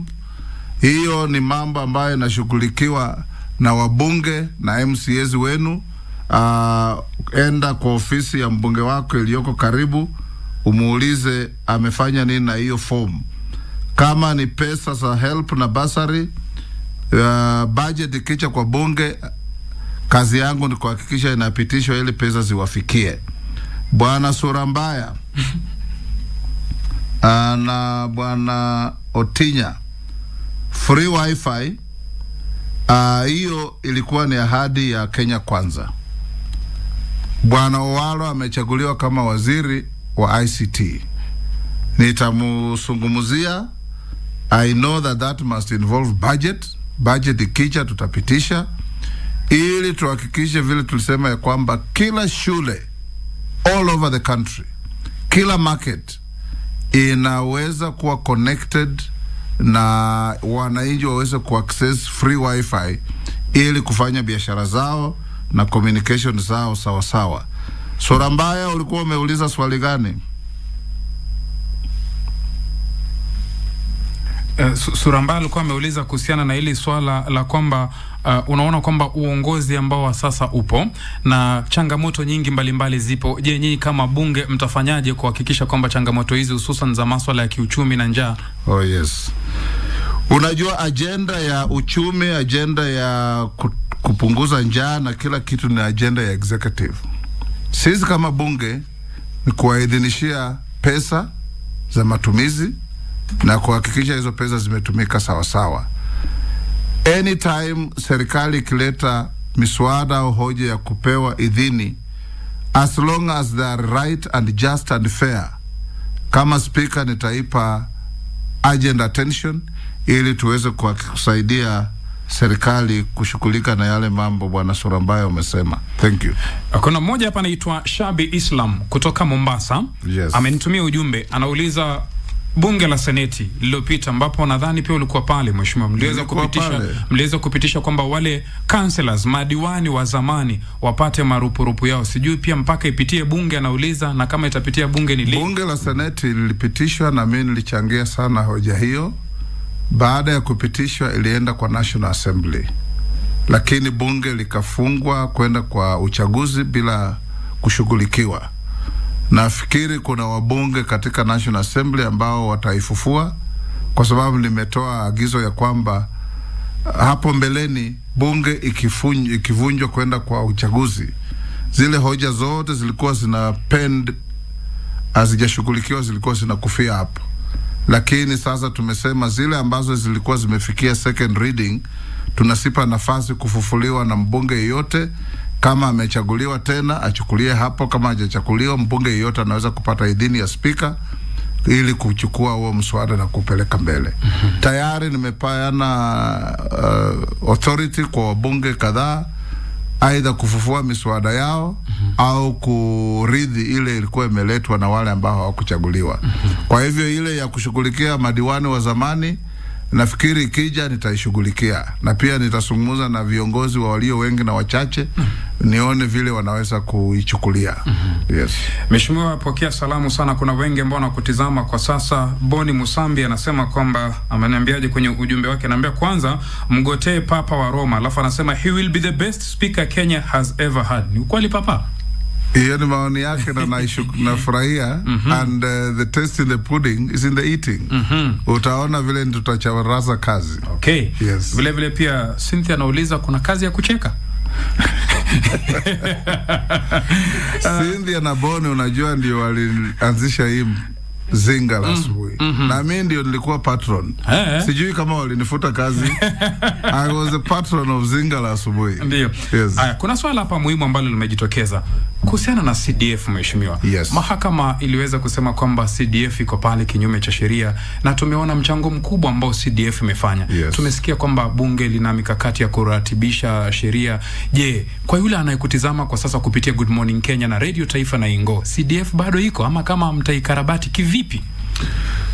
Hiyo ni mambo ambayo inashughulikiwa na wabunge na MCAs wenu. Enda kwa ofisi ya mbunge wako iliyoko karibu, umuulize amefanya nini na hiyo form. Kama ni pesa za help na basari, budget ikicha kwa bunge, kazi yangu ni kuhakikisha inapitishwa ili pesa ziwafikie. Bwana Surambaya na Bwana Otinya, free wifi, hiyo ilikuwa ni ahadi ya Kenya Kwanza. Bwana Owalo amechaguliwa kama waziri wa ICT. Nitamusungumuzia. I know that must involve budget ikicha tutapitisha, ili tuhakikishe vile tulisema ya kwamba kila shule all over the country, kila market inaweza kuwa connected na wananchi waweze kuaccess free wifi ili kufanya biashara zao na communication zao sawa sawa. Sura mbaya, ulikuwa umeuliza swali gani? Sura mbaya alikuwa ameuliza kuhusiana na hili swala la kwamba unaona kwamba uongozi ambao wa sasa upo na changamoto nyingi mbalimbali zipo. Je, nyinyi kama bunge mtafanyaje kuhakikisha kwamba changamoto hizi hususan za masuala ya kiuchumi na njaa? Oh yes. Unajua agenda ya uchumi, agenda ya kupunguza njaa na kila kitu ni agenda ya executive. Sisi kama bunge ni kuwaidhinishia pesa za matumizi na kuhakikisha hizo pesa zimetumika sawa sawa. Anytime serikali ikileta miswada au hoja ya kupewa idhini, as long as they are right and just and fair, kama speaker nitaipa urgent attention ili tuweze kusaidia serikali kushughulika na yale mambo bwana Surambaya umesema. Thank you. Kuna mmoja hapa anaitwa Shabi Islam kutoka Mombasa. Yes. Amenitumia ujumbe, anauliza bunge la seneti lililopita ambapo nadhani pia ulikuwa pale mheshimiwa, mliweza kupitisha kwamba wale councillors, madiwani wa zamani wapate marupurupu yao. Sijui pia mpaka ipitie bunge, anauliza, na kama itapitia bunge ni lini? Bunge la seneti lilipitishwa na mimi nilichangia sana hoja hiyo. Baada ya kupitishwa ilienda kwa National Assembly, lakini bunge likafungwa kwenda kwa uchaguzi bila kushughulikiwa. Nafikiri kuna wabunge katika National Assembly ambao wataifufua, kwa sababu nimetoa agizo ya kwamba hapo mbeleni bunge ikivunjwa kwenda kwa uchaguzi, zile hoja zote zilikuwa zinapend hazijashughulikiwa, zilikuwa zinakufia hapo. Lakini sasa tumesema zile ambazo zilikuwa zimefikia second reading tunasipa nafasi kufufuliwa na mbunge yeyote. Kama amechaguliwa tena achukulie hapo, kama hajachaguliwa mbunge yeyote anaweza kupata idhini ya speaker ili kuchukua huo mswada na kupeleka mbele. Tayari nimepeana authority kwa wabunge kadhaa aidha kufufua miswada yao au kuridhi ile ilikuwa imeletwa na wale ambao hawakuchaguliwa. Kwa hivyo ile ya kushughulikia madiwani wa zamani nafikiri ikija nitaishughulikia, na pia nitasungumuza na viongozi wa walio wengi na wachache nione vile wanaweza kuichukulia. Yes. Mheshimiwa, pokea salamu sana. Kuna wengi ambao wanakutizama kwa sasa. Boni Musambi anasema kwamba ameniambiaje kwenye ujumbe wake, anambia kwanza mgotee Papa wa Roma, alafu anasema he will be the best speaker Kenya has ever had. Ni ukweli Papa? Hiyo ni maoni yake na nafurahia. And the taste in the pudding is in the eating. Utaona vile tutacharaza kazi. Okay. Yes. Vile pia Cynthia anauliza kuna kazi ya kucheka. Cynthia na Boni unajua ndio walianzisha hii zinga la asubuhi. Na mimi ndio nilikuwa patron. Sijui kama walinifuta kazi. I was a patron of zinga la asubuhi. Ndio. Yes. Kuna swala hapa muhimu ambalo limejitokeza kuhusiana na CDF mheshimiwa. Yes. Mahakama iliweza kusema kwamba CDF iko pale kinyume cha sheria, na tumeona mchango mkubwa ambao CDF imefanya. Yes. Tumesikia kwamba bunge lina mikakati ya kuratibisha sheria. Je, kwa yule anayekutizama kwa sasa kupitia Good Morning Kenya na Radio Taifa na Ingo, CDF bado iko ama kama mtaikarabati kivipi?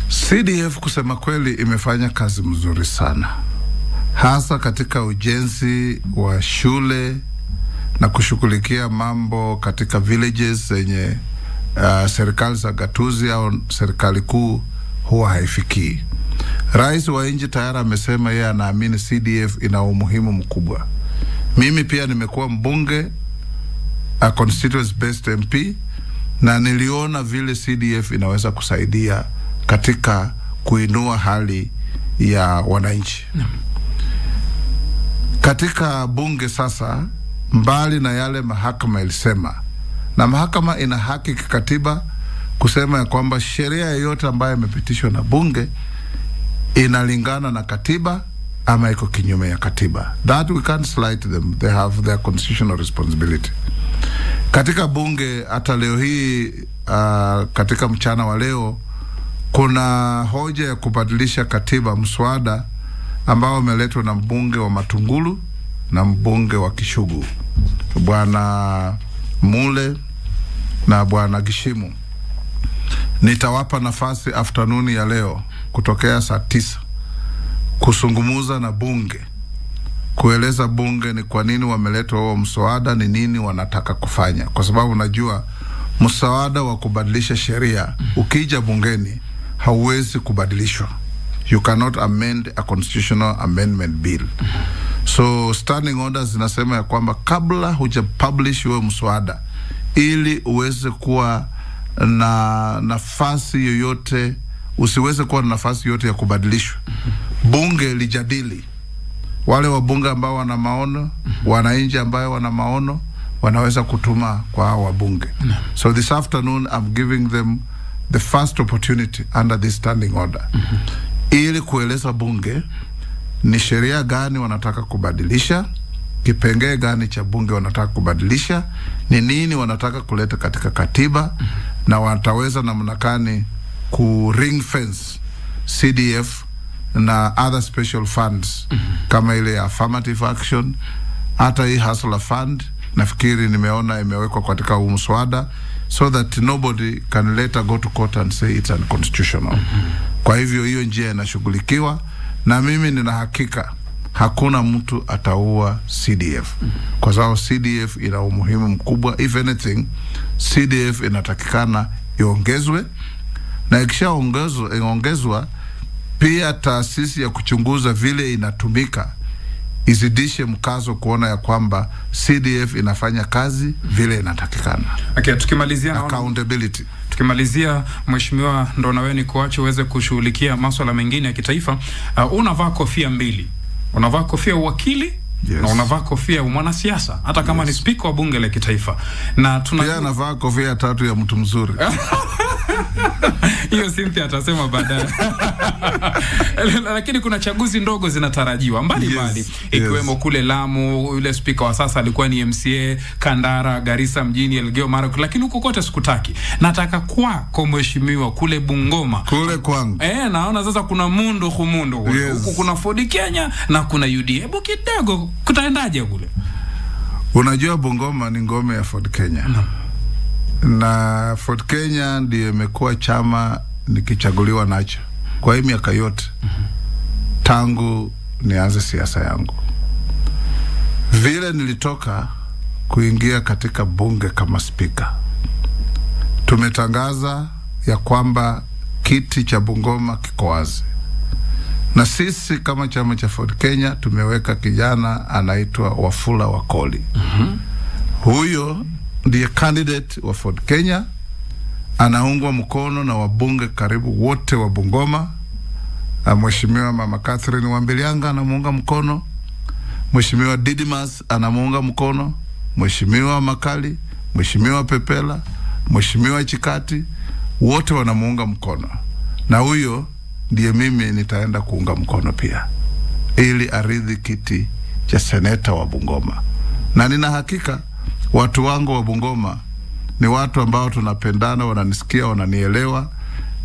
CDF kusema kweli imefanya kazi mzuri sana, hasa katika ujenzi wa shule na kushughulikia mambo katika villages zenye serikali za gatuzi au serikali kuu huwa haifikii. Rais wa nchi tayari amesema yeye anaamini CDF ina umuhimu mkubwa. Mimi pia nimekuwa mbunge a constituency based MP na niliona vile CDF inaweza kusaidia katika kuinua hali ya wananchi. Katika bunge sasa, mbali na yale mahakama ilisema, na mahakama ina haki kikatiba kusema ya kwamba sheria yoyote ambayo imepitishwa na bunge inalingana na katiba ama iko kinyume ya katiba. That we can't slight them. They have their constitutional responsibility. Katika bunge hata leo hii katika mchana wa leo kuna hoja ya kubadilisha katiba, mswada ambao umeletwa na mbunge wa Matungulu na mbunge wa Kishugu, bwana Mule na bwana Gishimu. Nitawapa nafasi afternoon ya leo kutokea saa 9 kusungumuza na bunge, kueleza bunge ni kwa nini wameleta huo mswada, ni nini wanataka kufanya, kwa sababu najua mswada wa kubadilisha sheria ukija bungeni hauwezi kubadilishwa. You cannot amend a constitutional amendment bill. So standing orders zinasema ya kwamba kabla huja publish huo mswada, ili uweze kuwa na nafasi yoyote, usiweze kuwa na nafasi yoyote ya kubadilishwa, bunge lijadili. Wale wabunge ambao wana maono, wananchi ambao wana maono, wanaweza kutuma kwa wabunge. So this afternoon I'm giving them the first opportunity under this standing order. Ili kueleza bunge ni sheria gani wanataka kubadilisha, kipengee gani cha bunge wanataka kubadilisha, ni nini wanataka kuleta katika katiba, na wataweza namna gani ku ring fence CDF na other special funds kama ile ya affirmative action, hata hii hustler fund nafikiri nimeona imewekwa katika mswada, so that nobody can later go to court and say it's unconstitutional. Kwa hivyo hiyo njia inashughulikiwa, na mimi nina hakika hakuna mtu ataua CDF, kwa sababu CDF ina umuhimu mkubwa. If anything, CDF inatakikana iongezwe, na ikishaongezwa pia taasisi ya kuchunguza vile inatumika izidishe mkazo kuona ya kwamba CDF inafanya kazi vile inatakikana. Okay, tukimalizia accountability. Tukimalizia mheshimiwa, ndo nawe ni kuacha uweze kushughulikia masuala mengine ya kitaifa. Unavaa kofia mbili. Unavaa kofia uwakili, na unavaa kofia mwanasiasa, hata kama ni speaker wa bunge la kitaifa. Na pia anavaa kofia tatu ya mtu mzuri. Hiyo Cynthia atasema baadaye. Lakini kuna chaguzi ndogo zinatarajiwa mbali ikiwemo kule Lamu, yule speaker wa sasa alikuwa ni MCA, Kandara, Garissa mjini, Elgeyo Marakwet, lakini huko kote sikutaki. Nataka kwa mheshimiwa kule Bungoma. Kule kwangu. Naona sasa kuna mundo huko kuna Ford Kenya na kuna UDA. Hebu kidogo kutaendaje kule? Unajua Bungoma ni ngome ya Ford Kenya. Na Ford Kenya ndiye imekuwa chama nikichaguliwa nacho kwa hii miaka yote tangu nianze siasa yangu. Vile nilitoka kuingia katika bunge kama speaker, tumetangaza ya kwamba kiti cha Bungoma kiko wazi, na sisi kama chama cha Ford Kenya tumeweka kijana anaitwa Wafula Wakoli. Huyo ndiye candidate wa Ford Kenya, anaungwa mkono na wabunge karibu wote wa Bungoma. Mheshimiwa Mama Catherine Wambilianga anamuunga mkono, Mheshimiwa Didimas anamuunga mkono, Mheshimiwa Makali, Mheshimiwa Pepela, Mheshimiwa Chikati, wote wanamuunga mkono. Na huyo ndiye mimi nitaenda kuunga mkono pia, ili aridhi kiti cha seneta wa Bungoma. Na nina hakika watu wangu wa Bungoma ni watu ambao tunapendana, wananisikia, wananielewa.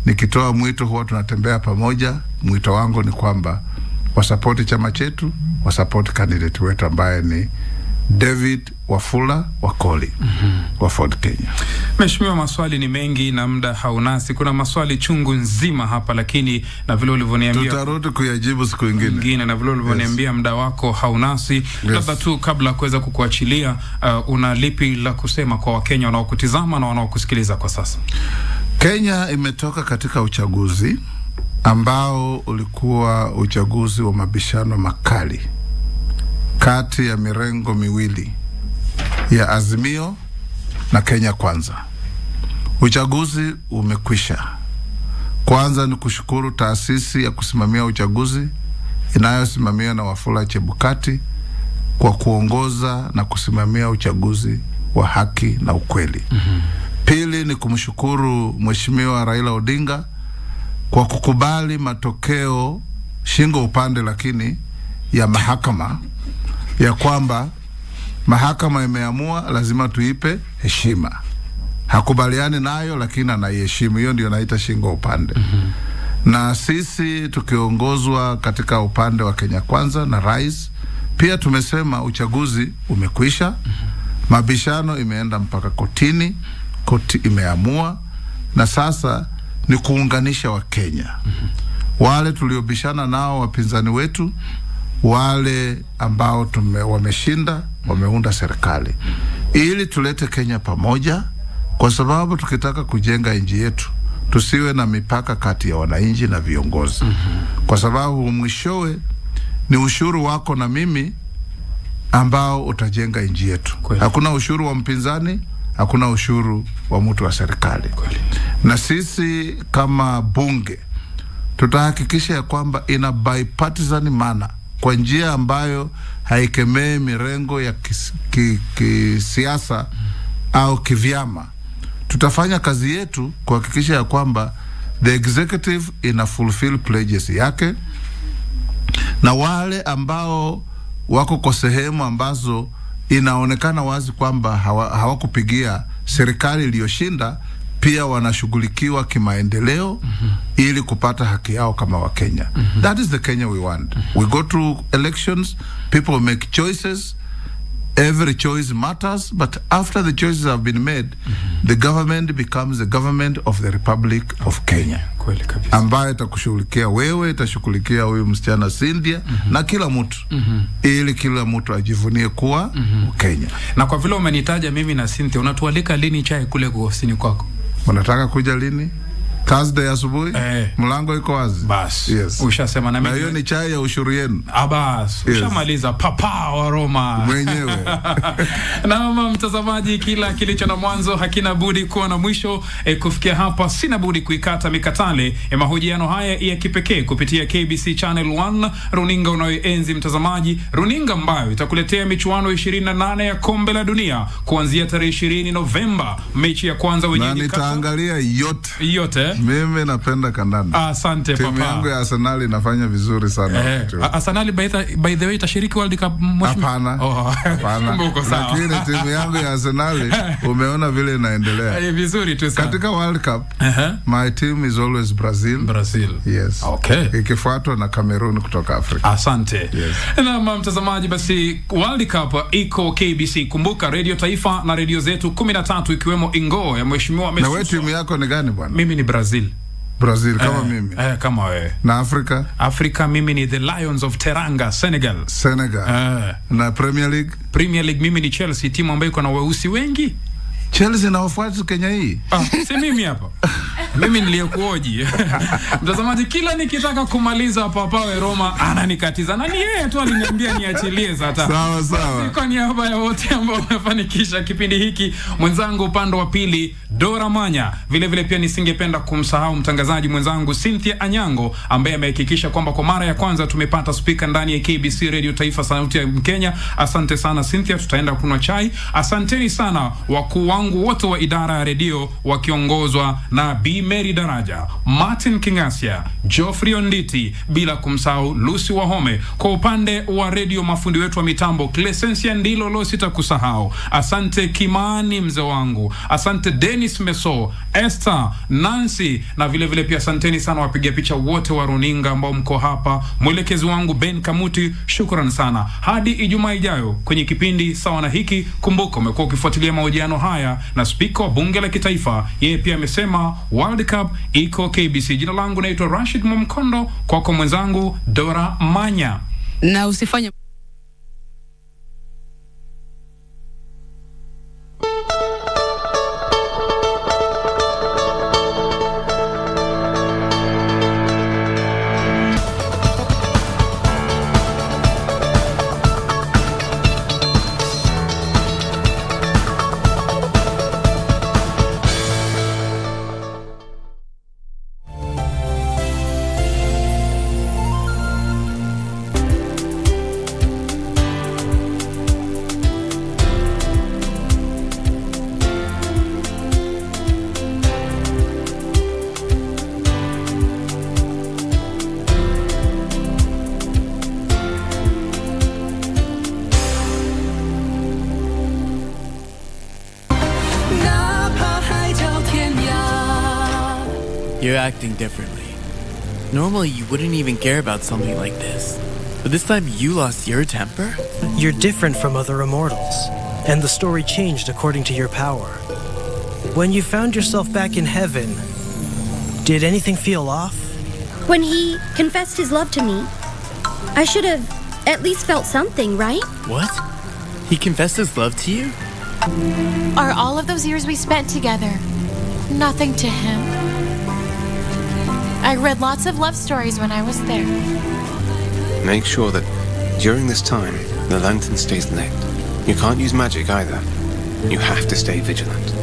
Nikitoa mwito huwa tunatembea pamoja. Mwito wangu ni kwamba wasapoti chama chetu, wasapoti candidate wetu ambaye ni David Wafula Wakoli wa Ford Kenya. Mheshimiwa, maswali ni mengi na muda haunasi. Kuna maswali chungu nzima hapa, lakini na vile ulivyoniambia tutarudi kuyajibu siku nyingine. Na vile ulivyoniambia muda wako haunasi. Labda tu kabla kuweza kukuachilia, una lipi la kusema kwa Wakenya wanaokutizama na wanaokusikiliza kwa sasa? Kenya imetoka katika uchaguzi ambao ulikuwa uchaguzi wa mabishano makali kati ya mirengo miwili ya Azimio na Kenya Kwanza. Uchaguzi umekwisha. Kwanza ni kushukuru taasisi ya kusimamia uchaguzi inayosimamiwa na Wafula Chebukati kwa kuongoza na kusimamia uchaguzi wa haki na ukweli. Pili ni kumshukuru Mheshimiwa Raila Odinga kwa kukubali matokeo shingo upande lakini ya mahakama, ya kwamba mahakama imeamua lazima tuipe heshima. Hakubaliani nayo lakini anaiheshimu. Hiyo ndio naita shingo upande. Na sisi tukiongozwa katika upande wa Kenya Kwanza na rais, pia tumesema uchaguzi umekwisha. Mabishano imeenda mpaka kotini, koti imeamua, na sasa ni kuunganisha wa Kenya. wale tuliobishana nao wapinzani wetu, wale ambao wameshinda, wameunda serikali ili tulete Kenya pamoja, kwa sababu tukitaka kujenga nchi yetu tusiwe na mipaka kati ya wananchi na viongozi. Kwa sababu mwishowe ni ushuru wako na mimi ambao utajenga nchi yetu. Hakuna ushuru wa mpinzani, hakuna ushuru wa mtu wa serikali. Na sisi kama bunge tutahakikisha ya kwamba ina bipartisan manner, kwa njia ambayo haikemei mirengo ya kisiasa au kivyama. Tutafanya kazi yetu kuhakikisha ya kwamba the executive ina fulfill pledges yake, na wale ambao wako kwa sehemu ambazo inaonekana wazi kwamba hawakupigia serikali iliyoshinda pia wanashughulikiwa kimaendeleo ili kupata haki yao kama wa Kenya. That is the Kenya we want. We go to elections, people make choices, every choice matters, but after the choices have been made, the government becomes the government of the Republic of Kenya. Ambaye itakushughulikia wewe, itashughulikia huyu msichana Cynthia na kila mtu, ili kila mtu ajivunie kuwa Kenya. Na kwa vile umenitaja mimi na Cynthia, unatualika lini chai kule ofisini kwako? Unataka kuja lini? Thursday asubuhi? Mlango iko wazi. Bas. Yes. Ushasema na mimi. Na hiyo ni chai ya ushuru yenu. Bas. Yes. Ushamaliza papa wa Roma. Mwenyewe. Na mtazamaji, kila kilicho na mwanzo hakina budi kuwa na mwisho. Kufikia hapa sina budi kuikata mikatale mahojiano haya ya kipekee kupitia KBC Channel 1, runinga unayoenzi mtazamaji, runinga ambayo itakuletea michuano 28 ya kombe la dunia kuanzia tarehe 20 Novemba, mechi ya kwanza wenyeji. Na nitaangalia yote. Mimi napenda kandanda. Asante papa. Timu yangu ya Arsenal inafanya vizuri sana. Arsenal by the way itashiriki World Cup mwisho? Hapana. Lakini timu yangu ya Arsenal umeona vile inaendelea. Vizuri tu sana. Katika World Cup, my team is always Brazil. Yes. Okay. Ikifuatwa na Cameroon kutoka Afrika. Asante. Yes. Na mtazamaji, basi World Cup iko KBC. Kumbuka Radio Taifa na radio zetu 13 ikiwemo Ingo ya Mheshimiwa Messi. Na wewe timu yako ni gani bwana? Mimi ni Brazil kama mimi. Kama wewe. Na Afrika mimi ni the Lions of Teranga, Senegal. Na Premier League mimi ni Chelsea, timu ambayo iko na weusi wengi. Chelsea na wafuasi Kenya hii. Si mimi hapa. Mimi niliyekuoji. Mtazamaji, kila nikitaka kumaliza papawe Roma ananikatiza. Na ni yeye tu aliniambia niachilie sasa. Sawa. Kwa niaba ya wote ambao wamefanikisha kipindi hiki, mwenzangu upande wa pili Dora Manya, vile pia nisingependa kumsahau mtangazaji mwenzangu Cynthia Anyango ambaye amehakikisha kwamba kwa mara ya kwanza tumepata speaker ndani ya KBC Radio Taifa sauti ya Kenya. Asante sana Cynthia, tutaenda kunywa chai. Asanteni sana wakuu wangu wote wa idara ya redio wakiongozwa na B Mary Daraja, Martin Kingasia, Geoffrey Onditi, bila kumsahau Lucy Wahome. Kwa upande wa redio mafundi wetu wa mitambo Clesensia ndilo lo sitakusahau. Asante Kimani mzee wangu. Asante Dennis Meso, Esther, Nancy, na vile pia asanteni sana wapiga picha wote wa runinga ambao mko hapa. Mwelekezi wangu Ben Kamuti, shukrani sana. Hadi Ijumaa ijayo kwenye kipindi sawa na hiki. Kumbuka umekuwa ukifuatilia mahojiano haya na Speaker wa Bunge la Kitaifa. Yeye pia amesema World Cup iko KBC. Jina langu naitwa Rashid Mumkondo, kwako mwenzangu Dora Manya. Na usifanye You're acting differently. Normally, you wouldn't even care about something like this. But this time, you lost your temper? You're different from other immortals, and the story changed according to your power. When you found yourself back in heaven, did anything feel off? When he confessed his love to me, I should have at least felt something, right? What? He confessed his love to you? Are all of those years we spent together nothing to him? I read lots of love stories when I was there. Make sure that during this time, the lantern stays lit. You can't use magic either. You have to stay vigilant.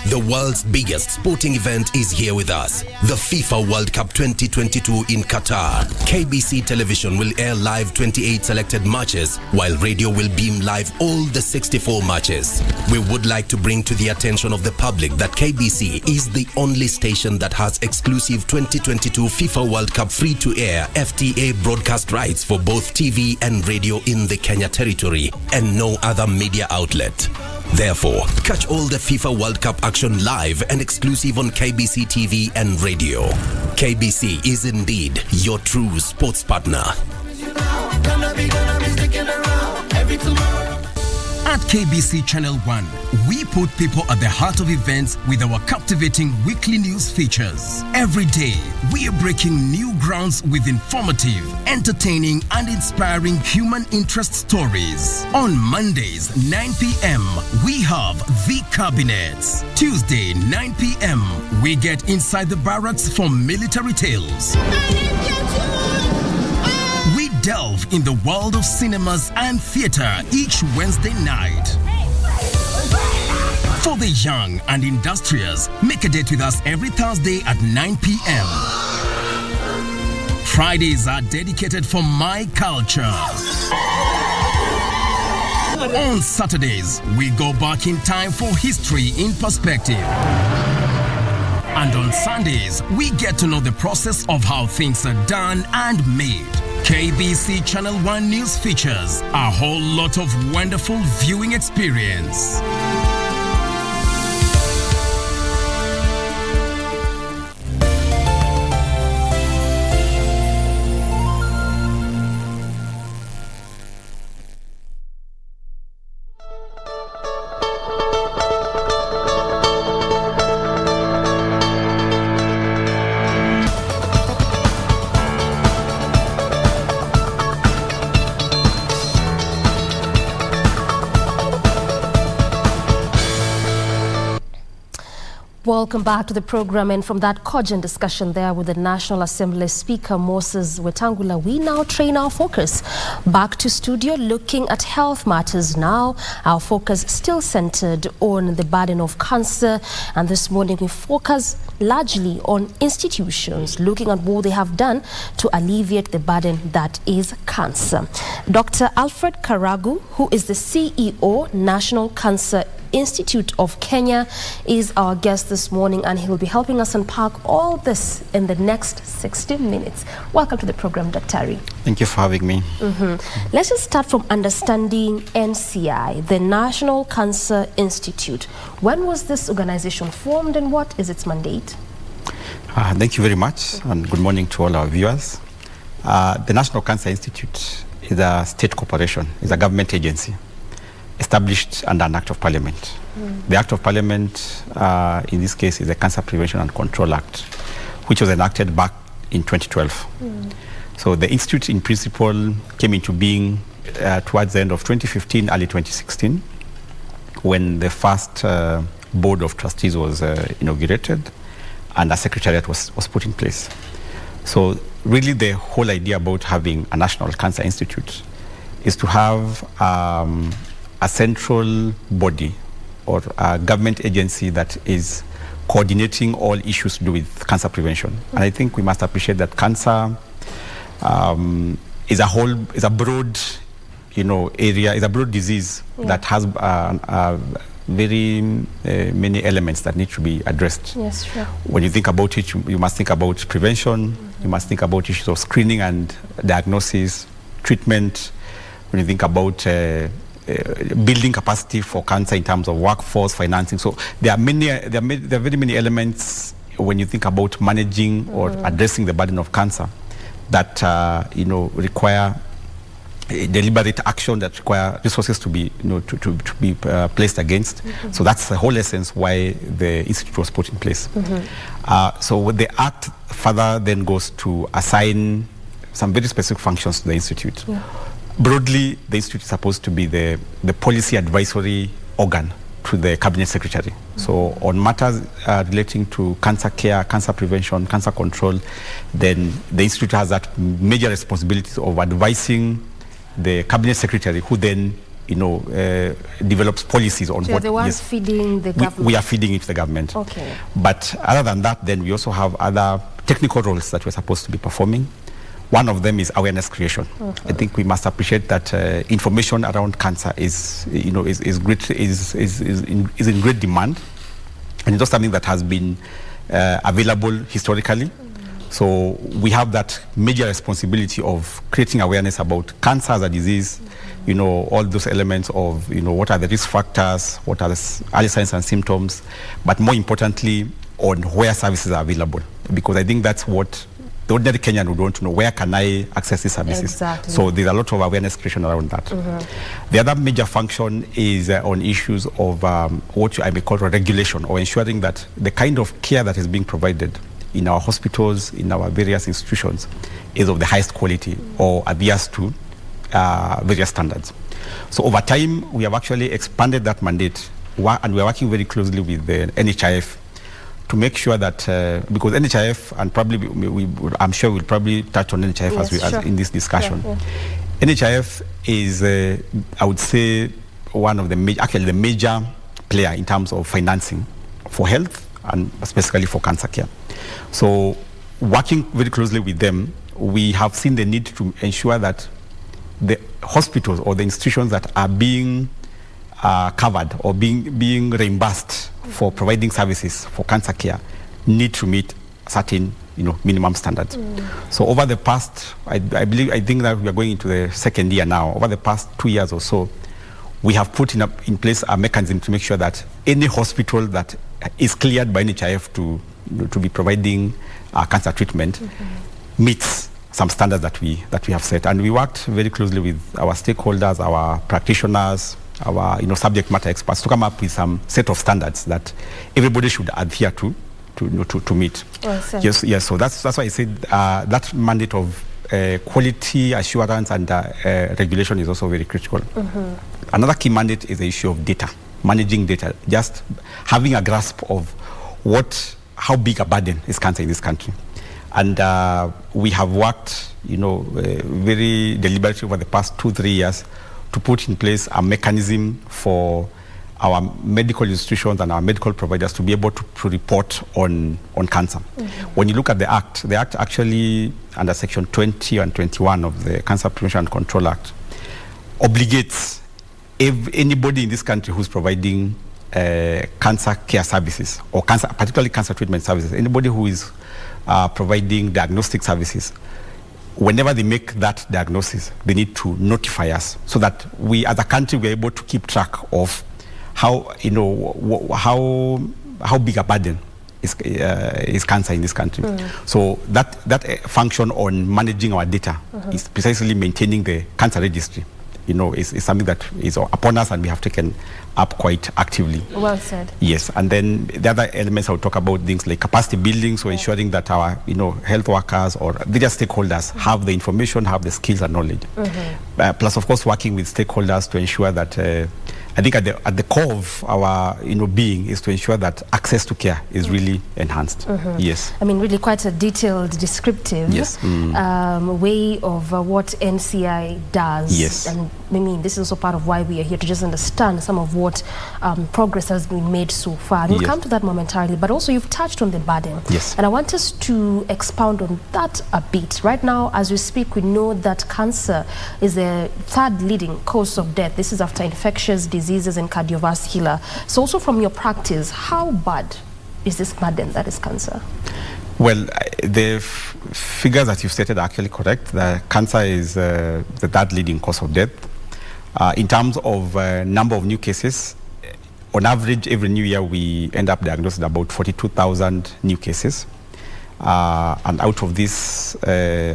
The world's biggest sporting event is here with us. The FIFA World Cup 2022 in Qatar. KBC Television will air live 28 selected matches, while radio will beam live all the 64 matches. We would like to bring to the attention of the public that KBC is the only station that has exclusive 2022 FIFA World Cup free-to-air FTA broadcast rights for both TV and radio in the Kenya territory, and no other media outlet. Therefore, catch all the FIFA World Cup action live and exclusive on KBC TV and radio. KBC is indeed your true sports partner. At KBC Channel 1, we put people at the heart of events with our captivating weekly news features. Every day, we are breaking new grounds with informative, entertaining, and inspiring human interest stories. On Mondays, 9 p.m., we have The Cabinets. Tuesday, 9 p.m., we get inside the barracks for military tales. We delve in the world of cinemas and theater each Wednesday night. For the young and industrious, make a date with us every Thursday at 9 p.m. Fridays are dedicated for my culture. On Saturdays, we go back in time for history in perspective. And on Sundays, we get to know the process of how things are done and made. KBC Channel 1 News features a whole lot of wonderful viewing experience. Welcome back to the program, and from that cogent discussion there with the National Assembly Speaker Moses Wetangula, we now train our focus back to studio looking at health matters now. Our focus still centered on the burden of cancer, and this morning we focus largely on institutions looking at what they have done to alleviate the burden that is cancer. Dr. Alfred Karagu, who is the CEO, National Cancer Institute of Kenya, is our guest this morning, and he will be helping us unpack all this in the next 60 minutes. Welcome to the program, Dr. Thank you for having me. Let's just start from understanding NCI, the National Cancer Institute. When was this organization formed, and what is its mandate? Thank you very much, and good morning to all our viewers. The National Cancer Institute is a state corporation, is a government agency established under an Act of Parliament. The Act of Parliament, in this case, is the Cancer Prevention and Control Act, which was enacted back in 2012. So the institute, in principle, came into being towards the end of 2015, early 2016, when the first board of trustees was inaugurated and a secretariat was put in place. So really the whole idea about having a National Cancer Institute is to have a central body or a government agency that is coordinating all issues to do with cancer prevention. And I think we must appreciate that cancer is a broad, area, is a broad disease that has very many elements that need to be addressed. Yes, sure. When you think about it, you must think about prevention, you must think about issues of screening and diagnosis, treatment. When you think about building capacity for cancer in terms of workforce, financing. So there are very many elements when you think about managing or addressing the burden of cancer that require deliberate action, that require resources to be placed against. So that's the whole essence why the institute was put in place. So what the act further then goes to assign some very specific functions to the institute. Broadly, the institute is supposed to be the policy advisory organ to the cabinet secretary. So on matters relating to cancer care, cancer prevention, cancer control, then the institute has that major responsibility of advising the cabinet secretary, who then develops policies on so what. The ones feeding the government. We are feeding it to the government. Okay. But other than that, then we also have other technical roles that we're supposed to be performing. One of them is awareness creation. I think we must appreciate that information around cancer is in great demand, and it's not something that has been available historically. So we have that major responsibility of creating awareness about cancer as a disease, all those elements of, what are the risk factors, what are the early signs and symptoms, but more importantly, on where services are available. Because I think that's what the ordinary Kenyan would want to know, where can I access these services? Exactly. So there's a lot of awareness creation around that. The other major function is on issues of what I may call regulation, or ensuring that the kind of care that is being provided in our hospitals, in our various institutions, is of the highest quality or adheres to various standards. So over time, we have actually expanded that mandate, and we are working very closely with the NHIF to make sure that, because NHIF, and probably I'm sure we'll probably touch on NHIF as in this discussion. Sure, yeah. NHIF is, I would say, one of the major player in terms of financing for health and specifically for cancer care. So working very closely with them, we have seen the need to ensure that the hospitals or the institutions that are being covered or being reimbursed for providing services for cancer care need to meet certain minimum standards. So over the past, I think that we are going into the second year now. Over the past 2 years or so, we have put in place a mechanism to make sure that any hospital that is cleared by NHIF to be providing cancer treatment meets some standards that we have set. And we worked very closely with our stakeholders, our practitioners, our subject matter experts to come up with some set of standards that everybody should adhere to meet. Yes. So that's why I said that mandate of quality assurance and regulation is also very critical. Another key mandate is the issue of data, managing data, just having a grasp of how big a burden is cancer in this country. And we have worked, very deliberately over the past 2-3 years to put in place a mechanism for our medical institutions and our medical providers to be able to report on cancer. When you look at the Act actually, under Section 20 and 21 of the Cancer Prevention and Control Act, obligates anybody in this country who's providing cancer care services, or particularly cancer treatment services, anybody who is providing diagnostic services, whenever they make that diagnosis, they need to notify us so that we as a country we're able to keep track of how big a burden is cancer in this country. So that function on managing our data is precisely maintaining the cancer registry. Is something that is upon us, and we have taken up quite actively. Well said. Yes, and then the other elements I will talk about, things like capacity building, so ensuring that our health workers or various stakeholders have the information, have the skills and knowledge. Plus, of course, working with stakeholders to ensure that I think at the core of our being is to ensure that access to care is really enhanced. Yes. I mean, really quite a detailed, descriptive way of what NCI does. Yes. And I mean, this is also part of why we are here, to just understand some of what progress has been made so far. We'll come to that momentarily, but also you've touched on the burden. Yes. And I want us to expound on that a bit. Right now, as we speak, we know that cancer is the third leading cause of death. This is after infectious disease diseases and cardiovascular. So also from your practice, how bad is this burden that is cancer? Well, the figures that you stated are actually correct. The cancer is the third leading cause of death. In terms of number of new cases, on average, every new year we end up diagnosing about 42,000 new cases. And out of this,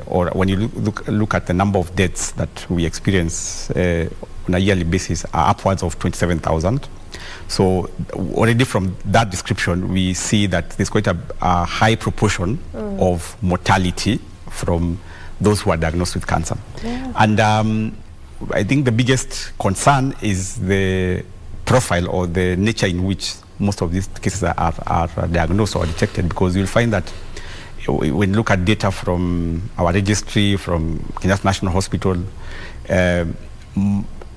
or when you look at the number of deaths that we experience on a yearly basis, are upwards of 27,000. So already from that description, we see that there's quite a high proportion of mortality from those who are diagnosed with cancer. Yeah. And I think the biggest concern is the profile or the nature in which most of these cases are diagnosed or detected, because you'll find that when you look at data from our registry, from Kenyatta National Hospital,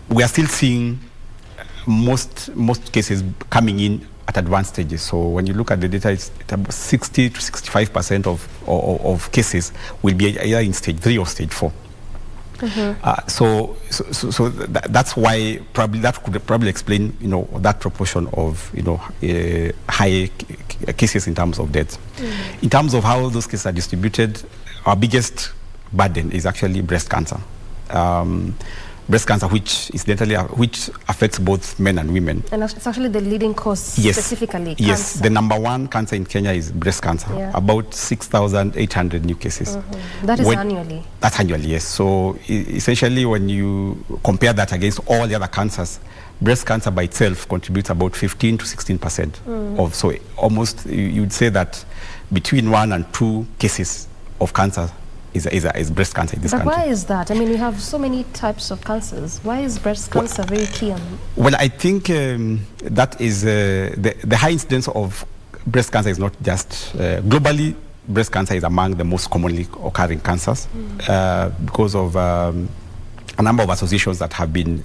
we are still seeing most cases coming in at advanced stages. So when you look at the data, it's about 60 to 65% of cases will be either in stage 3 or stage 4. So that's why that could probably explain, that proportion of, high cases in terms of deaths. In terms of how those cases are distributed, our biggest burden is actually breast cancer. Breast cancer, which affects both men and women. And it's actually the leading cause specifically, cancer. Yes, the number one cancer in Kenya is breast cancer. Yeah. About 6,800 new cases. That is annually? That's annually, yes. So essentially when you compare that against all the other cancers, breast cancer by itself contributes about 15 to 16% of, so almost you'd say that between 1 and 2 cases of cancer is breast cancer in this country. But why is that? I mean, we have so many types of cancers. Why is breast cancer very key? Well, I think that is the high incidence of breast cancer is not just globally. Breast cancer is among the most commonly occurring cancers because of a number of associations that have been,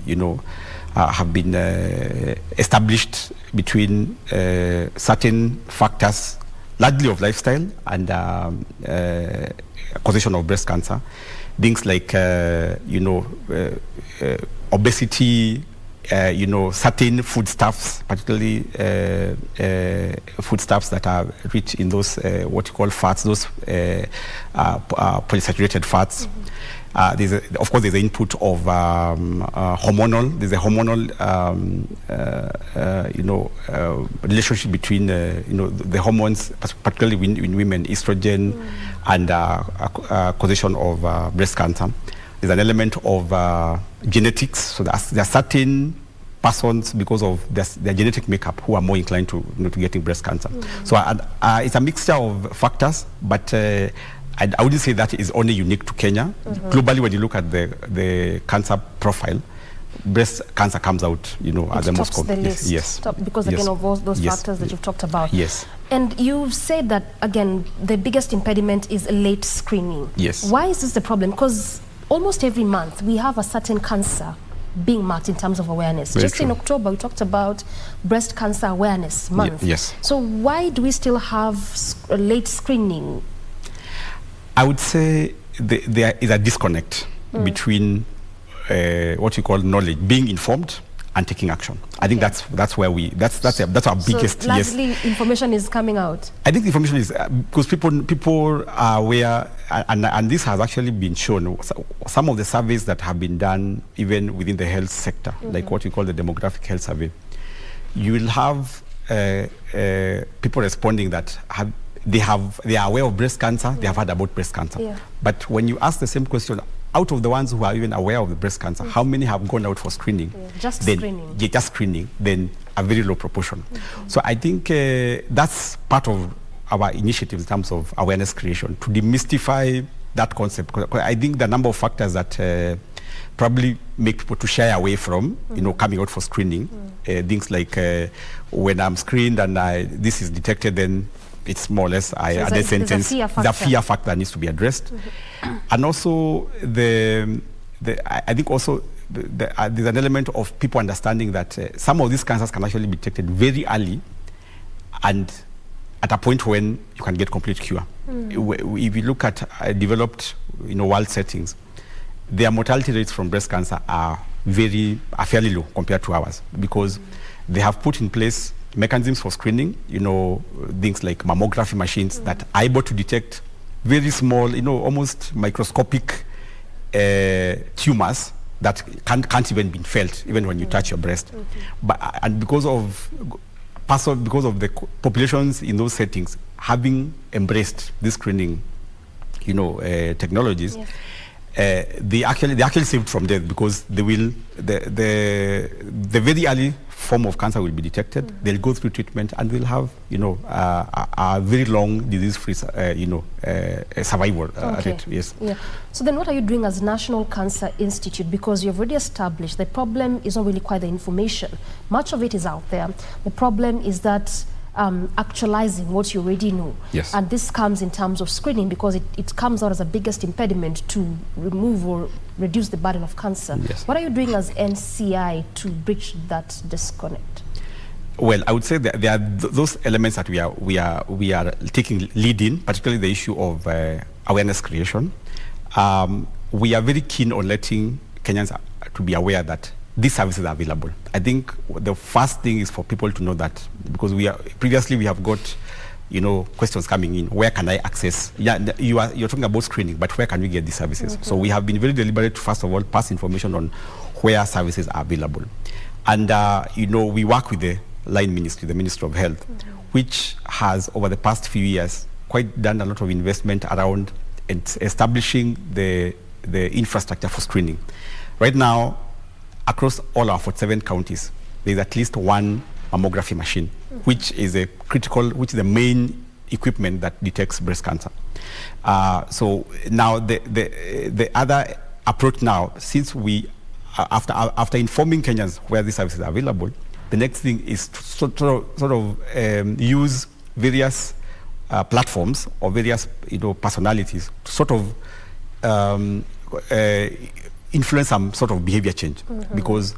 established between certain factors, largely of lifestyle and causation of breast cancer. Things like, obesity, certain foodstuffs, particularly foodstuffs that are rich in those what you call fats, those polysaturated fats. Of course, there's the input of hormonal. There's a hormonal, relationship between the hormones, particularly in women, estrogen, and causation of breast cancer. There's an element of genetics. So there are certain persons, because of their genetic makeup, who are more inclined to getting breast cancer. So it's a mixture of factors, but I wouldn't say that is only unique to Kenya. Globally, when you look at the cancer profile, breast cancer comes out, as the most common. Yes. Because again of all those factors that you've talked about. Yes. And you've said that again, the biggest impediment is late screening. Yes. Why is this the problem? Because almost every month we have a certain cancer being marked in terms of awareness. Very Just true. in October, we talked about Breast Cancer Awareness Month. Yes. So why do we still have late screening? I would say there is a disconnect between what you call knowledge, being informed, and taking action. I think that's where that's our biggest. So largely information is coming out. I think the information is because people are aware, and this has actually been shown. Some of the surveys that have been done, even within the health sector, like what we call the demographic health survey, you will have people responding that they are aware of breast cancer, they have heard about breast cancer. Yeah. But when you ask the same question, out of the ones who are even aware of the breast cancer, how many have gone out for screening? Just screening. Yeah, just screening, then a very low proportion. So I think that's part of our initiative in terms of awareness creation, to demystify that concept. I think the number of factors that probably make people to shy away from, coming out for screening, things like when I'm screened and this is detected, then it's more or less a death sentence. The fear factor needs to be addressed. And also, I think also there's an element of people understanding that some of these cancers can actually be detected very early and at a point when you can get complete cure. If you look at developed world settings, their mortality rates from breast cancer are are fairly low compared to ours, because they have put in place mechanisms for screening, things like mammography machines that are able to detect very small, almost microscopic tumors that can't even be felt even when you touch your breast. And because of the populations in those settings having embraced this screening, technologies, they actually saved from death, because the very early form of cancer will be detected. They'll go through treatment and they'll have a very long disease-free survival rate. Yes. Yeah. So then, what are you doing as National Cancer Institute? Because you've already established the problem is not really quite the information. Much of it is out there. The problem is that actualizing what you already know. Yes. And this comes in terms of screening, because it comes out as the biggest impediment to remove or reduce the burden of cancer. Yes. What are you doing as NCI to bridge that disconnect? Well, I would say that there are those elements that we are taking lead in, particularly the issue of awareness creation. We are very keen on letting Kenyans to be aware that these services are available. I think the first thing is for people to know that, because previously we have got questions coming in. Where can I access? You're talking about screening, but where can we get these services? So we have been very deliberate to, first of all, pass information on where services are available. And we work with the line ministry, the Ministry of Health, which has over the past few years quite done a lot of investment around establishing the infrastructure for screening. Right now, across all our 47 counties, there's at least one mammography machine, which is the main equipment that detects breast cancer. So now the other approach now, since we, after informing Kenyans where these services are available, the next thing is to sort of use various platforms or various personalities to sort of influence some sort of behavior change, because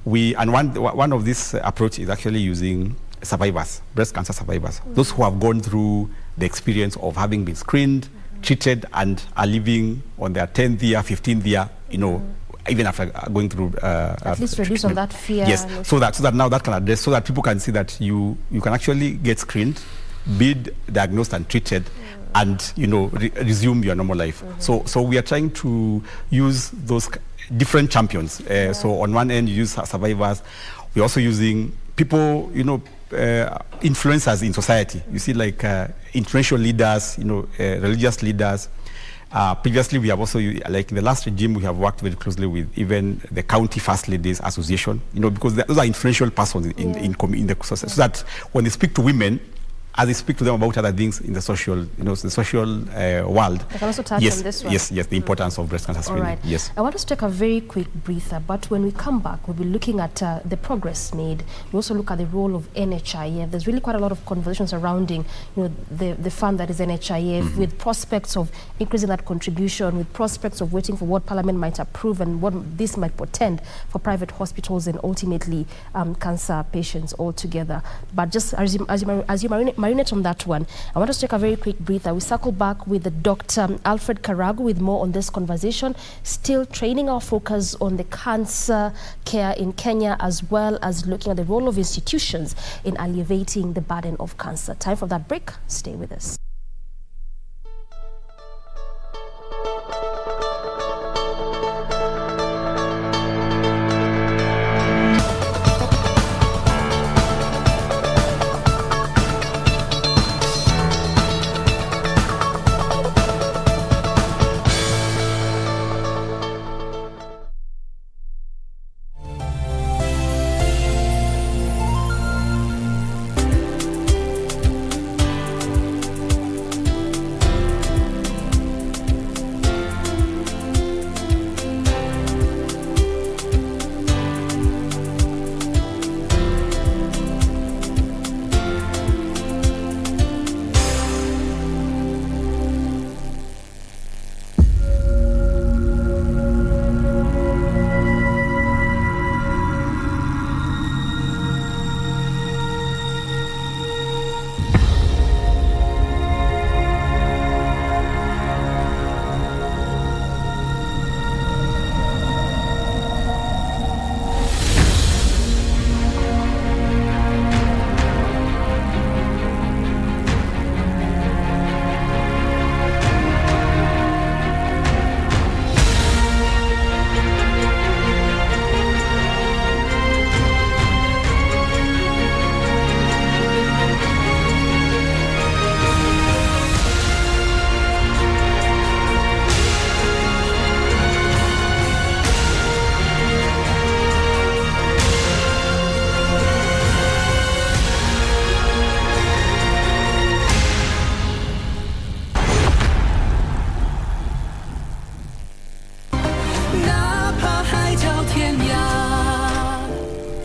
one of these approach is actually using survivors, breast cancer survivors, those who have gone through the experience of having been screened, treated, and are living on their 10th year, 15th year, even after going through at least reduce on that fear. Yes, so that now that can address, so that people can see that you can actually get screened, be diagnosed and treated, and resume your normal life. So we are trying to use those different champions. So on one end, you use survivors. We're also using people, influencers in society. You see, like influential leaders, religious leaders. Previously, we have also, like in the last regime, we have worked very closely with even the County First Ladies Association, because those are influential persons in the society, so that when they speak to women, as they speak to them about other things in the social, world. I can also touch on this one. Yes, the importance of breast cancer screening. All right. Yes. I want us to take a very quick breather, but when we come back, we'll be looking at the progress made. We also look at the role of NHIF. There's really quite a lot of conversations surrounding, the fund that is NHIF, with prospects of increasing that contribution, with prospects of waiting for what Parliament might approve and what this might portend for private hospitals and ultimately cancer patients altogether. But just as you marinate on that one, I want us to take a very quick breather. We circle back with Dr. Alfred Karagu with more on this conversation, still training our focus on the cancer care in Kenya, as well as looking at the role of institutions in alleviating the burden of cancer. Time for that break. Stay with us.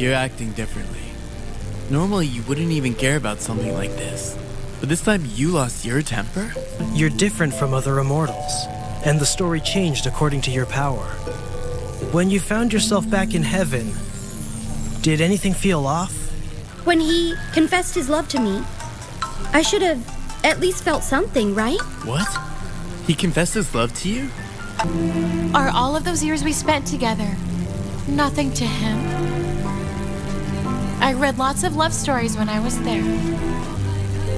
You're acting differently. Normally, you wouldn't even care about something like this. But this time you lost your temper? You're different from other immortals, and the story changed according to your power. When you found yourself back in heaven, did anything feel off? When he confessed his love to me, I should have at least felt something, right? What? He confessed his love to you? Are all of those years we spent together nothing to him? I read lots of love stories when I was there.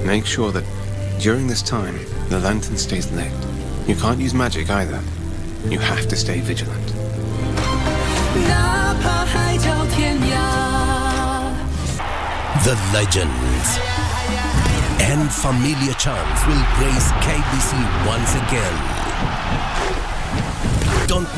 Make sure that during this time, the lantern stays lit. You can't use magic either. You have to stay vigilant. The legends and familiar charms will grace KBC once again. Don't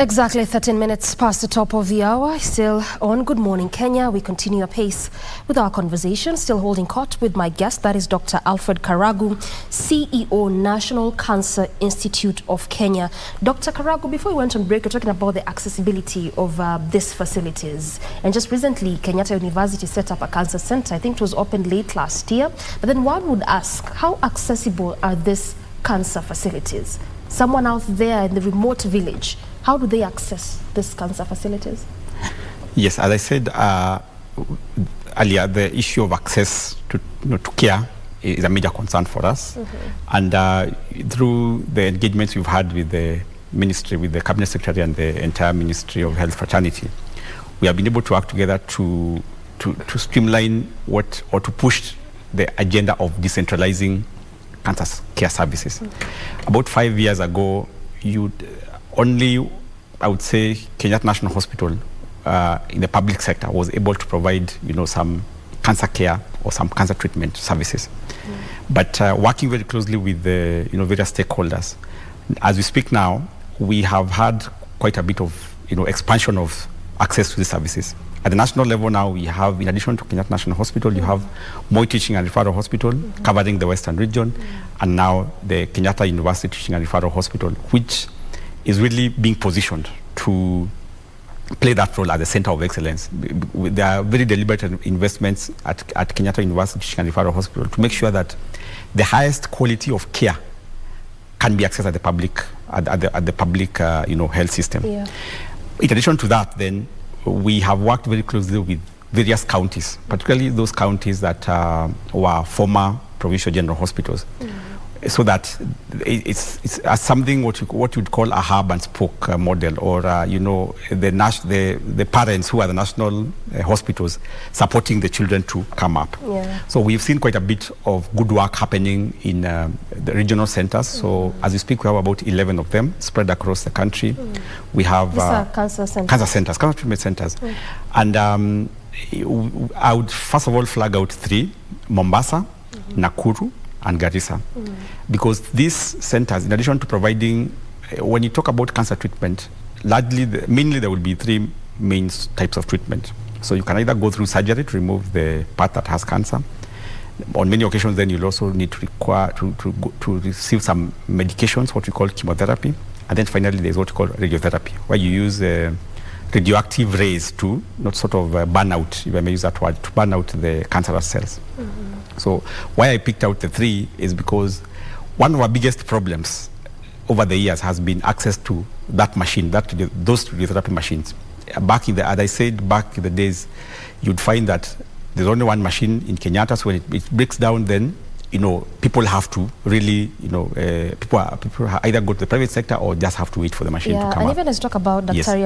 Exactly 13 minutes past the top of the hour. Still on Good Morning Kenya, we continue apace with our conversation. Still holding court with my guest, that is Dr. Alfred Karagu, CEO, National Cancer Institute of Kenya. Dr. Karagu, before we went on break, we're talking about the accessibility of these facilities. And just recently, Kenyatta University set up a cancer center. I think it was opened late last year. But then one would ask, how accessible are these cancer facilities? Someone out there in the remote village, how do they access these cancer facilities? Yes, as I said earlier, the issue of access to care is a major concern for us. And through the engagements we've had with the ministry, with the cabinet secretary and the entire Ministry of Health Fraternity, we have been able to work together to streamline or to push the agenda of decentralizing cancer care services. About 5 years ago, only, I would say, Kenyatta National Hospital in the public sector was able to provide, some cancer care or some cancer treatment services. But working very closely with the, various stakeholders, as we speak now, we have had quite a bit of, expansion of access to the services. At the national level now, we have, in addition to Kenyatta National Hospital, you have Moi Teaching and Referral Hospital covering the Western region, and now the Kenyatta University Teaching and Referral Hospital, which is really being positioned to play that role as a center of excellence. There are very deliberate investments at Kenyatta University Teaching and Referral Hospital to make sure that the highest quality of care can be accessed at the public, health system. Yeah. In addition to that, then, we have worked very closely with various counties, particularly those counties that were former provincial general hospitals, so that it's something what you'd call a hub and spoke model, or the parents who are the national hospitals supporting the children to come up. Yeah. So we've seen quite a bit of good work happening in the regional centers. So as we speak, we have about 11 of them spread across the country. We have cancer treatment centers, and I would first of all flag out 3: Mombasa, Nakuru, and Garissa, because these centers, in addition to providing, when you talk about cancer treatment, mainly there will be 3 main types of treatment. So you can either go through surgery to remove the part that has cancer. On many occasions, then you'll also need to receive some medications, what we call chemotherapy, and then finally there's what we call radiotherapy, where you use radioactive rays to burn out, if I may use that word, to burn out the cancerous cells. So why I picked out the 3 is because one of our biggest problems over the years has been access to that machine, those radiotherapy machines. As I said, back in the days, you'd find that there's only one machine in Kenyatta, so when it breaks down, then people have to really, people either go to the private sector or just have to wait for the machine to come and up. even as you talk about Daktari,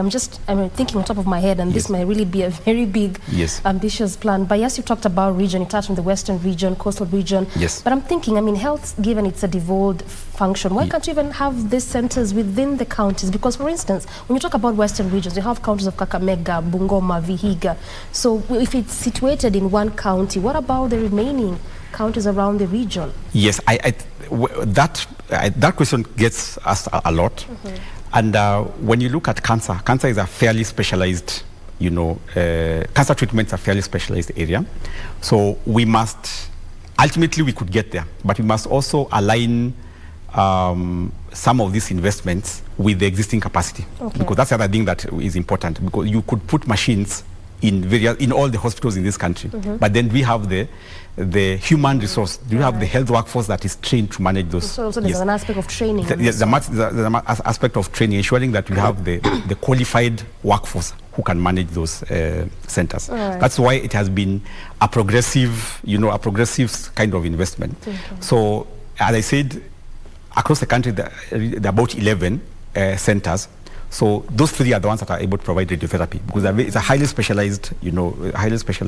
I'm thinking on top of my head, and this might really be a very big, ambitious plan. But yes, you talked about region, you touched on the western region, coastal region. Yes. But I'm thinking, health, given it's a devolved function, why can't you even have these centers within the counties? Because, for instance, when you talk about western regions, you have counties of Kakamega, Bungoma, Vihiga. So if it's situated in one county, what about the remaining counties around the region? Yes, that question gets asked a lot. And when you look at cancer is a fairly specialized, cancer treatments are a fairly specialized area. So we must, ultimately we could get there, but we must also align some of these investments with the existing capacity. Because that's the other thing that is important, because you could put machines in all the hospitals in this country, but then we have the human resource. Do you have the health workforce that is trained to manage those? So there's an aspect of training. Yes, the aspect of training, ensuring that we have the qualified workforce who can manage those centers. That's why it has been a progressive, kind of investment. So, as I said, across the country, there are about 11 centers. So those 3 are the ones that are able to provide radiotherapy, because it's a highly specialized,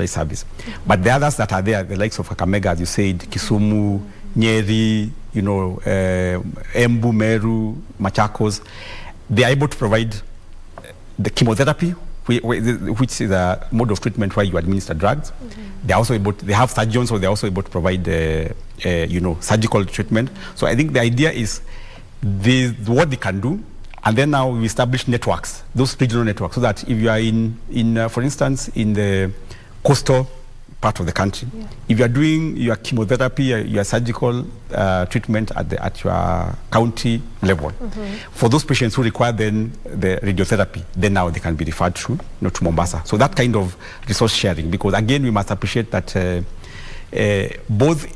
service. But the others that are there, the likes of Kakamega, as you said, Kisumu, Nyeri, Embu, Meru, Machakos, they are able to provide the chemotherapy, which is a mode of treatment where you administer drugs. They're also they have surgeons, so they're also able to provide, surgical treatment. So I think the idea is what they can do. And then now we establish networks, those regional networks, so that if you are for instance, in the coastal part of the country, if you are doing your chemotherapy, your surgical treatment at your county level, for those patients who require then the radiotherapy, then now they can be referred to Mombasa. So that kind of resource sharing, because again, we must appreciate that both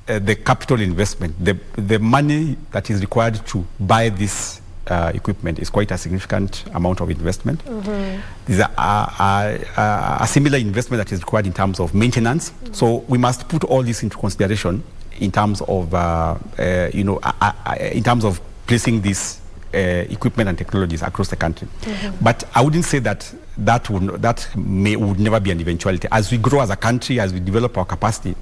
the capital investment, the money that is required to buy this equipment is quite a significant amount of investment. There's a similar investment that is required in terms of maintenance. So we must put all this into consideration in terms of, in terms of placing this equipment and technologies across the country. But I wouldn't say that would never be an eventuality. As we grow as a country, as we develop our capacity,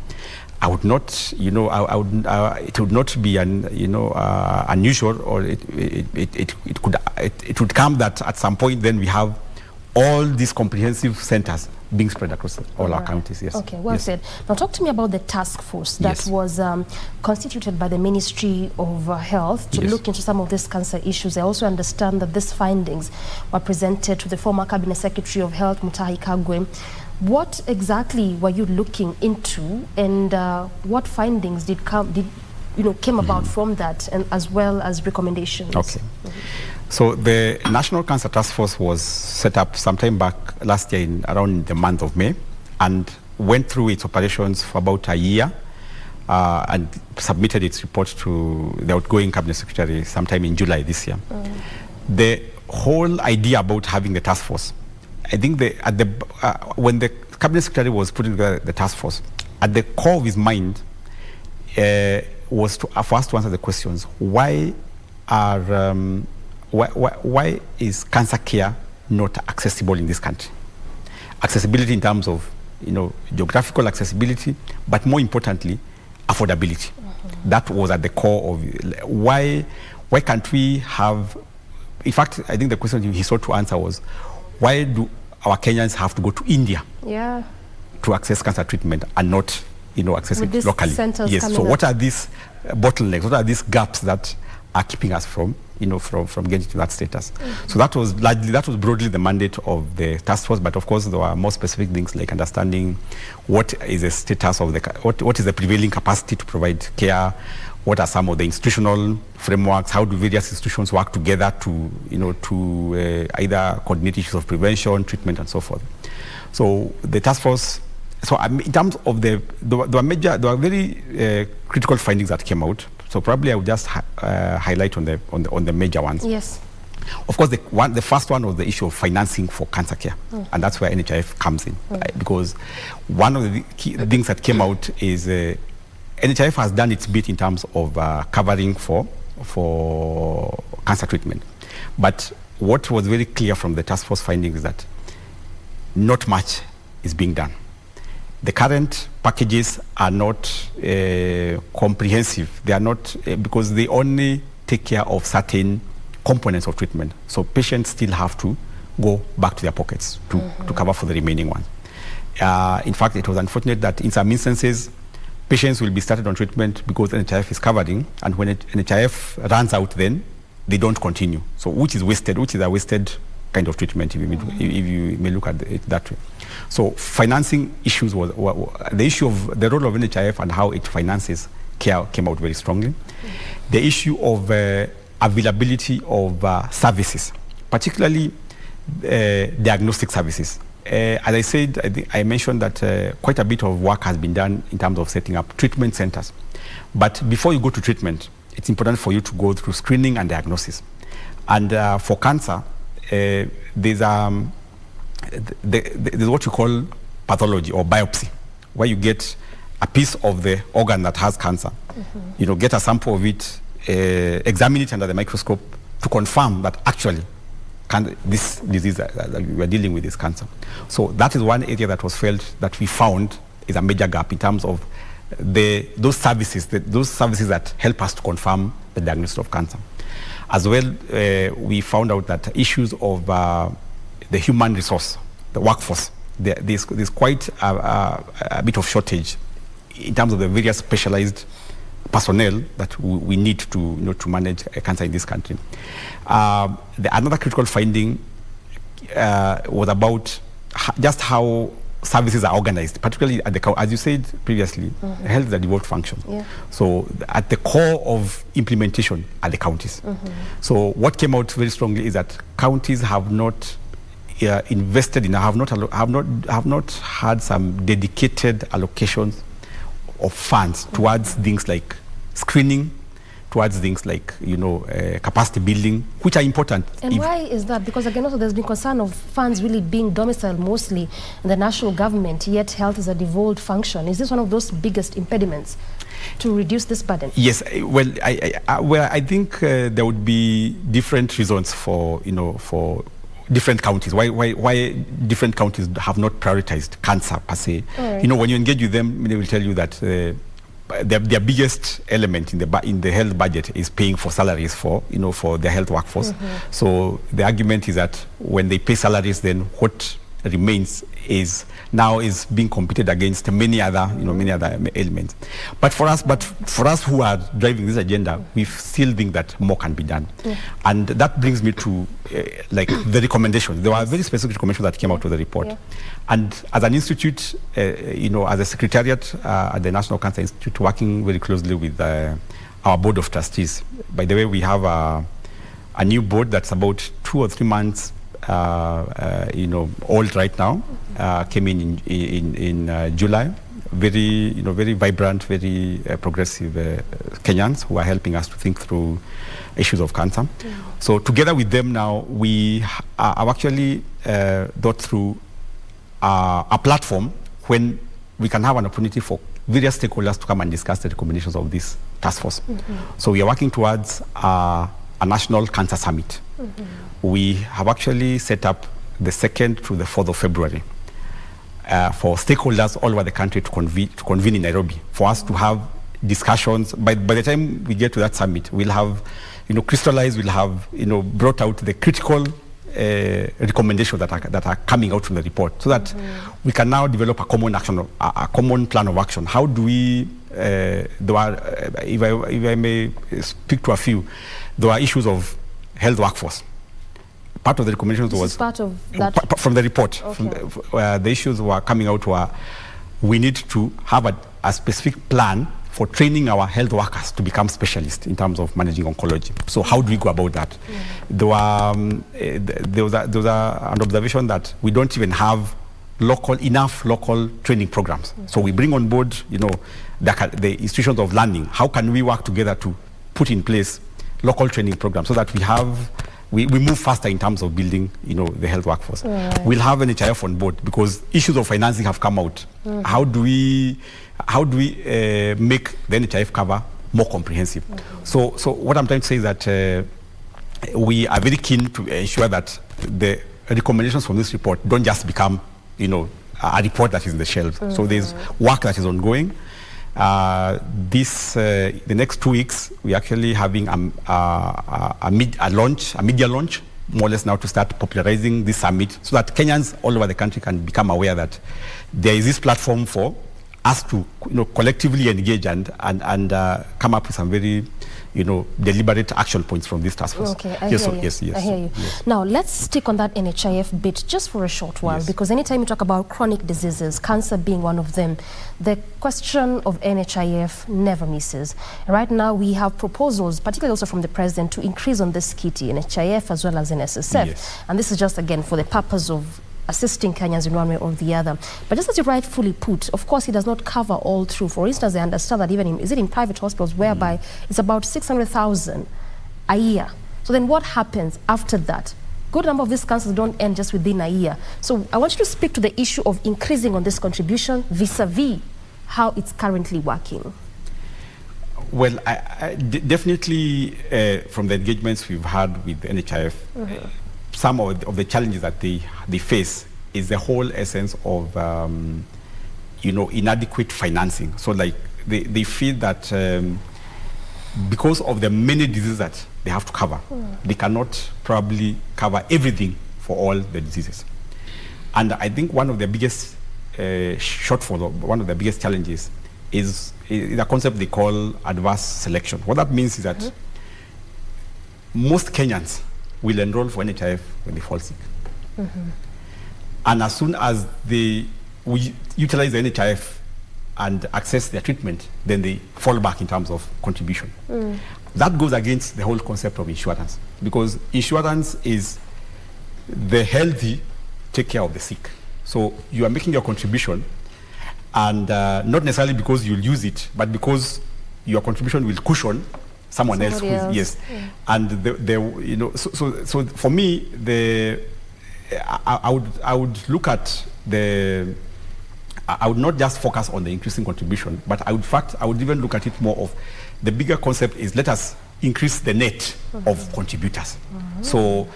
I would not, it would not be unusual, or it would come that at some point then we have all these comprehensive centers being spread across all our counties. Yes. Okay, well said. Now talk to me about the task force that was constituted by the Ministry of Health to look into some of these cancer issues. I also understand that these findings were presented to the former Cabinet Secretary of Health, Mutahi Kagwe. What exactly were you looking into, and what findings came about from that, and as well as recommendations? Okay. So the National Cancer Task Force was set up sometime back last year around the month of May, and went through its operations for about a year, and submitted its report to the outgoing Cabinet Secretary sometime in July this year. The whole idea about having the task force, I think when the Cabinet Secretary was putting together the task force, at the core of his mind was for us to answer the questions: why is cancer care not accessible in this country? Accessibility in terms of geographical accessibility, but more importantly, affordability. That was at the core of why can't we have? In fact, I think the question he sought to answer was, why do our Kenyans have to go to India to access cancer treatment and not, access it locally? Yes. So what are these bottlenecks? What are these gaps that are keeping us from getting to that status? So that was broadly the mandate of the task force. But of course, there were more specific things like understanding what is the status of what is the prevailing capacity to provide care. What are some of the institutional frameworks? How do various institutions work together to either coordinate issues of prevention, treatment, and so forth? So the task force. So in terms of there were very critical findings that came out. So probably I would just highlight on the major ones. Yes. Of course, the first one was the issue of financing for cancer care, and that's where NHIF comes in, because one of the key things that came out is NHIF has done its bit in terms of covering for cancer treatment, but what was very clear from the task force findings is that not much is being done. The current packages are not comprehensive. They are not because they only take care of certain components of treatment. So patients still have to go back to their pockets to cover for the remaining ones. In fact, it was unfortunate that in some instances, patients will be started on treatment because NHIF is covering, and when NHIF runs out, then they don't continue. So which is wasted, which is a wasted kind of treatment, if you may look at it that way. So financing issues was the issue of the role of NHIF and how it finances care came out very strongly. The issue of availability of services, particularly diagnostic services. As I said, I mentioned that quite a bit of work has been done in terms of setting up treatment centers. But before you go to treatment, it's important for you to go through screening and diagnosis. And for cancer, there's what you call pathology or biopsy, where you get a piece of the organ that has cancer. You know, get a sample of it, examine it under the microscope to confirm that actually this disease that we are dealing with is cancer. So that is one area that was felt that we found is a major gap in terms of those services that help us to confirm the diagnosis of cancer. As well, we found out that issues of the human resource, the workforce, there's quite a bit of shortage in terms of the various specialized personnel that we need to to manage cancer in this country. Another critical finding was about just how services are organized, particularly at the, as you said previously, health is a devolved function. So at the core of implementation are the counties. So what came out very strongly is that counties have not invested in, have not had some dedicated allocations of funds towards things like screening, towards things like capacity building, which are important. And why is that? Because again, also there's been concern of funds really being domiciled mostly in the national government, yet health is a devolved function. Is this one of those biggest impediments to reduce this burden? Yes. Well, I think there would be different reasons for for different counties. Why different counties have not prioritized cancer per se. Right. When you engage with them, they will tell you that their biggest element in the health budget is paying for salaries for their health workforce. So the argument is that when they pay salaries, then what remains is being competed against many other elements. But for us who are driving this agenda, we still think that more can be done. And that brings me to the recommendations. There were very specific recommendations that came out of the report. And as an institute, as a secretariat at the National Cancer Institute, working very closely with our board of trustees. By the way, we have a new board that's about 2 or 3 months old right now. Came in July. Very vibrant, very progressive Kenyans who are helping us to think through issues of cancer. So together with them now, we have actually thought through a platform when we can have an opportunity for various stakeholders to come and discuss the recommendations of this task force. So we are working towards a national cancer summit. We have actually set up the 2nd to the 4th of February for stakeholders all over the country to convene in Nairobi, for us to have discussions. By the time we get to that summit, we'll have crystallized, we'll have brought out the critical recommendations that are coming out from the report, so that we can now develop a common plan of action. How do we if I may speak to a few, there are issues of health workforce. Part of the recommendations was part of that from the report. Okay. The issues were coming out were we need to have a specific plan for training our health workers to become specialists in terms of managing oncology. So how do we go about that? There was an observation that we don't even have enough local training programs. So we bring on board, the institutions of learning. How can we work together to put in place local training programs so that we we move faster in terms of building, the health workforce. Right. We'll have NHIF on board because issues of financing have come out. How do we make the NHIF cover more comprehensive? So what I'm trying to say is that we are very keen to ensure that the recommendations from this report don't just become, a report that is in the shelves. So there's work that is ongoing. The next 2 weeks, we're actually having a media launch, more or less now, to start popularizing this summit so that Kenyans all over the country can become aware that there is this platform for us to collectively engage and come up with some very deliberate action points from this task force. Okay, I hear you. Yes. I hear you. Yes. Now, let's stick on that NHIF bit just for a short while, because anytime you talk about chronic diseases, cancer being one of them, the question of NHIF never misses. Right now, we have proposals, particularly also from the president, to increase on this kitty, NHIF as well as NSSF. Yes. And this is just, again, for the purpose of assisting Kenyans in one way or the other. But just as you rightfully put, of course, it does not cover all through. For instance, I understand that even in private hospitals whereby it's about 600,000 a year. So then what happens after that? Good number of these cancers don't end just within a year. So I want you to speak to the issue of increasing on this contribution vis-a-vis how it's currently working. Well, definitely from the engagements we've had with the NHIF, some of the challenges that they face is the whole essence of inadequate financing. So like they feel that because of the many diseases that they have to cover, they cannot probably cover everything for all the diseases. And I think one of the biggest shortfalls, one of the biggest challenges is a concept they call adverse selection. What that means is that most Kenyans will enroll for NHIF when they fall sick. And as soon as we utilize the NHIF and access their treatment, then they fall back in terms of contribution. That goes against the whole concept of insurance, because insurance is the healthy take care of the sick. So you are making your contribution, and not necessarily because you'll use it, but because your contribution will cushion someone else. Yes. And so for me, I would look at I would not just focus on the increasing contribution, but I would even look at it more of the bigger concept is let us increase the net of contributors. So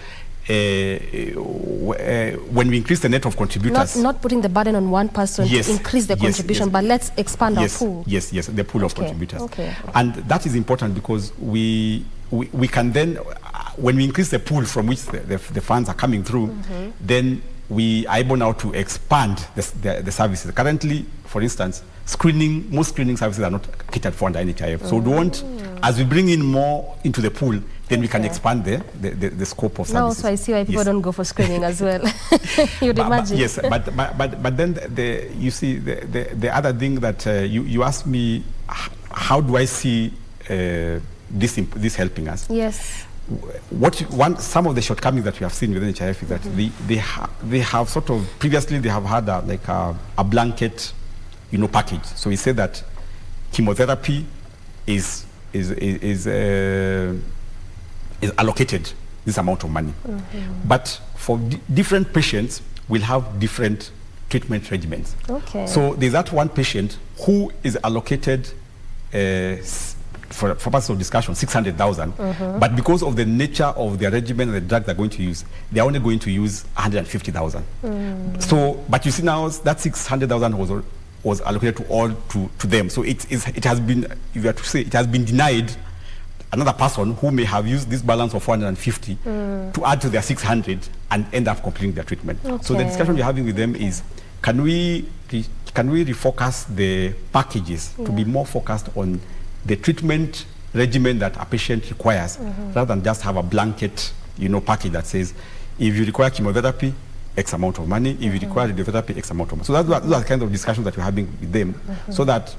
when we increase the net of contributors, not putting the burden on one person to increase the contribution, but let's expand our pool. Yes, the pool of contributors. And that is important because we can then, when we increase the pool from which the funds are coming through, then we are able now to expand the services. Currently, for instance, most screening services are not catered for under NHIF. So we want, as we bring in more into the pool, then we can expand the scope of services. Now, so I see why people don't go for screening as well. You'd imagine. Yes, but then you see the other thing that you asked me, how do I see this helping us? Yes. Some of the shortcomings that we have seen with NHIF is that they have sort of previously they have had a blanket package. So we say that chemotherapy is allocated this amount of money, but for different patients will have different treatment regimens. So there's that one patient who is allocated for purpose of discussion 600,000, but because of the nature of their regimen and the drug they're going to use, they're only going to use 150,000. So, but you see now that 600,000 was allocated to them. So it has been, if you have to say, it has been denied another person who may have used this balance of 450 to add to their 600 and end up completing their treatment. So the discussion we're having with them is, can we refocus the packages to be more focused on the treatment regimen that a patient requires, rather than just have a blanket, package that says, if you require chemotherapy, X amount of money. If you require radiotherapy, X amount of money. So those are the kind of discussions that we're having with them, so that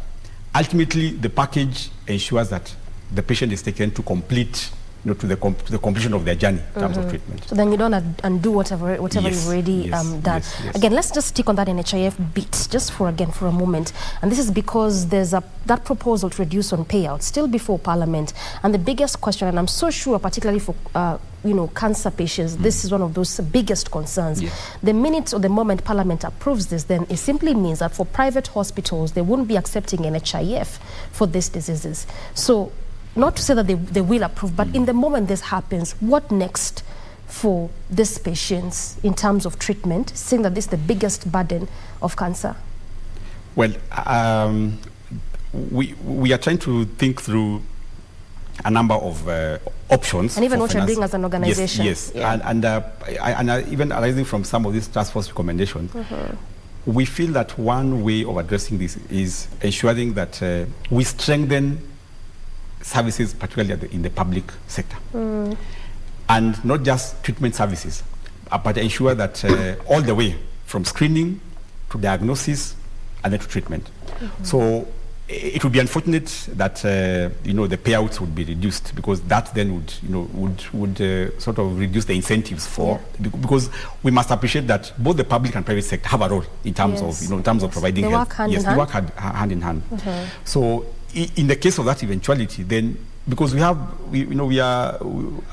ultimately the package ensures that the patient is taken to complete to the completion of their journey in terms of treatment. So then you don't undo whatever Yes, you've already yes, done. yes. Again, let's just stick on that NHIF bit just for a moment. And this is because there's that proposal to reduce on payouts still before Parliament. And the biggest question, and I'm so sure particularly for cancer patients, this is one of those biggest concerns. Yeah. The minute or the moment Parliament approves this, then it simply means that for private hospitals, they won't be accepting NHIF for these diseases. So not to say that they will approve, but in the moment this happens, what next for these patients in terms of treatment, seeing that this is the biggest burden of cancer? Well, we are trying to think through a number of options. And even what you're doing as an organization. Yes. Yeah. And even arising from some of these task force recommendations, we feel that one way of addressing this is ensuring that we strengthen services, particularly in the public sector. And not just treatment services, but ensure that all the way from screening to diagnosis and then to treatment. So it would be unfortunate that the payouts would be reduced, because that then would sort of reduce the incentives for because we must appreciate that both the public and private sector have a role in terms of providing health. They work hand in hand. So in the case of that eventuality, then because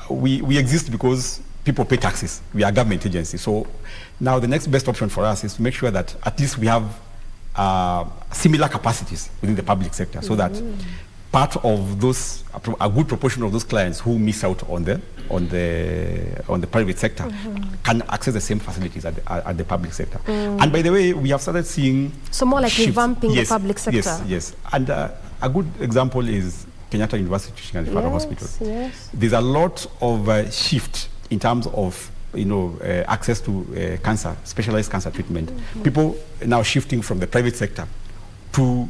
we exist because people pay taxes, we are a government agency. So now the next best option for us is to make sure that at least we have similar capacities within the public sector, so that part of those, a good proportion of those clients who miss out on the private sector can access the same facilities at the public sector. And by the way, we have started seeing more like shifts. revamping the public sector. Yes. And a good example is Kenyatta University Teaching and Referral Hospital. Yes. There's a lot of shift in terms of access to cancer, specialized cancer treatment. People now shifting from the private sector to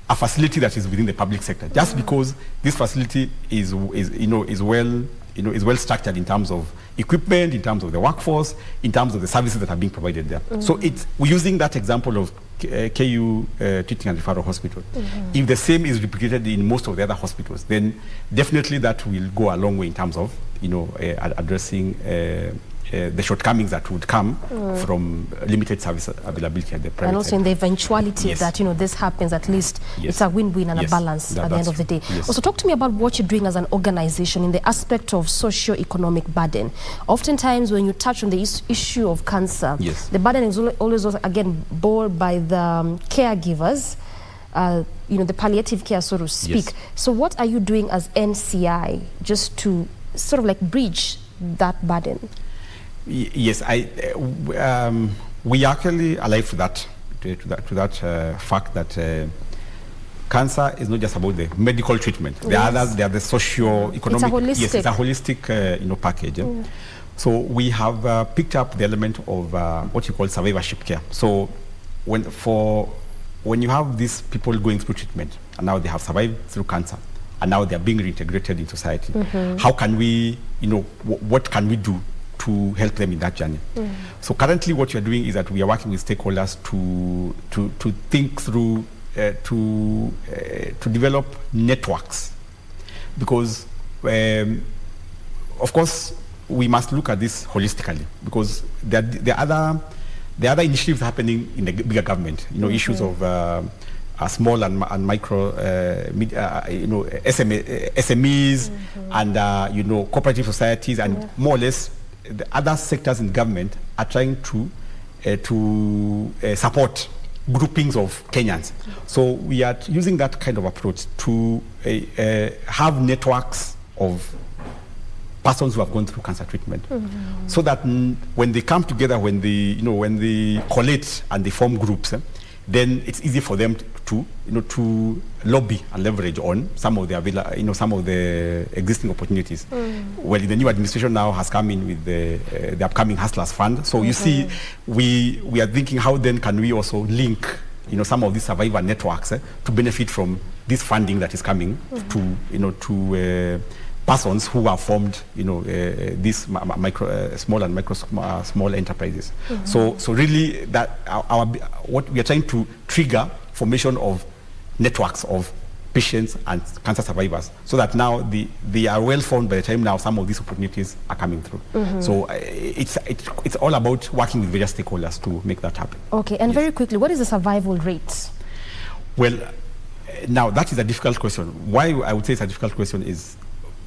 a facility that is within the public sector, just because this facility is well structured in terms of equipment, in terms of the workforce, in terms of the services that are being provided there. So we're using that example of KU Teaching and Referral Hospital. If the same is replicated in most of the other hospitals, then definitely that will go a long way in terms of addressing the shortcomings that would come from limited service availability at the private and also sector. in the eventuality that this happens, at least it's a win-win and a balance at the end of the day. Also, talk to me about what you're doing as an organization in the aspect of socio-economic burden. Oftentimes when you touch on the issue of cancer, the burden is always again borne by the caregivers, the palliative care, so to speak. So what are you doing as NCI just to sort of like bridge that burden? Yes, we are actually alive to that fact that cancer is not just about the medical treatment. There are others. There are the socio-economic. It's a holistic, package. So we have picked up the element of what you call survivorship care. So when you have these people going through treatment and now they have survived through cancer and now they are being reintegrated in society, how can we, what can we do to help them in that journey? So currently what we are doing is that we are working with stakeholders to think through, to develop networks, because of course we must look at this holistically, because there are other initiatives happening in the bigger government, issues of small and micro, SMEs, and cooperative societies, and more or less the other sectors in government are trying to support groupings of Kenyans. So we are using that kind of approach to have networks of persons who have gone through cancer treatment, so that when they come together, when they collate and they form groups, then it's easy for them to lobby and leverage on some of the existing opportunities. Well, the new administration now has come in with the upcoming Hustlers Fund. So you see, we are thinking, how then can we also link some of these survivor networks to benefit from this funding that is coming to persons who have formed these small enterprises. So really that what we are trying to trigger formation of networks of patients and cancer survivors, so that now they are well formed by the time now some of these opportunities are coming through. So it's all about working with various stakeholders to make that happen. Okay, and very quickly, what is the survival rate? Well, now that is a difficult question. Why I would say it's a difficult question is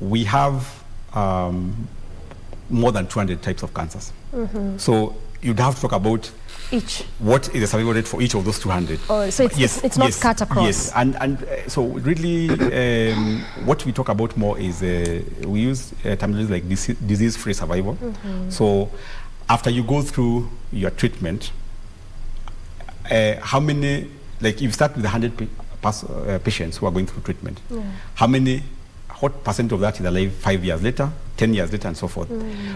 we have more than 200 types of cancers. So you'd have to talk about each. What is the survival rate for each of those 200? Oh, so it's not cut across. Yes, and so really what we talk about more is we use terminology like disease-free survival. So after you go through your treatment, how many, like if you start with 100 patients who are going through treatment, what percent of that is alive 5 years later, 10 years later, and so forth?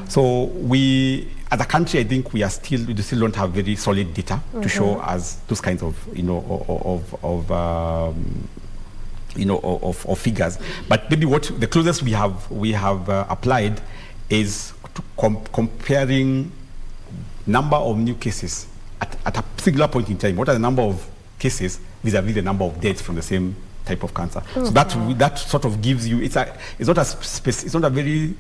So we, as a country, I think we still don't have very solid data to show us those kinds of, of figures. But maybe what the closest we have applied is to comparing number of new cases at a singular point in time. What are the number of cases vis-a-vis the number of deaths from the same type of cancer? So that sort of gives you, it's not a very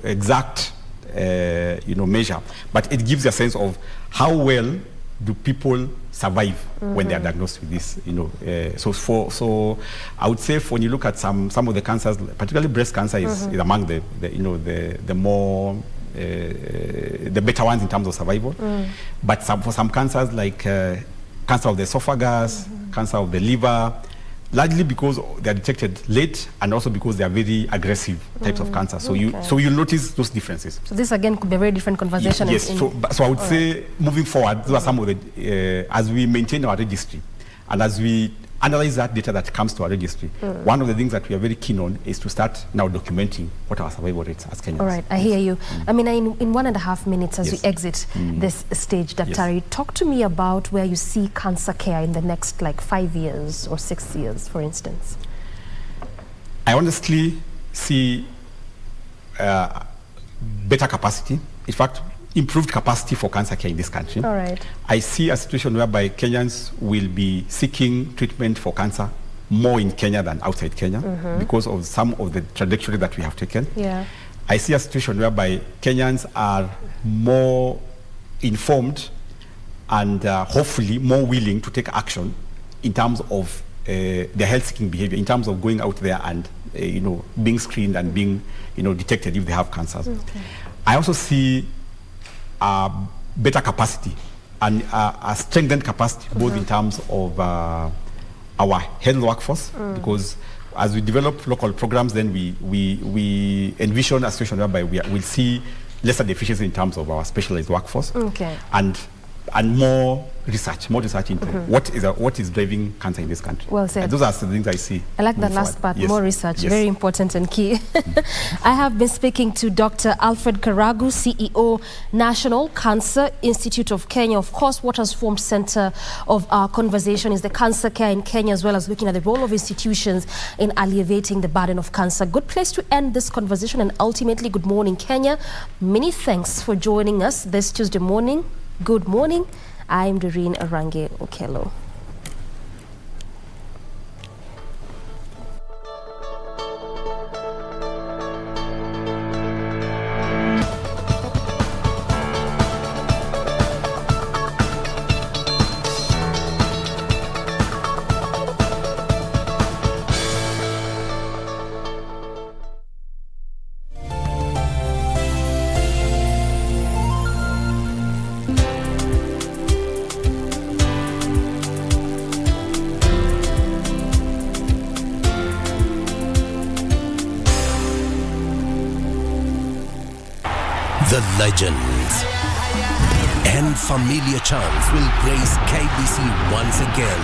exact measure, but it gives you a sense of how well do people survive when they are diagnosed with this. So I would say when you look at some of the cancers, particularly breast cancer is among the more the better ones in terms of survival. But for some cancers like cancer of the esophagus, cancer of the liver, largely because they are detected late and also because they are very aggressive types of cancer. So you notice those differences. So this again could be a very different conversation. Yes. So I would say moving forward, those are some of the as we maintain our registry and as we analyze that data that comes to our registry, one of the things that we are very keen on is to start now documenting what our survival rates as Kenyans. All right, I hear you. I mean, in 1.5 minutes as we exit this stage, Daktari, talk to me about where you see cancer care in the next 5 years or 6 years, for instance. I honestly see better capacity. In fact, improved capacity for cancer care in this country. All right. I see a situation whereby Kenyans will be seeking treatment for cancer more in Kenya than outside Kenya because of some of the trajectory that we have taken. Yeah. I see a situation whereby Kenyans are more informed and hopefully more willing to take action in terms of their health-seeking behavior, in terms of going out there and being screened and being detected if they have cancers. I also see better capacity and a strengthened capacity both in terms of our health workforce, because as we develop local programs, then we envision a situation whereby we'll see lesser deficiency in terms of our specialized workforce and more research into what is driving cancer in this country. Well said. Those are the things I see. I like that last part, more research, very important and key. I have been speaking to Dr. Alfred Karagu, CEO, National Cancer Institute of Kenya. Of course, what has formed center of our conversation is the cancer care in Kenya, as well as looking at the role of institutions in alleviating the burden of cancer. Good place to end this conversation, and ultimately, good morning, Kenya. Many thanks for joining us this Tuesday morning. Good morning. I'm Doreen Arange Okello. The legends and familiar chants will grace KBC once again.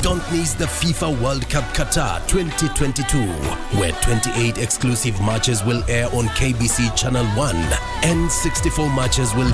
Don't miss the FIFA World Cup Qatar 2022, where 28 exclusive matches will air on KBC Channel 1 and 64 matches will